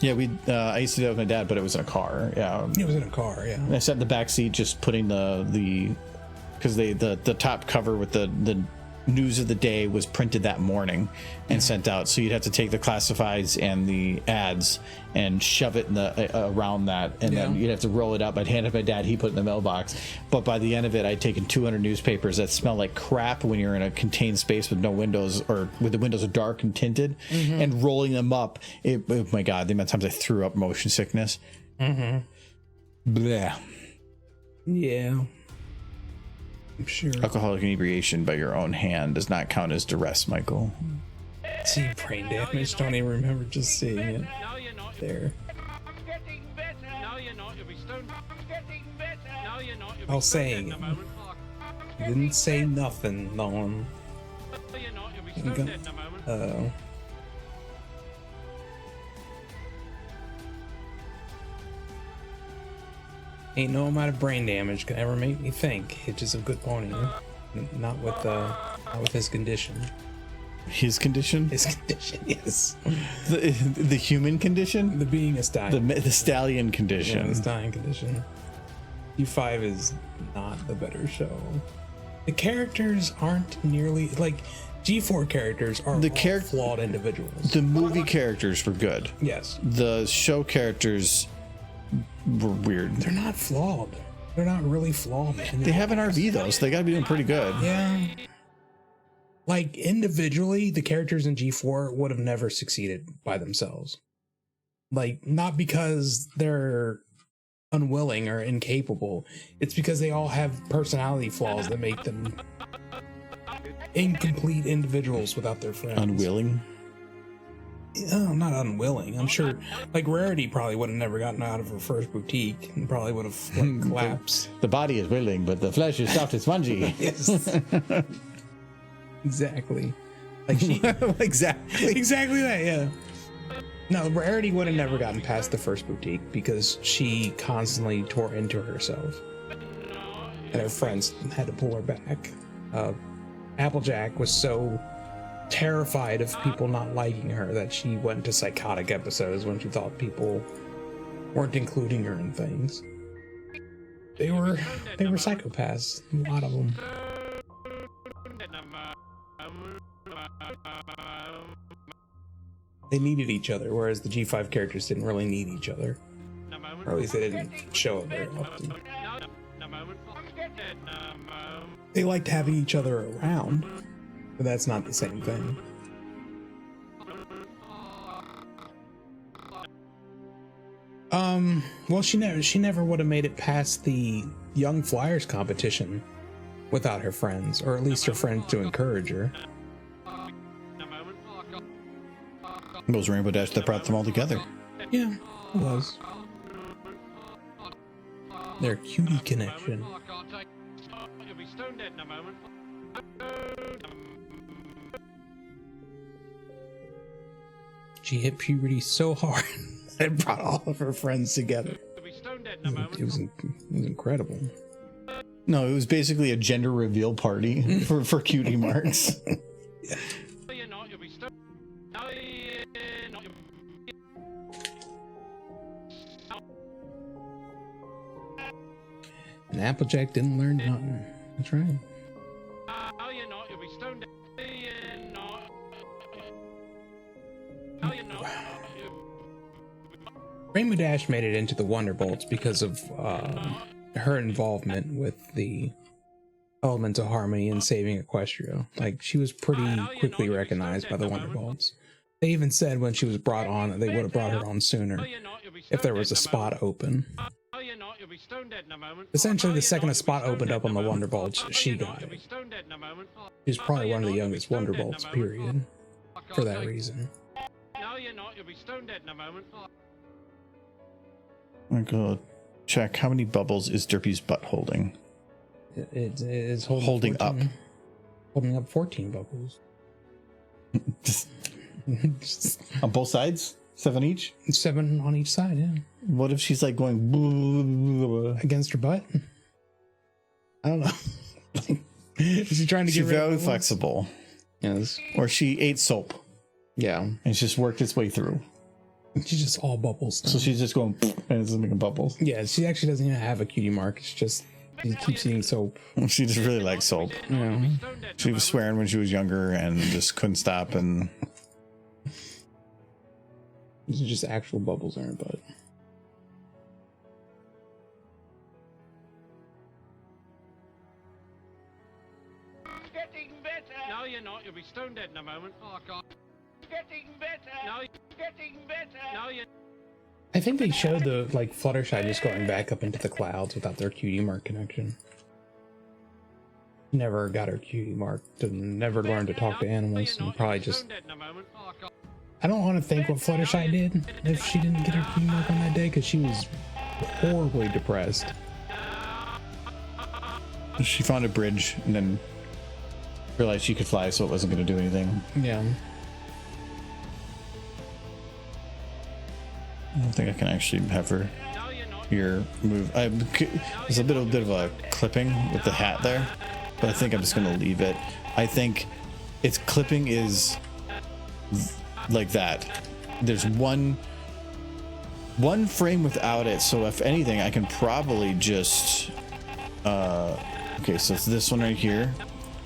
Yeah, I used to do that with my dad, but it was in a car. Yeah, It was in a car, yeah. I sat in the back seat just putting because the top cover with the news of the day was printed that morning and sent out, so you'd have to take the classifieds and the ads and shove it in around that, and then you'd have to roll it up. I'd hand it to my dad, he put it in the mailbox, but by the end of it I'd taken 200 newspapers that smell like crap when you're in a contained space with no windows, or with the windows are dark and tinted, and rolling them up, oh my god, the amount of times I threw up motion sickness. Bleh. Yeah, I'm sure. Alcoholic inebriation by your own hand does not count as duress, Michael. See, brain damage, don't even remember just seeing it. No, you're not. There. I'm getting better. No, you're not. You'll be stoned. I'm getting better. No, you're not. You'll I be was saying stoned dead in a moment. You didn't say nothing, no one. No, you're not. You'll be stoned dead in a moment. Uh-oh. Ain't no amount of brain damage can ever make me think Hitch is a good pony. Not with his condition. His condition? His condition, yes. The human condition? The being a stallion. The stallion Yeah, condition. the stallion condition. G5 is not the better show. The characters aren't nearly like G4 characters are all flawed individuals. The movie characters were good. Yes. The show characters were weird. They're not flawed. They're not really flawed. They have an RV though, so they gotta be doing pretty good. Yeah. Like individually, the characters in G4 would have never succeeded by themselves. Like, not because they're unwilling or incapable. It's because they all have personality flaws that make them incomplete individuals without their friends. Unwilling. Oh, not unwilling. I'm sure, like, Rarity probably would have never gotten out of her first boutique and probably would have like, collapsed. The body is willing, but the flesh is soft and spongy. Yes. Exactly. Like she, exactly that, yeah. No, Rarity would have never gotten past the first boutique because she constantly tore into herself. And her friends had to pull her back. Applejack was so terrified of people not liking her that she went into psychotic episodes when she thought people weren't including her in things. They were psychopaths, a lot of them. They needed each other, whereas the G5 characters didn't really need each other. Or at least they didn't show it very often. They liked having each other around, but that's not the same thing. Well, she never would have made it past the Young Flyers competition without her friends, or at least her friends to encourage her. It was Rainbow Dash that brought them all together. Yeah, it was. Their cutie connection. She hit puberty so hard that it brought all of her friends together. It was incredible. No, it was basically a gender reveal party for cutie marks. Yeah. And Applejack didn't learn nothing. That's right. Rainbow Dash made it into the Wonderbolts because of her involvement with the Elements of Harmony and saving Equestria. Like, she was pretty quickly recognized by the Wonderbolts. They even said when she was brought on that they would have brought her on sooner if there was a spot open. Essentially, the second a spot opened up on the Wonderbolts, she got it. She's probably one of the youngest Wonderbolts, period, for that reason. I'm gonna check how many bubbles is Derpy's butt holding. It is Holding 14, up. Holding up 14 bubbles. On both sides? 7 each? 7 on each side, yeah. What if she's like going blah, blah, blah, blah. Against her butt? I don't know. Is she trying to She's get rid of very bubbles? flexible. Yes. Or she ate soap Yeah. and it's just worked its way through. She's just all bubbles. So she's just going and it's making bubbles. Yeah, she actually doesn't even have a cutie mark. It's just she keeps eating soap. She just really likes soap. Yeah. She was swearing when she was younger and just couldn't stop. And These are just actual bubbles in her butt. Getting better. No, you're not. You'll be stone dead in a moment. Oh, God. Getting better. No, getting better. No, you're... I think they showed the Fluttershy just going back up into the clouds without their cutie mark connection. Never got her cutie mark. Never learned to talk to animals, and probably just. I don't want to think what Fluttershy did if she didn't get her cutie mark on that day, because she was horribly depressed. she found a bridge and then realized she could fly, so it wasn't going to do anything. Yeah. I don't think I can actually have her here move. There's a bit of a clipping with the hat there, but I think I'm just going to leave it. I think its clipping is like that. There's one frame without it, so if anything, I can probably just okay, so it's this one right here.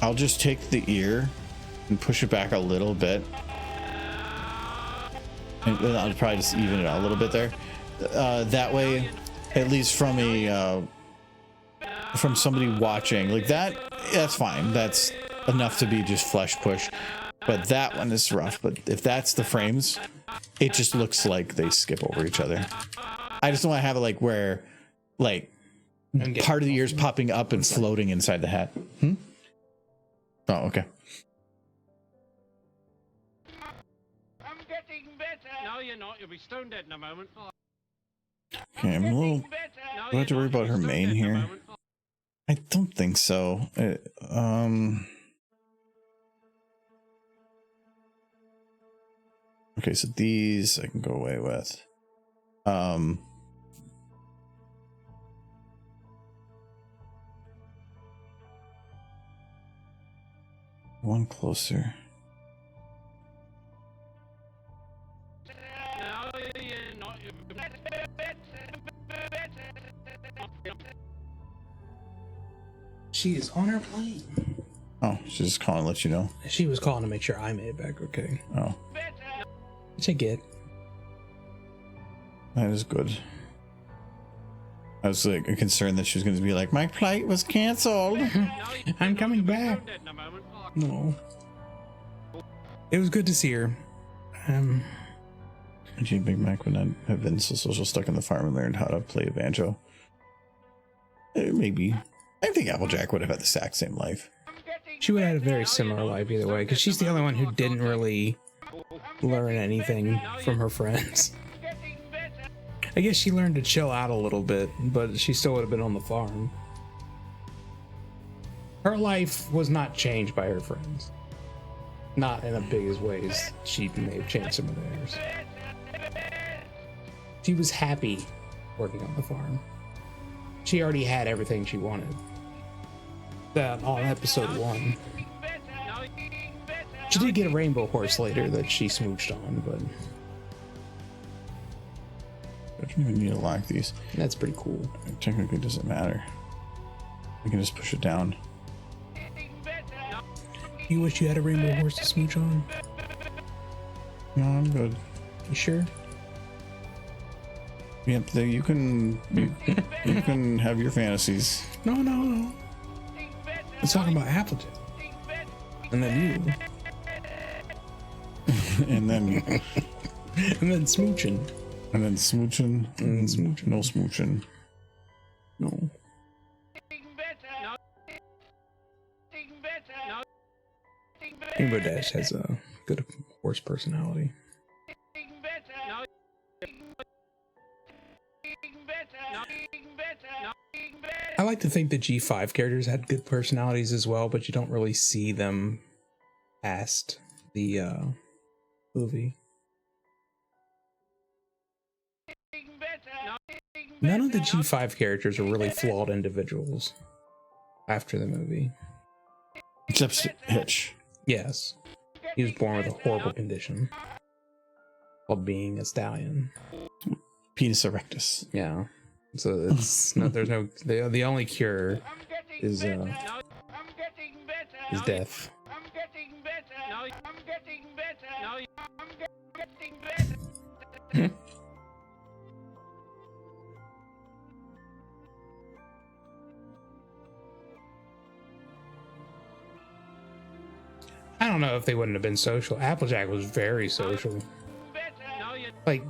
I'll just take the ear and push it back a little bit, and I'll probably just even it out a little bit there. That way, at least from from somebody watching like that, that's fine. That's enough to be just flesh push. But that one is rough. But if that's the frames, it just looks like they skip over each other. I just don't want to have it like where like part of the ear's popping up and floating inside the hat. Oh, okay. I'm getting better. No, you're not. You'll be stone dead in a moment. Okay, I'm a little. No, Do I have to worry about her main here? I don't think so. Okay, so these I can go away with. One closer. No, you're not. She is on her plane. Oh, she's just calling to let you know. She was calling to make sure I made it back okay. Oh, Which I get. that is good. I was like concerned that she was going to be like, my flight was canceled. I'm coming back. No. It was good to see her. Gee, Big Mac would not have been so social stuck in the farm and learned how to play a banjo. Maybe. I think Applejack would have had the exact same life. She would have had a very similar life either way, because she's the only one who didn't really learn anything from her friends. I guess she learned to chill out a little bit, but she still would have been on the farm. Her life was not changed by her friends. Not in as big as ways she may have changed some of theirs. She was happy working on the farm. She already had everything she wanted. That on episode 1. She did get a rainbow horse later that she smooched on, but I don't even need to lock these. that's pretty cool. It technically doesn't matter. I can just push it down. You wish you had a rainbow horse to smooch on? No, I'm good. You sure? Yep, you can you can have your fantasies. No. I'm talking about Appleton. And then you. And then And then smooching. and then smooching. And then smooching. No smooching. No. Rainbow Dash has a good horse personality. I like to think the G5 characters had good personalities as well, but you don't really see them past the movie. None of the G5 characters are really flawed individuals after the movie. Except Hitch. Yes, he was born with a horrible condition called being a stallion. Penis erectus. Yeah, so it's no, there's no the only cure is death. I don't know if they wouldn't have been social. Applejack was very social, like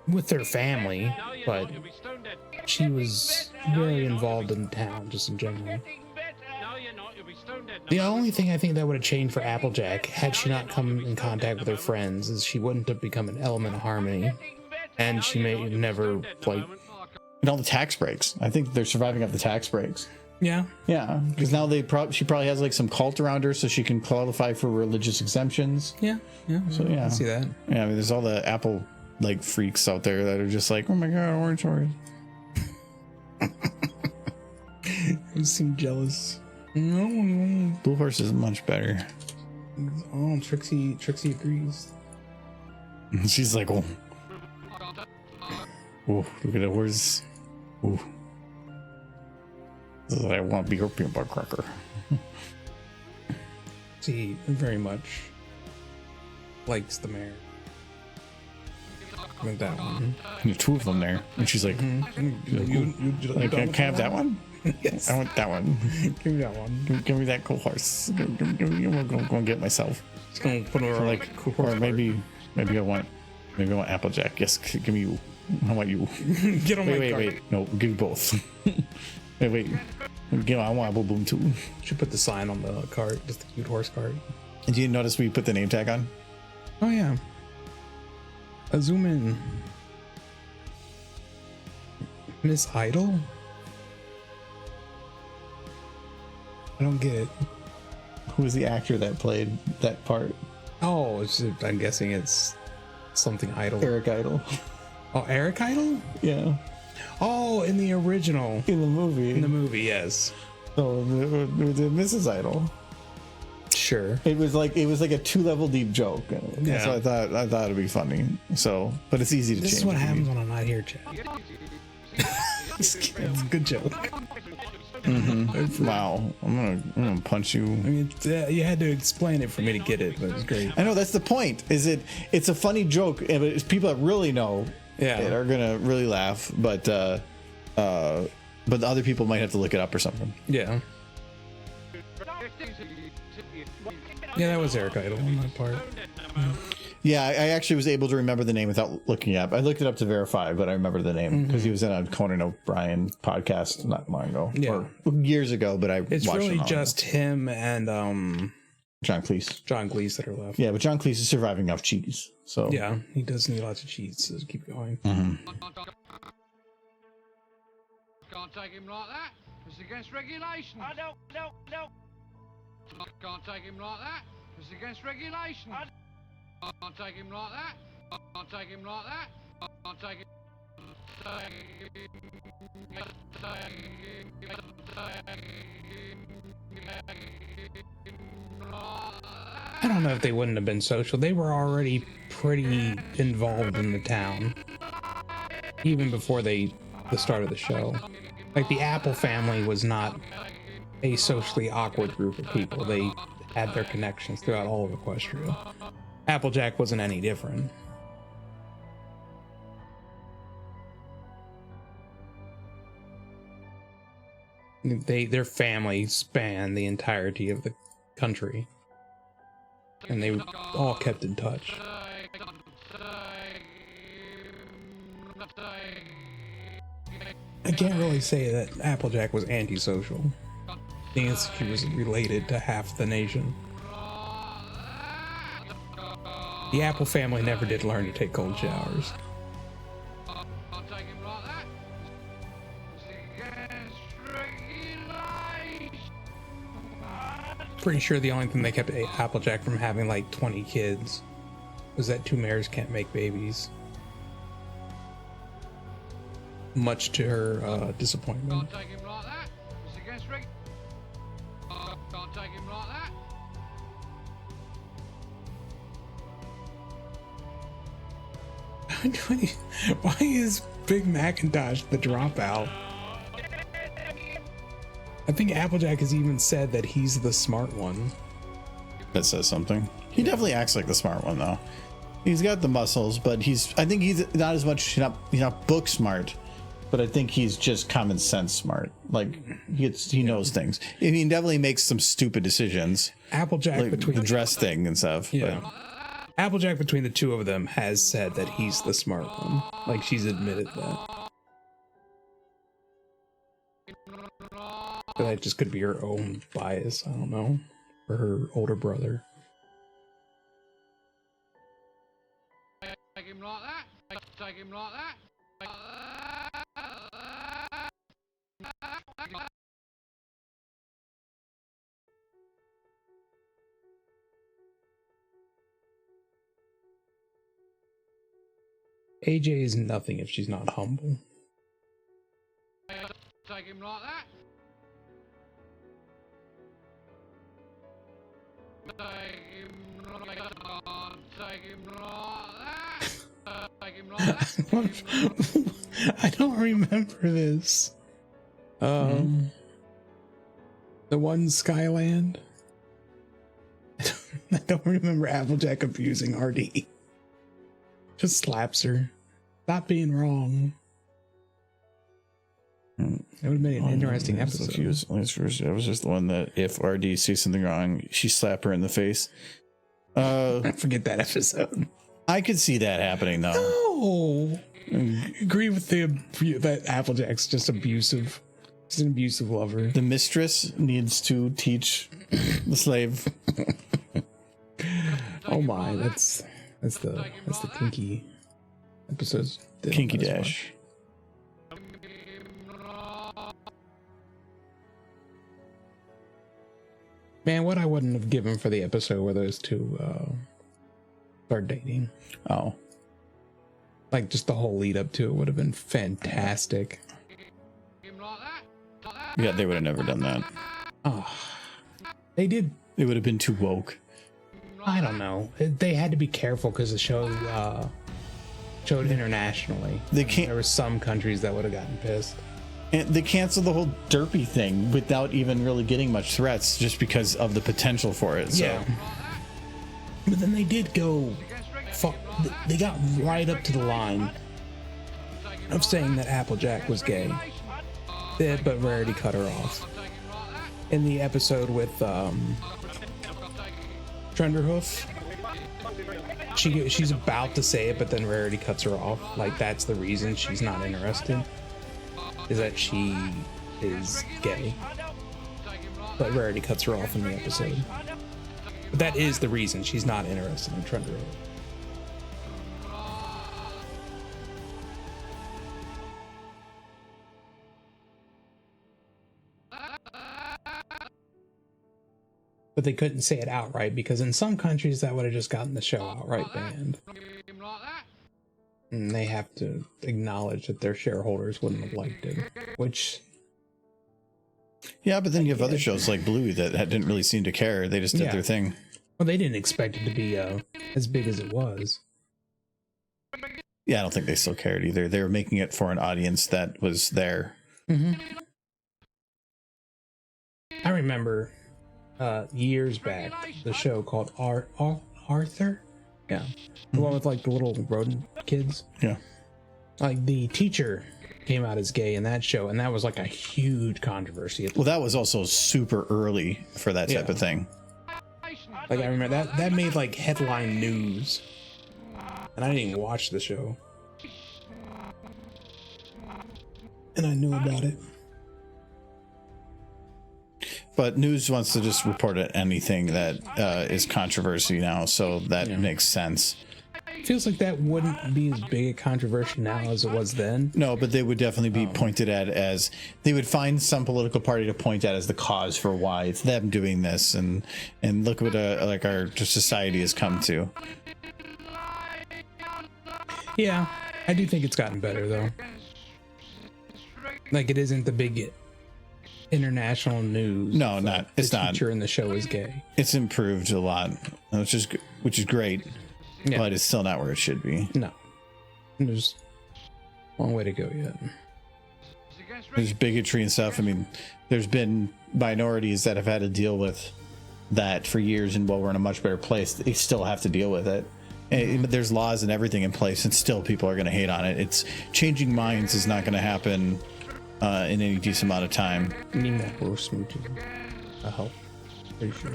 with their family, but she was very involved in town just in general. The only thing I think that would have changed for Applejack had she not come in contact with her friends is she wouldn't have become an element of harmony, and she may never like. And all the tax breaks. I think they're surviving off the tax breaks. Yeah, Because now she probably has like some cult around her, so she can qualify for religious exemptions. yeah. So yeah, I see that. Yeah, I mean, there's all the Apple like freaks out there that are just like, oh my god, orange. You seem jealous. No. Blue horse is much better. Oh, Trixie agrees. She's like, oh, look at the horse. Oh, this is what I want to be her peanut butter cracker. She very much likes the mayor. With that one. And there's two of them there, and she's like, like, can I have that one? Yes. I want that one. Give me that one. Give me that cool horse. I'm gonna go and get it myself. Just gonna put her Or like, cool or horse. maybe I want Applejack. Yes, give me you. I want you. Get on my cart. Wait. No, give you both. wait. You know, I want a boom boom too. Should put the sign on the cart, just the cute horse cart. Did you notice we put the name tag on? Oh yeah. A zoom in. Miss Idol? I don't get it. Who was the actor that played that part? Oh, I'm guessing it's something Idol. Eric Idle. Oh, Eric Idol? Yeah. Oh, in the original. In the movie. In the movie, yes. So the Mrs. Idol. Sure. It was like a 2-level deep joke. Yeah. So I thought it'd be funny. So, but it's easy to change. This is what happens when I'm not here, Chad. It's a good joke. Wow, I'm gonna punch you. I mean, you had to explain it for me to get it, but it was great. I know that's the point. It's a funny joke, and it's people that really know it are gonna really laugh, but the other people might have to look it up or something. Yeah. Yeah, that was Eric Idle on that part. Yeah, I actually was able to remember the name without looking it up. I looked it up to verify, but I remember the name because he was in a Conan O'Brien podcast not long ago, or years ago. But it's watched really him just him and John Cleese. John Cleese that are left. Yeah, but John Cleese is surviving off cheese, so yeah, he does need lots of cheats to keep going. Can't take him like that. It's against regulations. No. Can't take him like that. It's against regulations. Can't take him like that. Can't take him like that. Can't take him. I don't know if they wouldn't have been social. They were already pretty involved in the town, even before the start of the show. Like the Apple family was not a socially awkward group of people. They had their connections throughout all of Equestria. Applejack wasn't any different. Their family spanned the entirety of the country, and they all kept in touch. I can't really say that Applejack was antisocial. I think he was related to half the nation. The Apple family never did learn to take cold showers. Pretty sure the only thing they kept Applejack from having like 20 kids was that two mares can't make babies. Much to her disappointment. Can't take him like that. It's against reg. Can't take him like that. Why is Big Macintosh the dropout? I think Applejack has even said that he's the smart one. That says something. He definitely acts like the smart one, though. He's got the muscles, but I think he's not as much. He's not book smart, but I think he's just common sense smart. Like he knows things. He definitely makes some stupid decisions. Applejack Like between the dress thing and stuff. Yeah. Applejack between the two of them has said that he's the smart one. Like she's admitted that. But that just could be her own bias. I don't know. Or her older brother. Take him like that. Take him like that. AJ is nothing if she's not humble. Take him like that. Take him like that. I don't remember this. The one Skyland. I don't remember Applejack abusing RD. Just slaps her. Stop being wrong. It would have been an interesting episode. That was just the one that if RD sees something wrong, she slap her in the face. I forget that episode. I could see that happening though. No, agree with that Applejack's just abusive. She's an abusive lover. The mistress needs to teach the slave. Oh my, that's the kinky episodes. Kinky dash. Man, what I wouldn't have given for the episode where those two start dating. Oh. Like, just the whole lead up to it would have been fantastic. Yeah, they would have never done that. Oh, they did. It would have been too woke. I don't know. They had to be careful because the show showed internationally. They can't. There were some countries that would have gotten pissed. And they canceled the whole derpy thing without even really getting much threats, just because of the potential for it. So. Yeah. But then they did go. They got right up to the line of saying that Applejack was gay. But Rarity cut her off. In the episode with Trenderhoof, she's about to say it, but then Rarity cuts her off. Like, that's the reason she's not interested, is that she is gay. But Rarity cuts her off in the episode. But that is the reason she's not interested in Trenderhoof. But they couldn't say it outright because in some countries that would have just gotten the show outright banned. And they have to acknowledge that their shareholders wouldn't have liked it, which... Yeah, but then you have other shows like Bluey that didn't really seem to care. They just did their thing. Well, they didn't expect it to be as big as it was. Yeah, I don't think they still cared either. They were making it for an audience that was there. Mm-hmm. I remember years back the show called Arthur. Yeah, the one with like the little rodent kids. Yeah, like the teacher came out as gay in that show, and that was like a huge controversy. Well, that was also super early for that type of thing. Like, I remember that made like headline news, and I didn't even watch the show, and I knew about it. But news wants to just report anything that is controversy now, so that makes sense. Feels like that wouldn't be as big a controversy now as it was then. No, but they would definitely be pointed at as, they would find some political party to point at as the cause for why it's them doing this, and look what like our society has come to. Yeah, I do think it's gotten better though. Like, it isn't the big international news. No, not. It's not. The teacher in the show is gay. It's improved a lot, which is great. Yeah. But it's still not where it should be. No. There's a long way to go yet. There's bigotry and stuff. I mean, there's been minorities that have had to deal with that for years, and while we're in a much better place, they still have to deal with it. And there's laws and everything in place, and still people are going to hate on it. It's changing minds is not going to happen in any decent amount of time. We need more smooching. I hope. Pretty sure.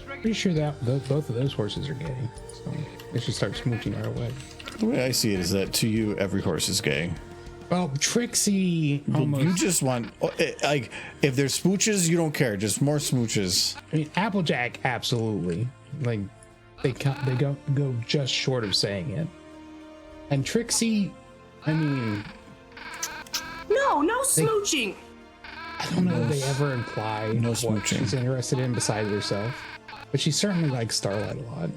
Pretty sure that both of those horses are gay, so they should start smooching right away. The way I see it is that to you, every horse is gay. Well, Trixie almost... You just want, like, if there's smooches, you don't care. Just more smooches. I mean, Applejack, absolutely. Like, they go just short of saying it. And Trixie, I mean... No smooching! I don't know if they ever imply No what smooching. she's interested in besides herself. But she certainly likes Starlight a lot.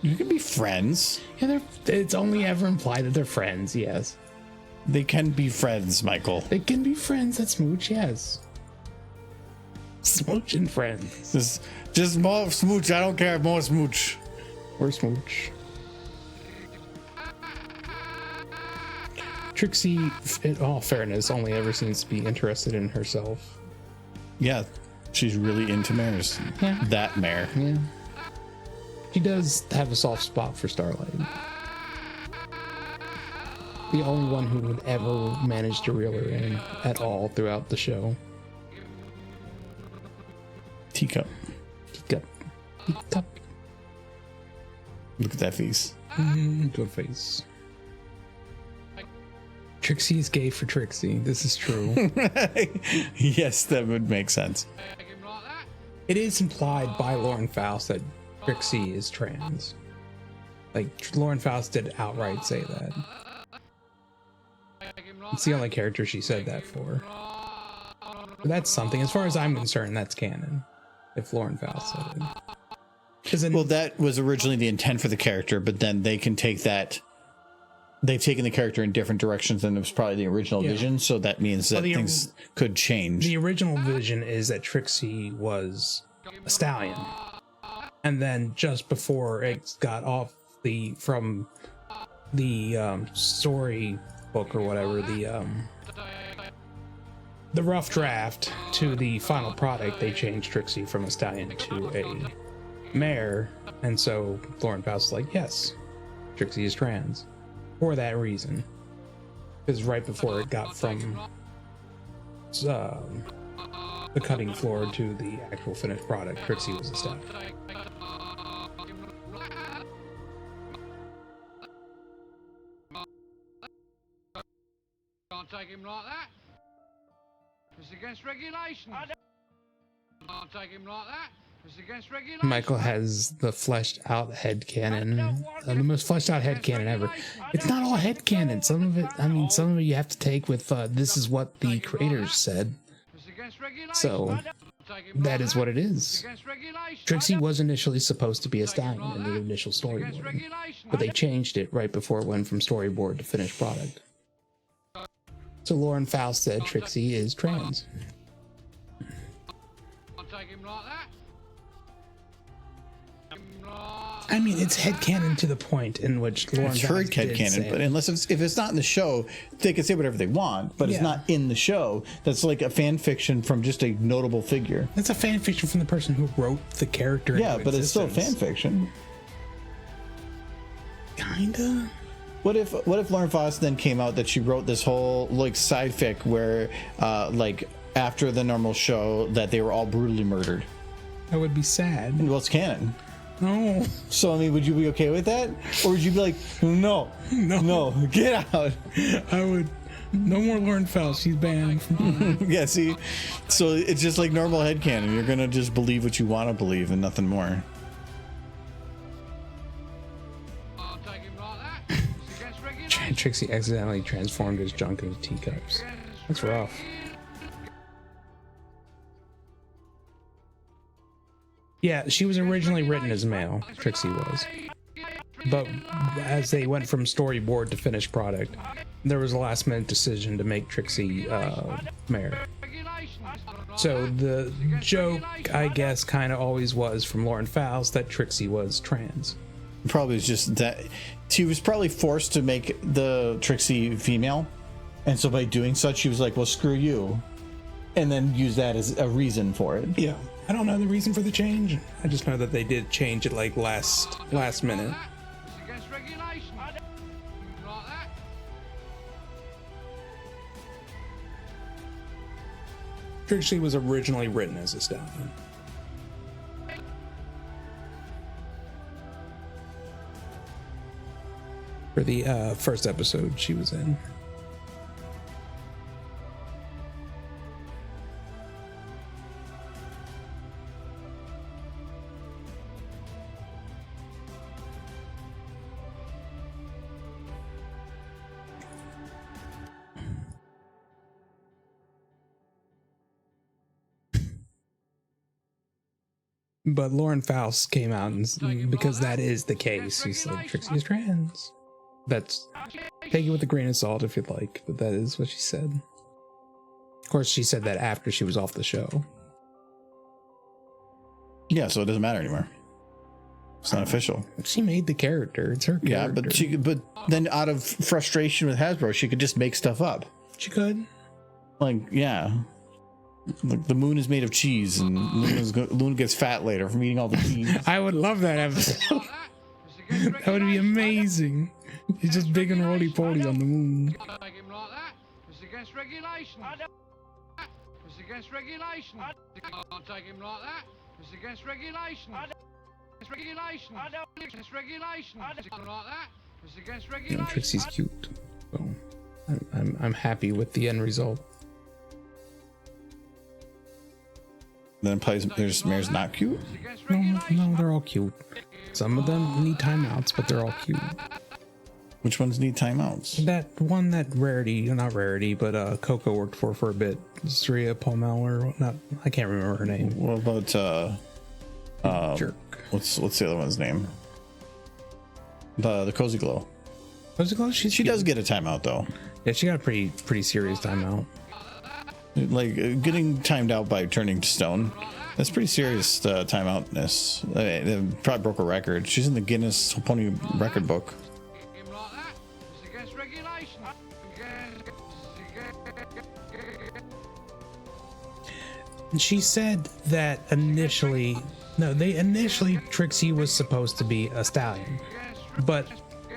You can be friends. Yeah, it's only ever implied that they're friends, yes. They can be friends, Michael. They can be friends that smooch, yes. Smooch and friends. Just more smooch. I don't care. More smooch. Or smooch. Trixie, in all fairness, only ever seems to be interested in herself. Yeah, she's really into mares. Yeah. That mare. Yeah. She does have a soft spot for Starlight. The only one who would ever manage to reel her in at all throughout the show. Teacup. Teacup. Look at that face. Good face. Trixie is gay for Trixie. This is true. Yes, that would make sense. Take him like that. It is implied by Lauren Faust that Trixie is trans. Like, Lauren Faust did outright say that. Take him like It's the that. only character she said that for. But that's something. As far as I'm concerned, that's canon. If Lauren Faust said it. 'Cause in, Well, that was originally the intent for the character, but then they can take that. They've taken the character in different directions than it was probably the original Yeah. vision, so that means that the- things could change. the original vision is that Trixie was a stallion. And then just before it got off from the story book or whatever, the rough draft to the final product, they changed Trixie from a stallion to a mare. And so Lauren Faust was like, yes, Trixie is trans for that reason. Because right before it got from the cutting floor to the actual finished product, Trixie was a stallion. Can't take him like that. It's against regulation. Can't take him like that. It's against regulation. Michael has the fleshed out head canon, the most fleshed out head canon ever. It's not all head canon. Some of it, I mean, some of it you have to take with this is what the creators said. It's against regulation. So Take him that like is what it is. Against regulation. Trixie was initially supposed to be a stallion in the initial storyboard, but they changed it right before it went from storyboard to finished product. So Lauren Faust said Trixie is trans. Can't take him like that. I mean, it's headcanon to the point in which Lauren It's Faust heard did canon, say but it. unless if it's not in the show, they can say whatever they want. But it's Yeah. not in the show. That's like a fan fiction from just a notable figure. It's a fan fiction from the person who wrote the character. Yeah, into but it's still fan existence. fiction. Kinda. What if Lauren Faust then came out that she wrote this whole like side fic where like after the normal show that they were all brutally murdered? That would be sad. Well, it's canon. No. So I mean, would you be okay with that, or would you be like, no, get out? I would. No more Lauren Faust. She's banned. Yeah, see, so it's just like normal headcanon. You're gonna just believe what you want to believe and nothing more. Can't take him like that. It's against regulation. Trixie accidentally transformed his junk into teacups. That's rough. Yeah, she was originally written as male. Trixie was. But as they went from storyboard to finished product, there was a last minute decision to make Trixie mare. So the joke, I guess, kind of always was from Lauren Faust that Trixie was trans. Probably was just that she was probably forced to make the Trixie female, and so by doing such, she was like, "Well, screw you," and then use that as a reason for it. Yeah, I don't know the reason for the change. I just know that they did change it like last minute. It's against regulation. Like that. Trixie was originally written as a stallion. For the first episode she was in. But Lauren Faust came out and because that is the case, he said Trixie is trans. That's, take it with a grain of salt if you'd like, but that is what she said. Of course, she said that after she was off the show. Yeah, so it doesn't matter anymore. It's not official. She made the character. It's her character. Yeah, but then out of frustration with Hasbro, she could just make stuff up. She could. Like, yeah. Like the moon is made of cheese, and Luna gets fat later from eating all the cheese. I would love that episode. That would be amazing. He's just big and roly-poly on the moon. Can't take him like that. It's against regulation. It's against regulation. Can't take him like that. It's against regulation. It's regulation. It's regulation. It's like that. It's against You know, regulation. Trixie's cute. So I'm happy with the end result. Then there's Mare's not cute. No, they're all cute. Some of them need timeouts, but they're all cute. Which ones need timeouts? That one that not Rarity, but Coco worked for a bit. Sria Palmel or whatnot. I can't remember her name. What about Jerk. what's the other one's name? The Cozy Glow. Cozy Glow? She does get a timeout though. Yeah, she got a pretty serious timeout. Like getting timed out by turning to stone. That's pretty serious timeoutness. It probably broke a record. She's in the Guinness Pony record book. Him like that. It's against regulation. And she said that initially Trixie was supposed to be a stallion, but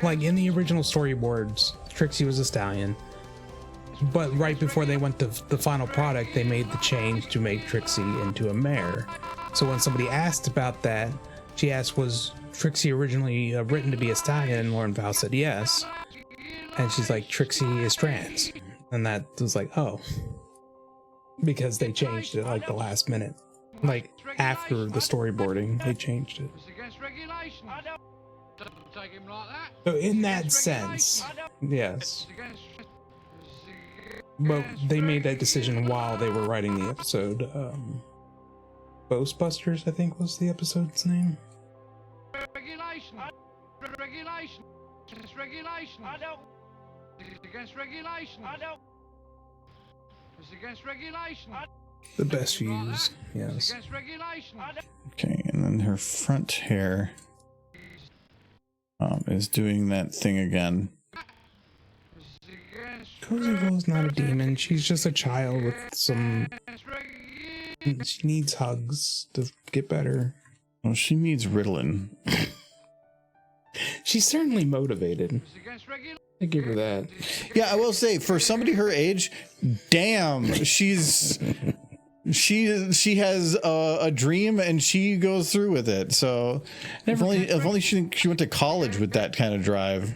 like in the original storyboards, Trixie was a stallion. But right before they went to the final product, they made the change to make Trixie into a mare. So when somebody asked about that, she asked, was Trixie originally written to be a stallion? And Lauren Val said yes. And she's like, Trixie is trans. And that was like, oh. Because they changed it like the last minute. Like after the storyboarding, they changed it. It's against regulation. Don't take him like that. So in that sense, yes. It's against. But they made that decision while they were writing the episode. Ghostbusters, I think was the episode's name. Regulation. Regulation. It's regulation. It's against regulation. It's against regulation. The best views, It's yes. against regulation. Okay, and then her front hair is doing that thing again. It's against. Cozy Glow's not a demon. She's just a child with some. She needs hugs to get better. Well, she needs Ritalin. She's certainly motivated. It's against regulation. I give her that. Yeah, I will say for somebody her age, damn, she has a dream and she goes through with it. So if only she went to college with that kind of drive.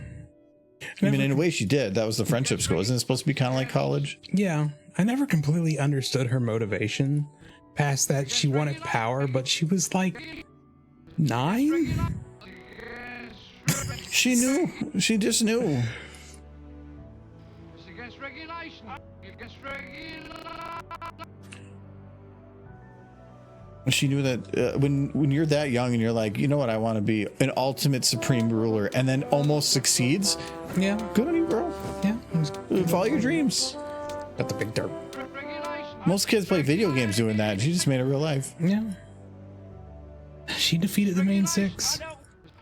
I mean, in a way she did. That was the friendship school. Isn't it supposed to be kind of like college? Yeah, I never completely understood her motivation. Past that, she wanted power, but she was like 9. She knew. She just knew. It's against regulation. Against regulation. She knew that when you're that young and you're like, you know what, I want to be an ultimate supreme ruler, and then almost succeeds. Yeah, Good on you, bro. yeah. Follow your dreams. Got the big dirt. Most kids play video games doing that. She just made it real life. Yeah. She defeated the main 6.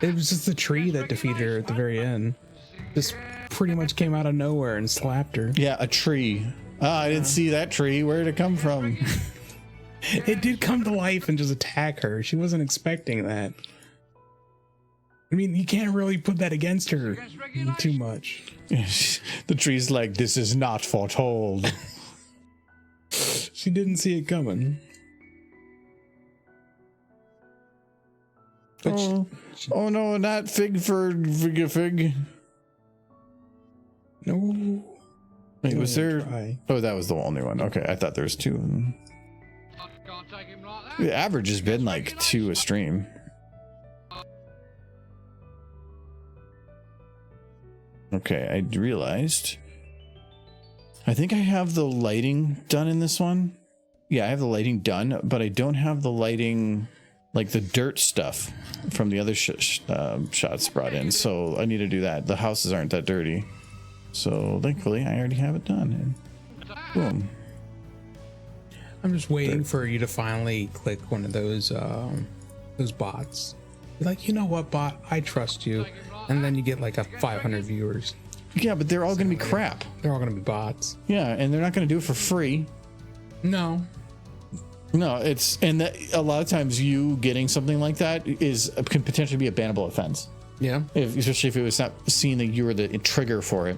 It was just the tree that defeated her at the very end. Just pretty much came out of nowhere and slapped her. Yeah, a tree. I didn't see that tree. Where did it come from? It did come to life and just attack her. She wasn't expecting that. I mean, you can't really put that against her too much. The tree's like, this is not foretold. She didn't see it coming. But Oh no, not fig. no. Wait, was there? Try. Oh, that was the only one. Okay, I thought there was 2. Can't take him like that. The average has been like 2 a stream. Okay, I realized. I think I have the lighting done in this one. Yeah, I have the lighting done, but I don't have the lighting, like the dirt stuff from the other shots brought in. So I need to do that. The houses aren't that dirty. So thankfully, I already have it done. And boom. I'm just waiting for you to finally click one of those bots. You're like, you know what, bot? I trust you. And then you get like a 500 viewers. Yeah, but they're all going to be crap. They're all going to be bots. Yeah, and they're not going to do it for free. No. No, it's and that, a lot of times you getting something like that can potentially be a bannable offense. Yeah. Especially if it was not seen that you were the trigger for it.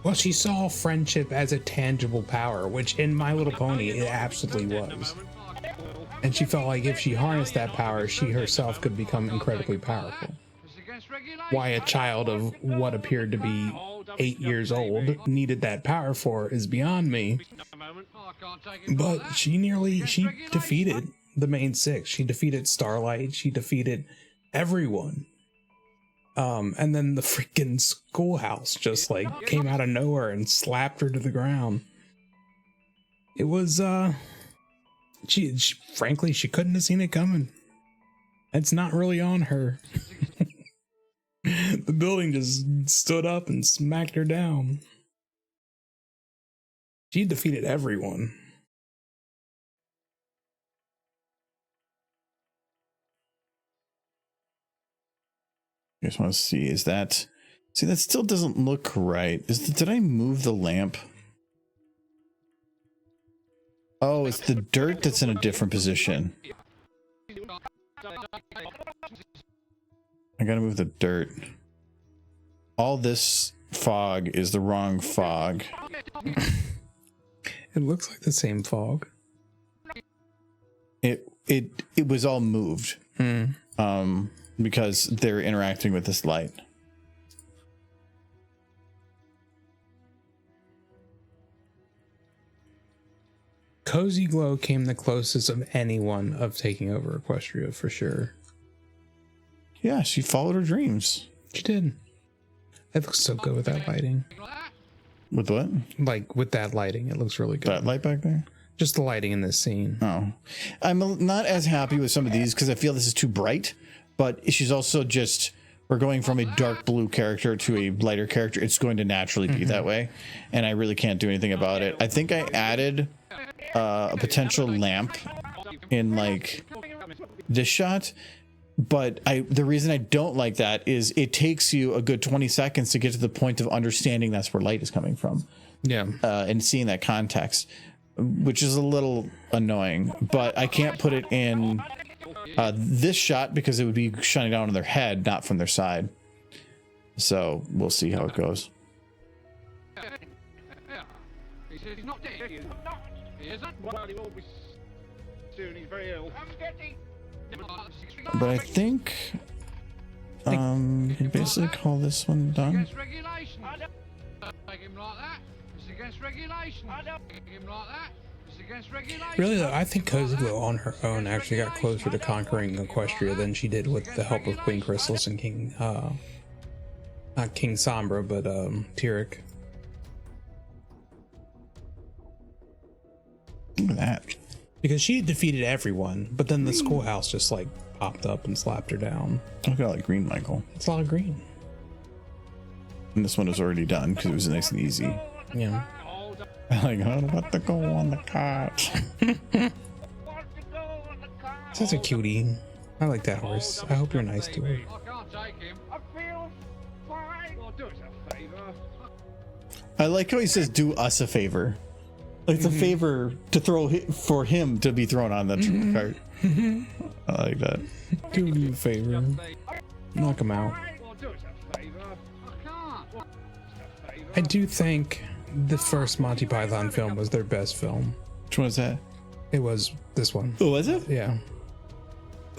Well, she saw friendship as a tangible power, which in My Little Pony it absolutely was. And she felt like if she harnessed that power, she herself could become incredibly powerful. why a child of what appeared to be 8 years old needed that power for is beyond me. But she defeated the main six. She defeated Starlight. She defeated everyone. And then the freaking schoolhouse just like came out of nowhere and slapped her to the ground. It was, she frankly, she couldn't have seen it coming. It's not really on her. The building just stood up and smacked her down. She defeated everyone. I just want to see, is that... See, that still doesn't look right. Did I move the lamp? Oh, it's the dirt that's in a different position. I gotta move the dirt. All this fog is the wrong fog. It looks like the same fog. It was all moved. Because they're interacting with this light. Cozy Glow came the closest of anyone of taking over Equestria for sure. Yeah, she followed her dreams. She did. It looks so good with that lighting. With what? Like with that lighting, it looks really good. That light back there? Just the lighting in this scene. Oh. I'm not as happy with some of these because I feel this is too bright, but she's also just, we're going from a dark blue character to a lighter character. It's going to naturally be that way, and I really can't do anything about it. I think I added a potential lamp in like this shot, but the reason I don't like that is it takes you a good 20 seconds to get to the point of understanding that's where light is coming from. Yeah. And seeing that context, which is a little annoying, but I can't put it in this shot because it would be shining down on their head, not from their side. So we'll see how it goes. He's not dead. He isn't. Well, he will be soon. He's very ill. I'm getting. But I think you basically call this one done. Against regulation. Take him like that. It's against regulation. Take him like that. It's against regulation. Really though, I think Cozy Glow on her own actually got closer to conquering Equestria than she did with the help of Queen Chrysalis and King, not King Sombra, but Tyrek. Look at that. Because she had defeated everyone, but then the schoolhouse just like popped up and slapped her down. Look at all that green, Michael. It's a lot of green. And this one was already done because it was nice and easy. Yeah. Like, I don't want to go on the cart. Such a cutie. I like that horse. I hope you're nice to her. I can't take him. I feel fine. Well, do us a favor. I like how he says, do us a favor. Like it's a favor to throw for him to be thrown on the cart. I like that. Do me a favor. Knock him out. Well, do us a favor. I can't. I do think the first Monty Python film was their best film. Which one was that? It was this one. Oh, was it? Yeah.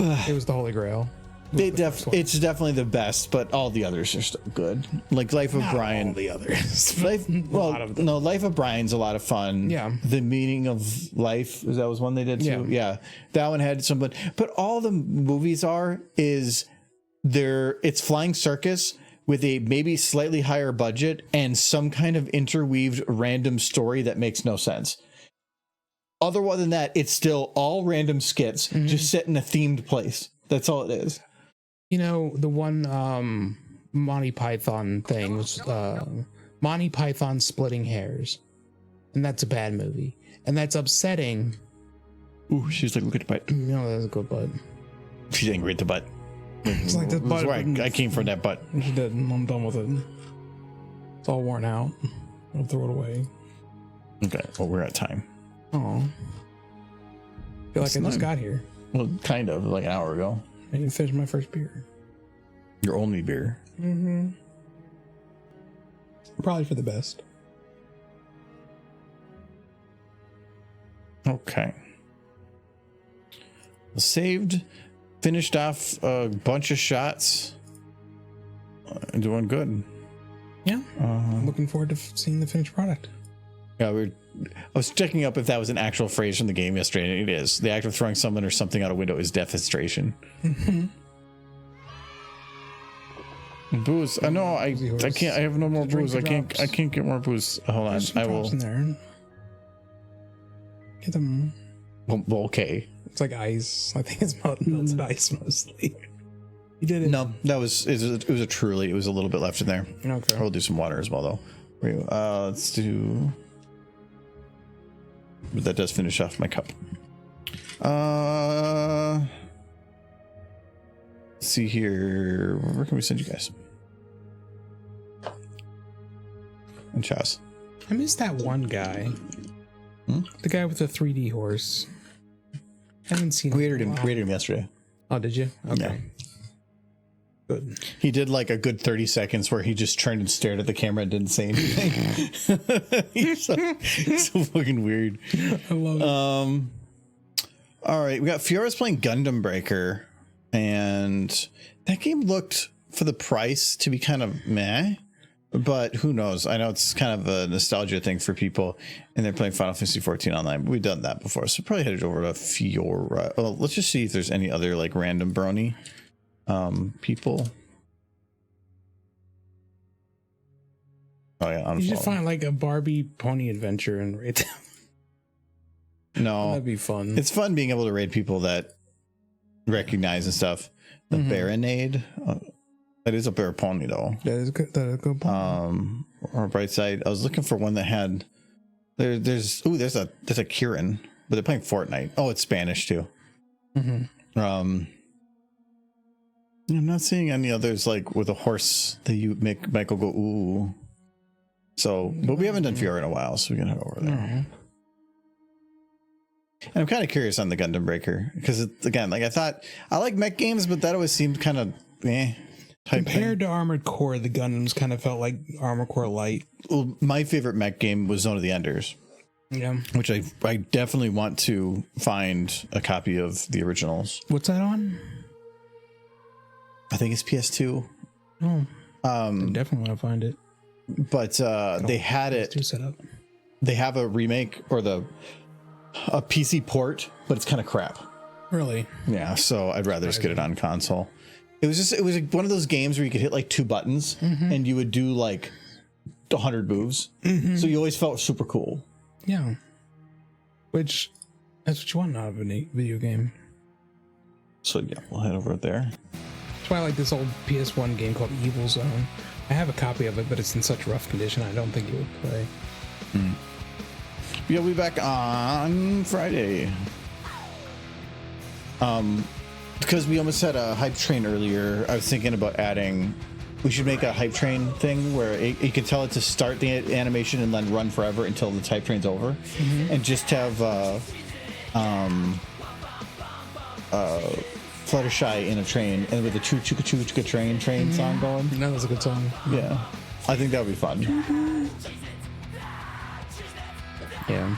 It was the Holy Grail. It's definitely the best, but all the others are still good. Like Life of Brian. All the others. Life of Brian's a lot of fun. Yeah. The Meaning of Life, that was one they did too. Yeah. That one had some, but all the movies it's flying circus with a maybe slightly higher budget and some kind of interweaved random story that makes no sense. Other than that, it's still all random skits just set in a themed place. That's all it is. You know, the one Monty Python thing was Monty Python Splitting Hairs. And that's a bad movie. And that's upsetting. Ooh, she's like, look at the butt. You know, that's a good butt. She's angry at the butt. It's like the That's butt. where I came from, that butt. She did. I'm done with it. It's all worn out. I'll throw it away. Okay, well, we're at time. Oh. Feel like I just got here. Well, kind of, like an hour ago. I didn't finish my first beer. Your only beer. Mm-hmm. Probably for the best. Okay. Saved, finished off a bunch of shots. Doing good. Yeah. I'm looking forward to seeing the finished product. Yeah, I was checking up if that was an actual phrase from the game yesterday, and it is. The act of throwing someone or something out a window is defenestration. Booze. I know. I can't. I have no more booze. I can't get more booze. Hold on. I will. In there. Get them. Well, okay. It's like ice. I think it's melted ice mostly. You did it. No, it was a truly. It was a little bit left in there. Okay. We'll do some water as well, though. Let's do. But that does finish off my cup. Let's see here. Where can we send you guys? And Chaz. I missed that one guy. The guy with the 3D horse. I haven't seen him. We rated him yesterday. Oh, did you? Okay. Yeah. Good. He did like a good 30 seconds where he just turned and stared at the camera and didn't say anything. He's so fucking weird. I love it. All right, we got Fiora's playing Gundam Breaker, and that game looked, for the price, to be kind of meh. But who knows? I know it's kind of a nostalgia thing for people, and they're playing Final Fantasy 14 online. But we've done that before, so probably headed over to Fiora. Oh, let's just see if there's any other like random brony people. Oh yeah, you should find like a Barbie pony adventure and rate them. No, that'd be fun. It's fun being able to raid people that recognize and stuff. The Baronade, that is a bear pony though. That is good. That is a good pony. Or bright side, I was looking for one that had. There's a Kieran, but they're playing Fortnite. Oh, it's Spanish too. I'm not seeing any others like with a horse that you make Michael go ooh. So, but we haven't done Fiora in a while, so we can head over there. And I'm kind of curious on the Gundam Breaker because again, like I thought, I like mech games, but that always seemed kind of Compared to Armored Core, the Gundams kind of felt like Armored Core Light. Well, my favorite mech game was Zone of the Enders. Yeah, which I definitely want to find a copy of the originals. What's that on? I think it's PS2. Oh, I definitely want to find it. But they had it set up. They have a remake or a PC port, but it's kind of crap. Really? Yeah, so I'd rather just get it on console. It was like one of those games where you could hit like 2 buttons and you would do like 100 moves. So you always felt super cool. Yeah. Which that's what you want out of a video game. So yeah, we'll head over there. That's why I like this old PS1 game called Evil Zone. I have a copy of it, but it's in such rough condition I don't think it would play. Yeah, we'll be back on Friday. Because we almost had a hype train earlier, I was thinking about adding. We should make a hype train thing where you can tell it to start the animation and then run forever until the hype train's over, and just have Fluttershy in a train and with the choo choo choo choo train song going. That was a good song. Yeah, I think that would be fun. Yeah.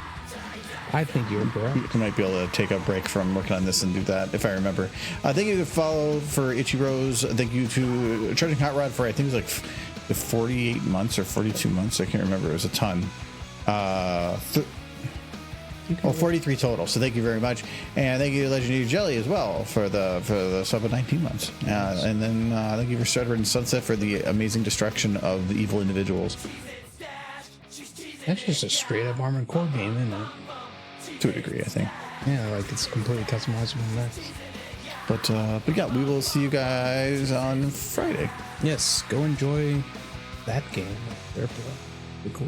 I think you're correct. We might be able to take a break from working on this and do that, if I remember. Thank you to follow for Itchy Rose. Thank you to Charging Hot Rod for, I think it was like 48 months or 42 months. I can't remember. It was a ton. 43 total. So thank you very much. And thank you to Legendary Jelly as well for the sub of 19 months. And then thank you for Starred and Sunset for the amazing destruction of the evil individuals. That's just a straight up Armored Core game, isn't it? To a degree, I think. Yeah, like it's completely customizable next. But yeah, we will see you guys on Friday. Yes, go enjoy that game. They're cool.